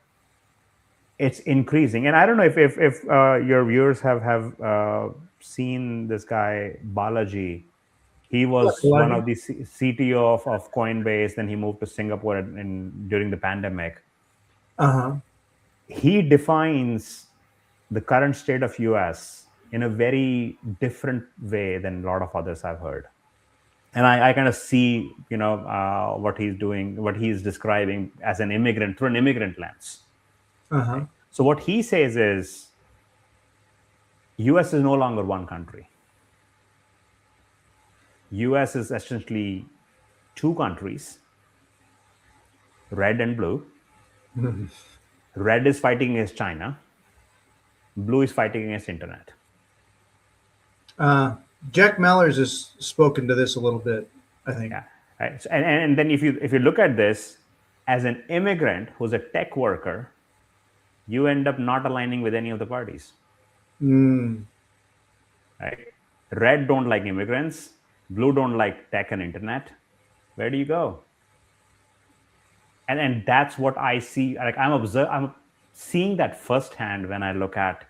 it's increasing. And I don't know if your viewers have seen this guy, Balaji. He was one of the CTO of Coinbase. Then he moved to Singapore during the pandemic. He defines the current state of US in a very different way than a lot of others I've heard. And I kind of see, what he's doing, what he's describing as an immigrant through an immigrant lens. So what he says is, US is no longer one country. US is essentially two countries, red and blue. Red is fighting against China. Blue is fighting against internet. Jack Mallers has spoken to this a little bit, I think. Yeah. Right. And then if you look at this as an immigrant who's a tech worker, you end up not aligning with any of the parties. Right? Red don't like immigrants. Blue don't like tech and internet. Where do you go? And that's what I see. Like I'm seeing that firsthand when I look at,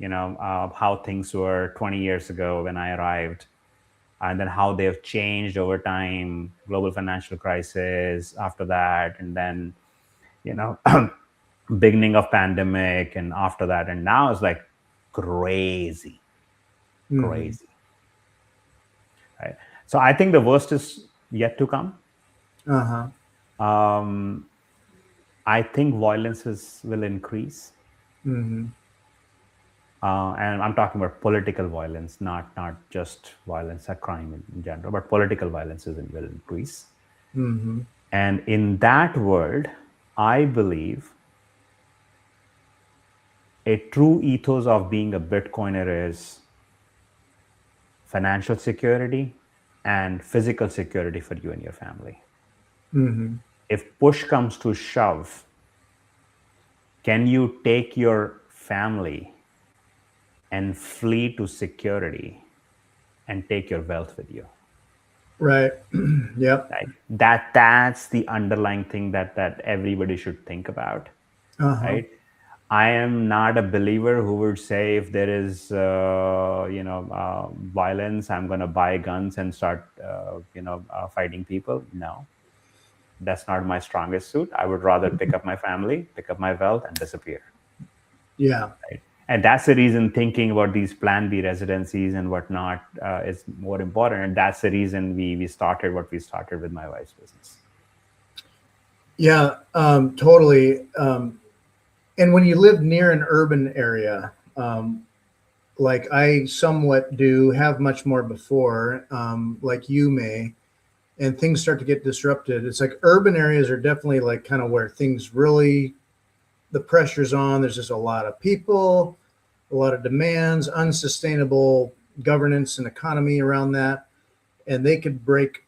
how things were 20 years ago when I arrived, and then how they've changed over time. Global financial crisis after that, and then, beginning of pandemic, and after that, and now it's like crazy. Right? So I think the worst is yet to come. I think violence will increase. And I'm talking about political violence, not just violence or crime in general, but political violence will increase. And in that world, I believe a true ethos of being a Bitcoiner is financial security and physical security for you and your family. If push comes to shove, can you take your family and flee to security and take your wealth with you? Right. Yep. Right? That's the underlying thing that everybody should think about, Uh-huh. right? I am not a believer who would say if there is violence, I'm going to buy guns and start fighting people. No, that's not my strongest suit. I would rather pick up my family, pick up my wealth, and disappear. Yeah. Right? And that's the reason thinking about these Plan B residencies and whatnot is more important. And that's the reason we started what we started with my wife's business. Yeah. Totally. And when you live near an urban area, like I somewhat do, have much more before, like you may, and things start to get disrupted. It's like urban areas are definitely like kind of where things really, the pressure's on. There's just a lot of people, a lot of demands, unsustainable governance and economy around that, and they could break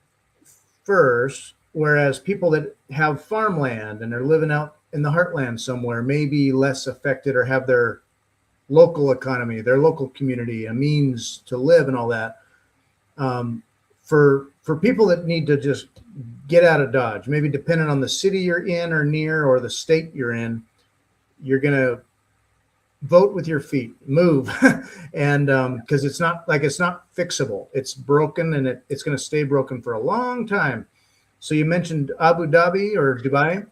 first. Whereas people that have farmland and are living out in the heartland somewhere may be less affected or have their local economy, their local community, a means to live and all that. For people that need to just get out of Dodge, maybe depending on the city you're in or near or the state you're in, you're gonna vote with your feet, move, and because it's not fixable. It's broken, and it's going to stay broken for a long time. So you mentioned Abu Dhabi or Dubai.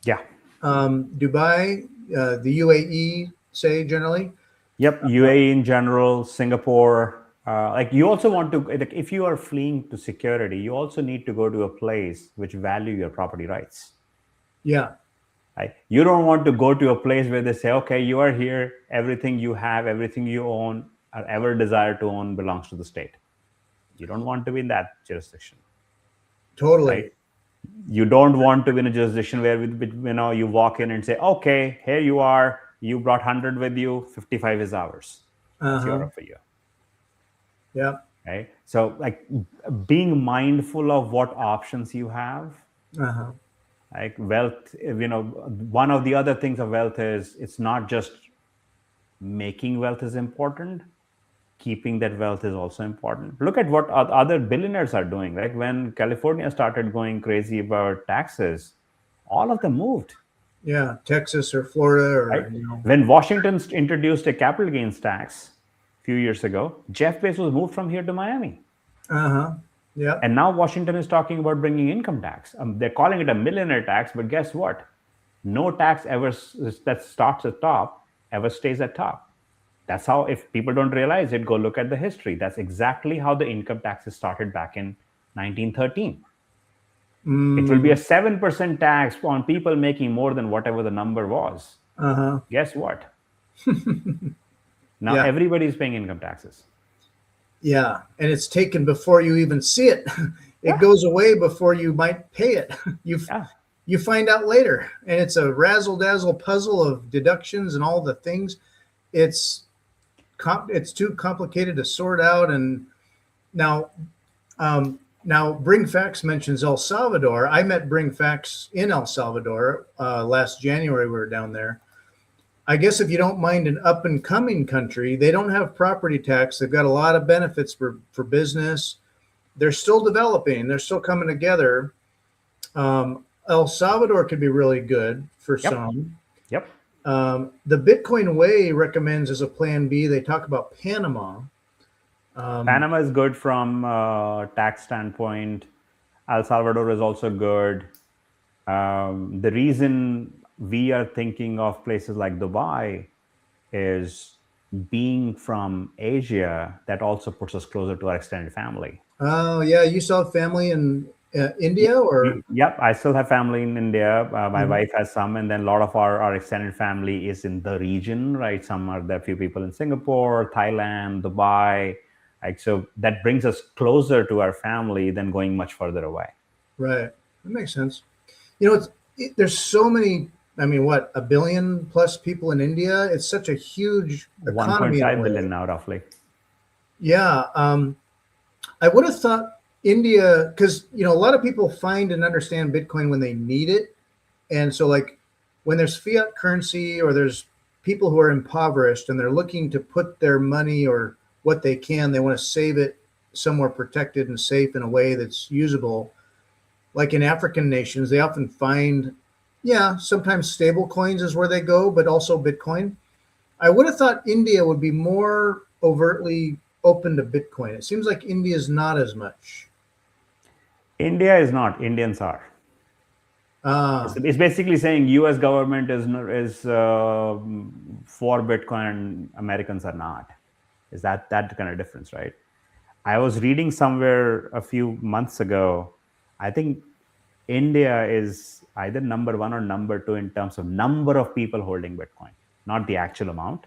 Yeah. Dubai, the UAE, say generally. Yep. UAE in general, Singapore. Like you also want to, like, if you are fleeing to security, you also need to go to a place which value your property rights. Yeah. Right? You don't want to go to a place where they say, okay, you are here, everything you have, everything you own or ever desire to own belongs to the state. You don't want to be in that jurisdiction. Totally. Right? You don't want to be in a jurisdiction where you walk in and say, okay, here you are, you brought 100 with you, 55 is ours. It's Europe for you. Yeah. Right. So like being mindful of what options you have. Like wealth, one of the other things of wealth is it's not just making wealth is important. Keeping that wealth is also important. Look at what other billionaires are doing. Like when California started going crazy about taxes, all of them moved. Yeah, Texas or Florida, or right? When Washington introduced a capital gains tax a few years ago, Jeff Bezos moved from here to Miami. Yeah. And now Washington is talking about bringing income tax. They're calling it a millionaire tax, but guess what? No tax ever that starts at top ever stays at top. That's how, if people don't realize it, go look at the history. That's exactly how the income taxes started back in 1913. It will be a 7% tax on people making more than whatever the number was. Guess what? Now everybody's paying income taxes. Yeah, and it's taken before you even see it. It goes away before you might pay it. You find out later, and it's a razzle-dazzle puzzle of deductions and all the things. It's too complicated to sort out. And now Bring Facts mentions El Salvador. I met Bring Facts in El Salvador last January. We were down there. I guess if you don't mind an up and coming country, they don't have property tax. They've got a lot of benefits for business. They're still developing. They're still coming together. El Salvador could be really good for some. Yep. The Bitcoin Way recommends as a plan B. They talk about Panama. Panama is good from a tax standpoint. El Salvador is also good. The reason we are thinking of places like Dubai is being from Asia, that also puts us closer to our extended family. Oh, yeah. You still have family in India, or? Yep. I still have family in India. My wife has some, and then a lot of our extended family is in the region, right? There are a few people in Singapore, Thailand, Dubai. Like, so that brings us closer to our family than going much further away. Right. That makes sense. There's so many. I mean, what, 1 billion plus people in India? It's such a huge economy. 1.5 billion now, roughly. Yeah. I would have thought India, because, a lot of people find and understand Bitcoin when they need it. And so, like, when there's fiat currency or there's people who are impoverished and they're looking to put their money or what they can, they want to save it somewhere protected and safe in a way that's usable. Like in African nations, they often find, yeah, sometimes stable coins is where they go, but also Bitcoin. I would have thought India would be more overtly open to Bitcoin. It seems like India is not as much. India is not. Indians are. It's basically saying U.S. government is for Bitcoin and Americans are not. Is that kind of difference, right? I was reading somewhere a few months ago. I think India is either number 1 or number 2 in terms of number of people holding Bitcoin, not the actual amount,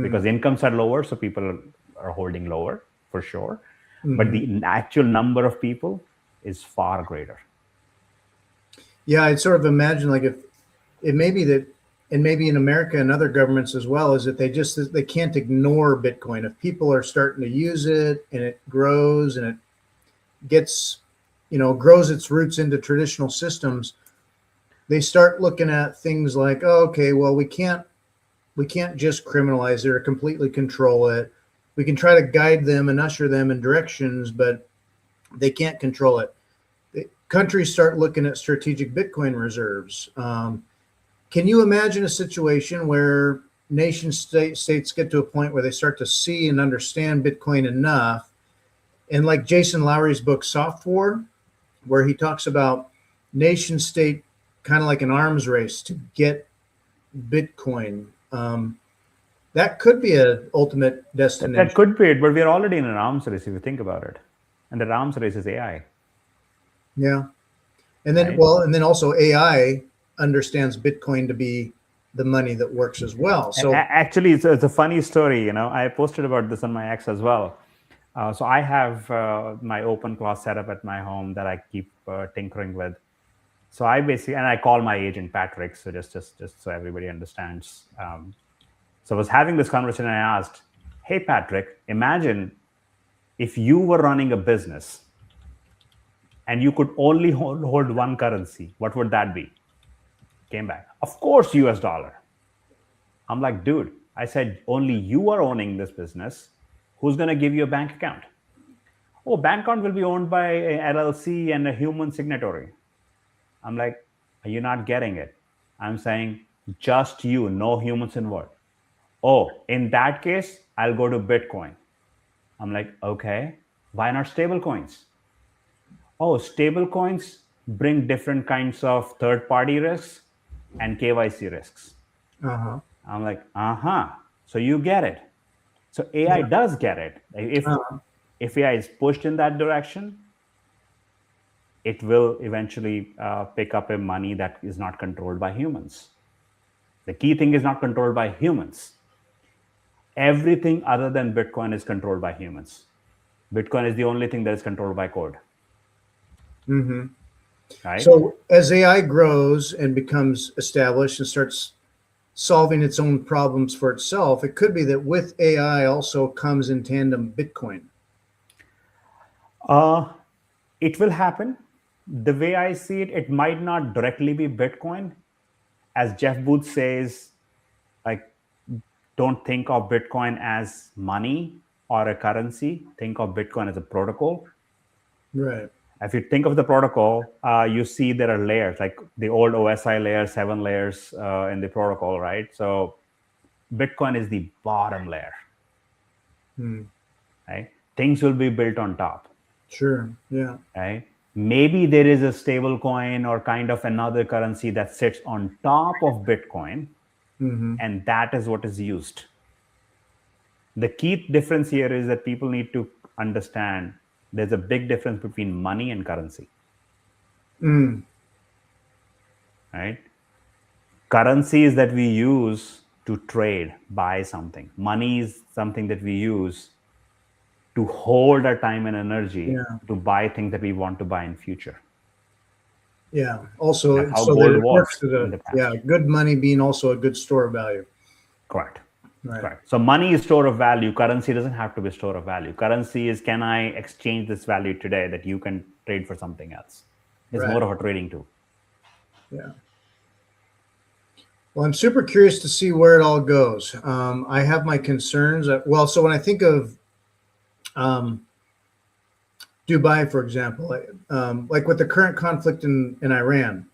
because incomes are lower, so people are holding lower for sure. But the actual number of people is far greater. Yeah, I'd sort of imagine like if it may be that, and maybe in America and other governments as well, is that they can't ignore Bitcoin. If people are starting to use it and it grows and it gets, grows its roots into traditional systems, they start looking at things like, oh, okay, well, we can't just criminalize it or completely control it. We can try to guide them and usher them in directions, but they can't control it. Countries start looking at strategic Bitcoin reserves. Can you imagine a situation where nation states get to a point where they start to see and understand Bitcoin enough? And like Jason Lowery's book, Soft War, where he talks about nation state kind of like an arms race to get Bitcoin. That could be an ultimate destination. That could be it, but we're already in an arms race if you think about it. And the arms race is AI. Yeah. And then, right? and then also AI understands Bitcoin to be the money that works as well. So actually, it's a funny story. I posted about this on my X as well. So I have my open class setup at my home that I keep tinkering with. So I basically, and I call my agent Patrick. So just so everybody understands. So I was having this conversation and I asked, hey, Patrick, imagine if you were running a business and you could only hold one currency, what would that be? Came back, of course, US dollar. I'm like, dude, I said, only you are owning this business. Who's going to give you a bank account? Oh, bank account will be owned by an LLC and a human signatory. I'm like, are you not getting it? I'm saying, just you, no humans involved. Oh, in that case, I'll go to Bitcoin. I'm like, okay, why not stable coins? Oh, stable coins bring different kinds of third-party risks and KYC risks. I'm like, so you get it. So AI does get it. If AI is pushed in that direction, it will eventually pick up a money that is not controlled by humans. The key thing is not controlled by humans. Everything other than Bitcoin is controlled by humans. Bitcoin is the only thing that is controlled by code. Right? So as AI grows and becomes established and starts solving its own problems for itself, it could be that with AI also comes in tandem Bitcoin. It will happen. The way I see it, it might not directly be Bitcoin. As Jeff Booth says, like, don't think of Bitcoin as money or a currency. Think of Bitcoin as a protocol. Right. If you think of the protocol, you see there are layers, like the old OSI layer, 7 layers in the protocol, right? So Bitcoin is the bottom layer. Right? Things will be built on top. Sure. Yeah. Right? Maybe there is a stable coin or kind of another currency that sits on top of Bitcoin, and that is what is used. The key difference here is that people need to understand there's a big difference between money and currency. Right? Currencies that we use to trade, buy something. Money is something that we use to hold our time and energy to buy things that we want to buy in future. Yeah. Also, that's how so gold it works was in the past. good money being also a good store of value. Correct. Right. Correct. So money is store of value. Currency doesn't have to be store of value. Currency is, can I exchange this value today that you can trade for something else? It's more of a trading tool. Yeah. Well, I'm super curious to see where it all goes. I have my concerns. So when I think of Dubai, for example, like with the current conflict in Iran.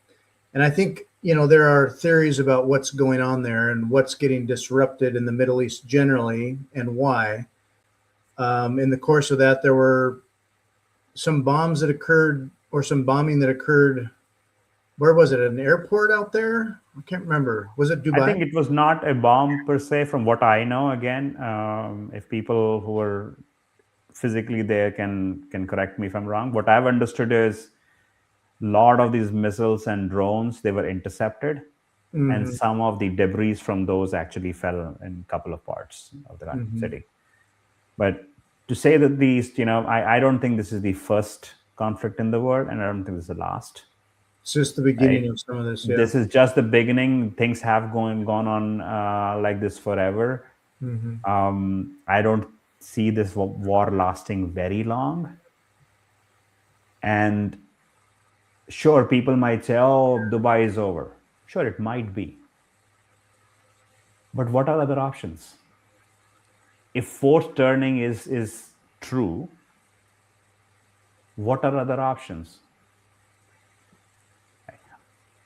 And I think, there are theories about what's going on there and what's getting disrupted in the Middle East generally and why. In the course of that, there were some bombs that occurred or some bombing that occurred. Where was it? An airport out there? I can't remember. Was it Dubai? I think it was not a bomb per se, from what I know. Again, if people who were physically there can correct me if I'm wrong. What I've understood is a lot of these missiles and drones, they were intercepted, and some of the debris from those actually fell in a couple of parts of the city. But to say that these, I don't think this is the first conflict in the world, and I don't think this is the last. It's just the beginning of some of this. Yeah. This is just the beginning. Things have gone on like this forever. I don't see this war lasting very long. And sure, people might say, oh, Dubai is over. Sure, it might be. But what are other options? If forced turning is true, what are other options?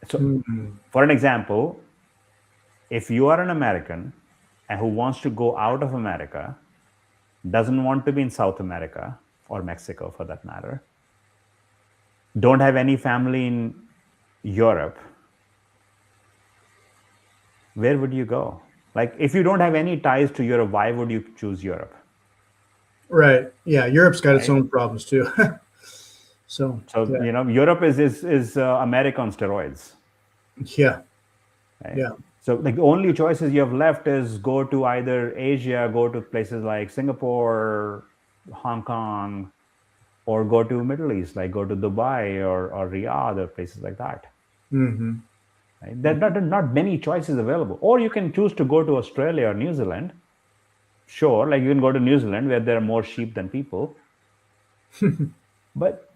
So, for an example, if you are an American and who wants to go out of America, doesn't want to be in South America or Mexico for that matter, don't have any family in Europe, where would you go? Like, if you don't have any ties to Europe, why would you choose Europe? Right. Yeah. Europe's got its own problems too. So yeah. Europe is America on steroids. Yeah. Right? Yeah. So like the only choices you have left is go to either Asia, go to places like Singapore, Hong Kong, or go to Middle East, like go to Dubai or Riyadh or places like that. Right? There are not many choices available. Or you can choose to go to Australia or New Zealand. Sure, like you can go to New Zealand where there are more sheep than people. But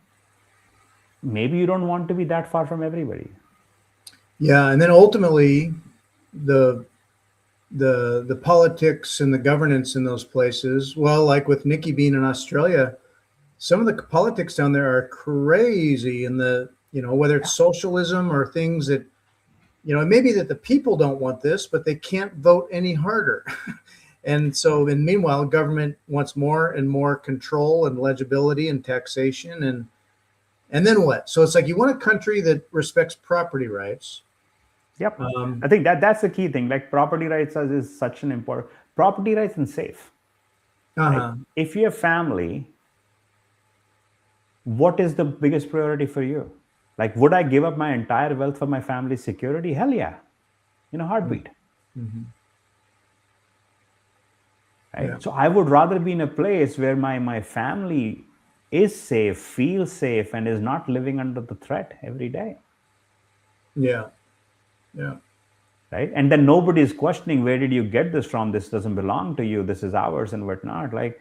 maybe you don't want to be that far from everybody. Yeah, and then ultimately, the politics and the governance in those places. Well, like with Nikki being in Australia, some of the politics down there are crazy. And whether it's socialism or things that, it may be that the people don't want this, but they can't vote any harder. And meanwhile, government wants more and more control and legibility and taxation and then what? So it's like you want a country that respects property rights. Yep. I think that's the key thing. Like property rights is such an important property rights and safe. Right? If you have family, what is the biggest priority for you? Like, would I give up my entire wealth for my family's security? Hell yeah. Heartbeat. Right? Yeah. So I would rather be in a place where my family is safe, feels safe, and is not living under the threat every day. Yeah. Yeah. Right. And then nobody is questioning, where did you get this from? This doesn't belong to you. This is ours and whatnot. Like,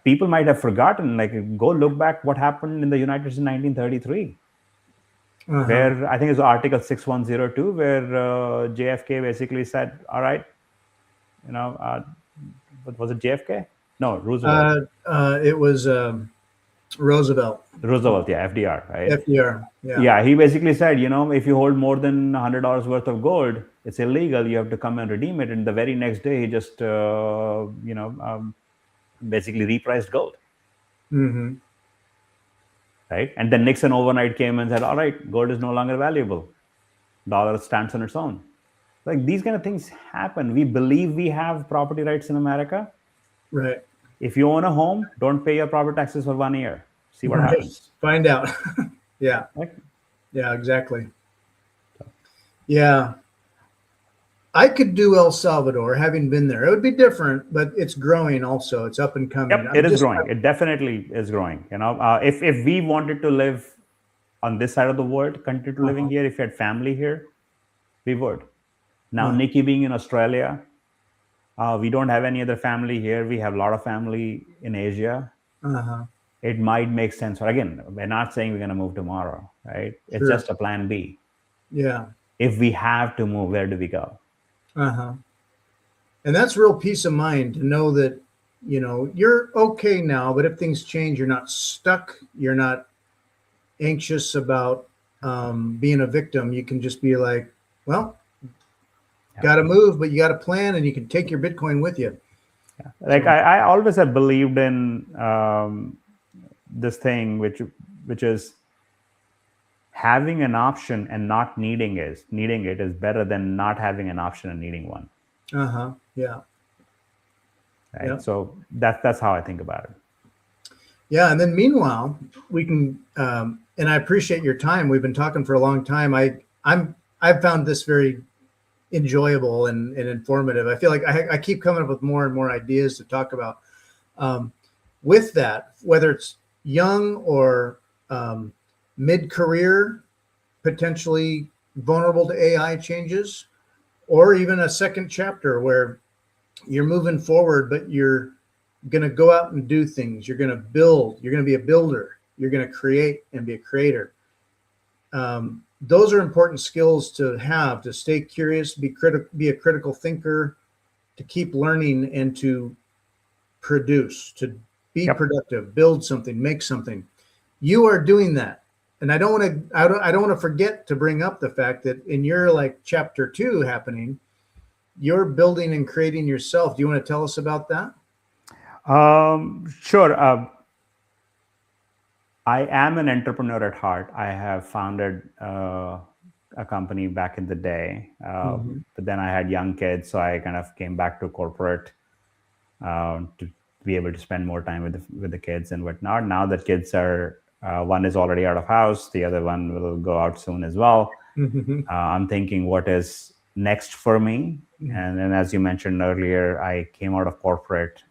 people might have forgotten, like, go look back what happened in the United States in 1933. Where I think it's Article 6102, where JFK basically said, all right, was it JFK? No, Roosevelt. It was Roosevelt. Roosevelt, yeah, FDR, right? FDR, yeah. Yeah, he basically said, if you hold more than $100 worth of gold, it's illegal. You have to come and redeem it. And the very next day, he just, basically repriced gold. Right? And then Nixon overnight came and said, all right, gold is no longer valuable. Dollar stands on its own. Like, these kind of things happen. We believe we have property rights in America. Right. If you own a home, don't pay your property taxes for 1 year. See what happens. Find out. Yeah. Right? Yeah, exactly. Yeah. I could do El Salvador, having been there. It would be different, but it's growing also. It's up and coming. Yep, it is growing. It definitely is growing. If we wanted to live on this side of the world, continue to living here, if you had family here, we would. Now, Nikki being in Australia, we don't have any other family here. We have a lot of family in Asia. It might make sense. But again, we're not saying we're going to move tomorrow, right? It's just a plan B. Yeah. If we have to move, where do we go? And that's real peace of mind to know that, you're okay now, but if things change, you're not stuck. You're not anxious about being a victim. You can just be like, well, got to move, but you got to plan, and you can take your Bitcoin with you. Like I always have believed in this thing, which is having an option and not needing it is better than not having an option and needing one. Yeah. Right. Yeah. So that's how I think about it. Yeah, and then meanwhile, we can, and I appreciate your time. We've been talking for a long time. I've found this very enjoyable and informative. I feel like I keep coming up with more and more ideas to talk about. With that, whether it's young or mid-career, potentially vulnerable to AI changes, or even a second chapter where you're moving forward, but you're going to go out and do things. You're going to build. You're going to be a builder. You're going to create and be a creator. Those are important skills to have, to stay curious, be a critical thinker, to keep learning, and to produce, to be productive, build something, make something. You are doing that. And I don't want to forget to bring up the fact that in your like chapter 2 happening, you're building and creating yourself. Do you want to tell us about that? Sure. I am an entrepreneur at heart. I have founded a company back in the day, but then I had young kids, so I kind of came back to corporate to be able to spend more time with the kids and whatnot. Now that kids are, one is already out of house, the other one will go out soon as well. I'm thinking, what is next for me? And then, as you mentioned earlier, I came out of corporate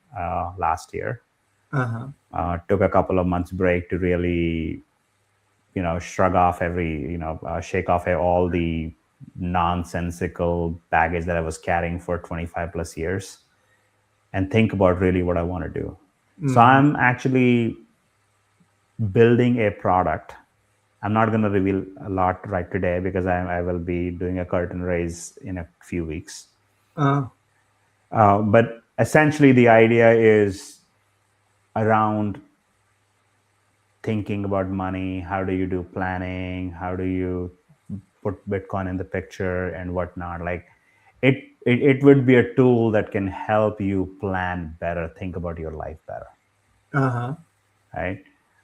last year. Took a couple of months break to really, shrug off shake off all the nonsensical baggage that I was carrying for 25 plus years and think about really what I want to do. So I'm actually building a product. I'm not going to reveal a lot right today because I will be doing a curtain raise in a few weeks. But essentially the idea is around thinking about money. How do you do planning? How do you put Bitcoin in the picture and whatnot? Like it would be a tool that can help you plan better, think about your life better. Right.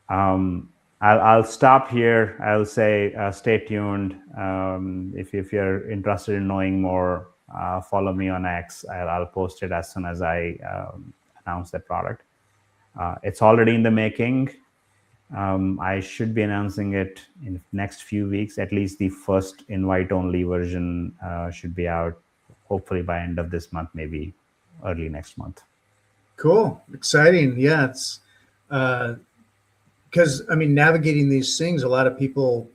I'll stop here. I'll say stay tuned. If you're interested in knowing more, follow me on X. I'll post it as soon as I announce that product. It's already in the making. I should be announcing it in the next few weeks. At least the first invite-only version should be out, hopefully by end of this month, maybe early next month. Cool. Exciting. Yeah, it's because, navigating these things, a lot of people,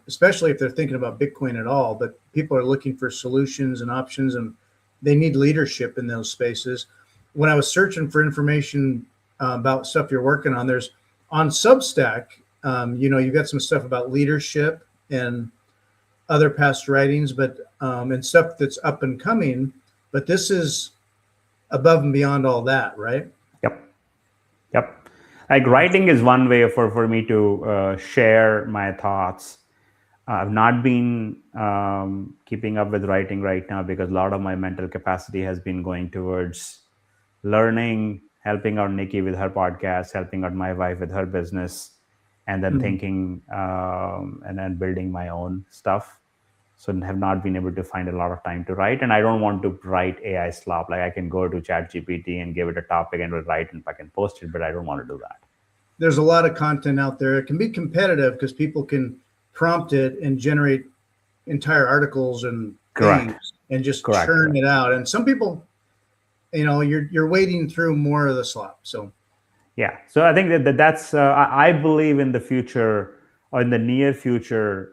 especially if they're thinking about Bitcoin at all, but people are looking for solutions and options, and they need leadership in those spaces. When I was searching for information about stuff you're working on, there's on Substack, you've got some stuff about leadership and other past writings, but and stuff that's up and coming. But this is above and beyond all that, right? Yep. Like writing is one way for me to share my thoughts. I've not been keeping up with writing right now because a lot of my mental capacity has been going towards learning, helping out Nikki with her podcast, helping out my wife with her business, and then thinking and then building my own stuff. So have not been able to find a lot of time to write. And I don't want to write AI slop. Like I can go to ChatGPT and give it a topic and write and I can post it, but I don't want to do that. There's a lot of content out there. It can be competitive because people can prompt it and generate entire articles and things and just churn it out. And some people, you're wading through more of the slop. So, yeah. So I think that's, I believe in the future or in the near future,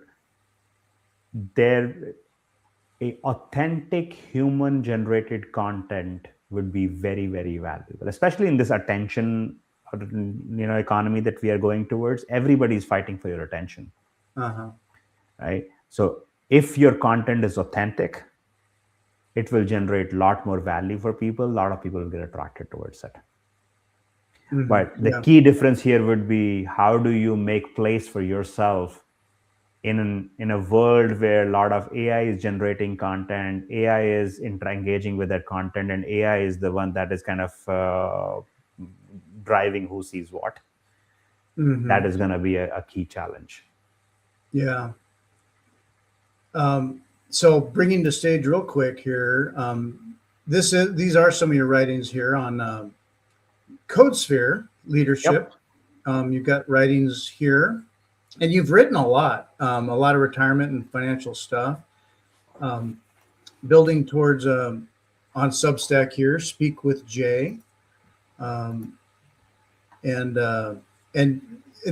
authentic human generated content would be very, very valuable, especially in this attention, economy that we are going towards. Everybody's fighting for your attention. Right. So if your content is authentic, it will generate a lot more value for people. A lot of people will get attracted towards it. But the key difference here would be, how do you make place for yourself in a world where a lot of AI is generating content, AI is engaging with that content, and AI is the one that is kind of driving who sees what. That is going to be a key challenge. Yeah. So bringing the stage real quick here, these are some of your writings here on CodeSphere leadership. Yep. You've got writings here, and you've written a lot of retirement and financial stuff. Building towards on Substack here, Speak with Jay, and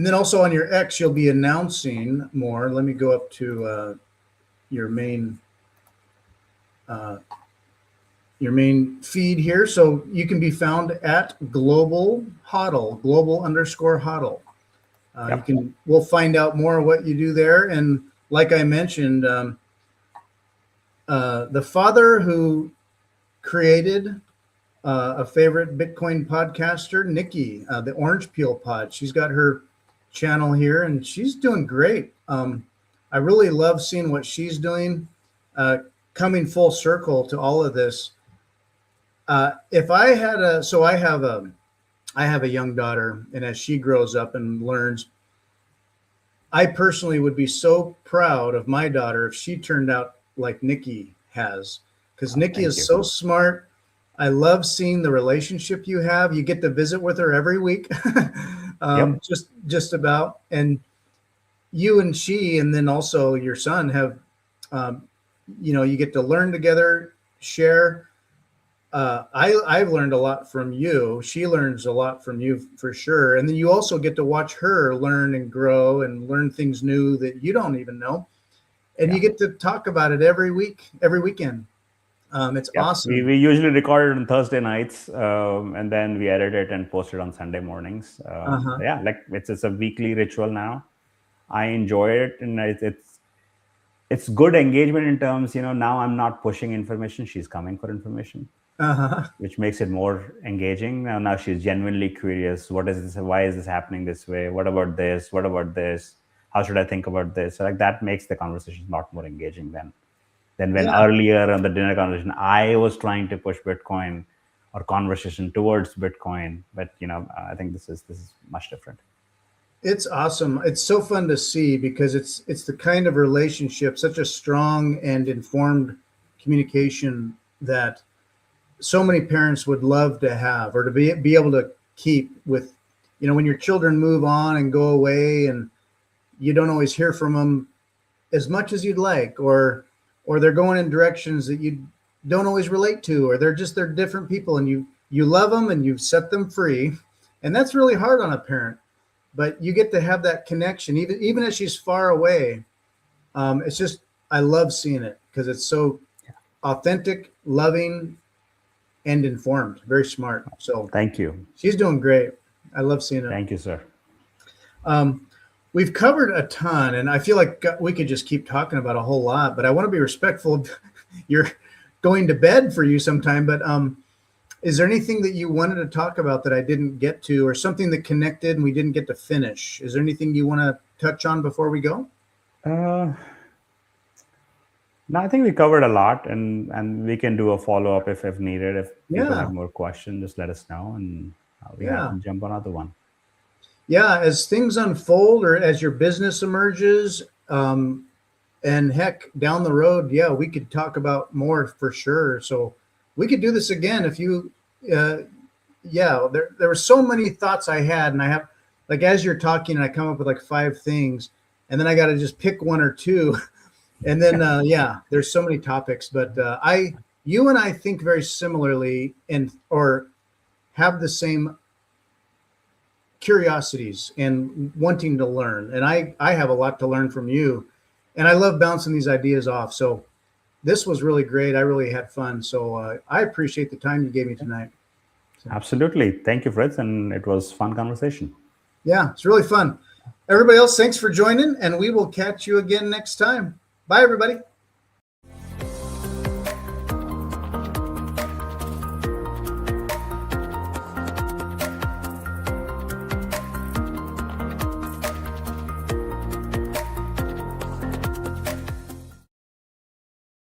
then also on your X, you'll be announcing more. Let me go up to your main feed here. So you can be found at Global HODL, Global_HODL. Yep. We'll find out more of what you do there. And like I mentioned, the father who created a favorite Bitcoin podcaster, Nikki, the Orange Peel Pod. She's got her channel here, and she's doing great. I really love seeing what she's doing, coming full circle to all of this. If I had I have a young daughter, and as she grows up and learns, I personally would be so proud of my daughter if she turned out like Nikki has, because Nikki is so smart. I love seeing the relationship you have. You get to visit with her every week, just about. And you and she, and then also your son have, you get to learn together, share. I've learned a lot from you. She learns a lot from you for sure. And then you also get to watch her learn and grow and learn things new that you don't even know. And you get to talk about it every weekend. It's awesome. We usually record it on Thursday nights, and then we edit it and post it on Sunday mornings. It's a weekly ritual now. I enjoy it, and it's good engagement in terms, now I'm not pushing information, she's coming for information, which makes it more engaging. Now she's genuinely curious. What is this? Why is this happening this way? What about this? What about this? How should I think about this? So that makes the conversation a lot more engaging than when earlier on the dinner conversation, I was trying to push Bitcoin or conversation towards Bitcoin. But, I think this is much different. It's awesome. It's so fun to see, because it's the kind of relationship, such a strong and informed communication that so many parents would love to have, or to be able to keep with, when your children move on and go away and you don't always hear from them as much as you'd like, or they're going in directions that you don't always relate to, or they're different people, and you love them and you've set them free. And that's really hard on a parent, but you get to have that connection, even as she's far away. It's just, I love seeing it, because it's so authentic, loving, and informed, very smart. So thank you. She's doing great. I love seeing it. Thank you, sir. We've covered a ton, and I feel like we could just keep talking about a whole lot, but I want to be respectful of you're going to bed for you sometime. But is there anything that you wanted to talk about that I didn't get to, or something that connected and we didn't get to finish? Is there anything you want to touch on before we go? No, I think we covered a lot, and we can do a follow-up if needed. If people have more questions, just let us know, and we have to jump on another one. Yeah, as things unfold, or as your business emerges, and heck, down the road, we could talk about more for sure. So we could do this again if you, there were so many thoughts I had, and I have, like, as you're talking, I come up with like 5 things, and then I got to just pick 1 or 2. And then, there's so many topics, but you and I think very similarly, or have the same curiosities and wanting to learn. And I have a lot to learn from you, and I love bouncing these ideas off. So this was really great. I really had fun. So I appreciate the time you gave me tonight. So. Absolutely. Thank you, Fritz. And it was a fun conversation. Yeah, it's really fun. Everybody else, thanks for joining, and we will catch you again next time. Bye, everybody.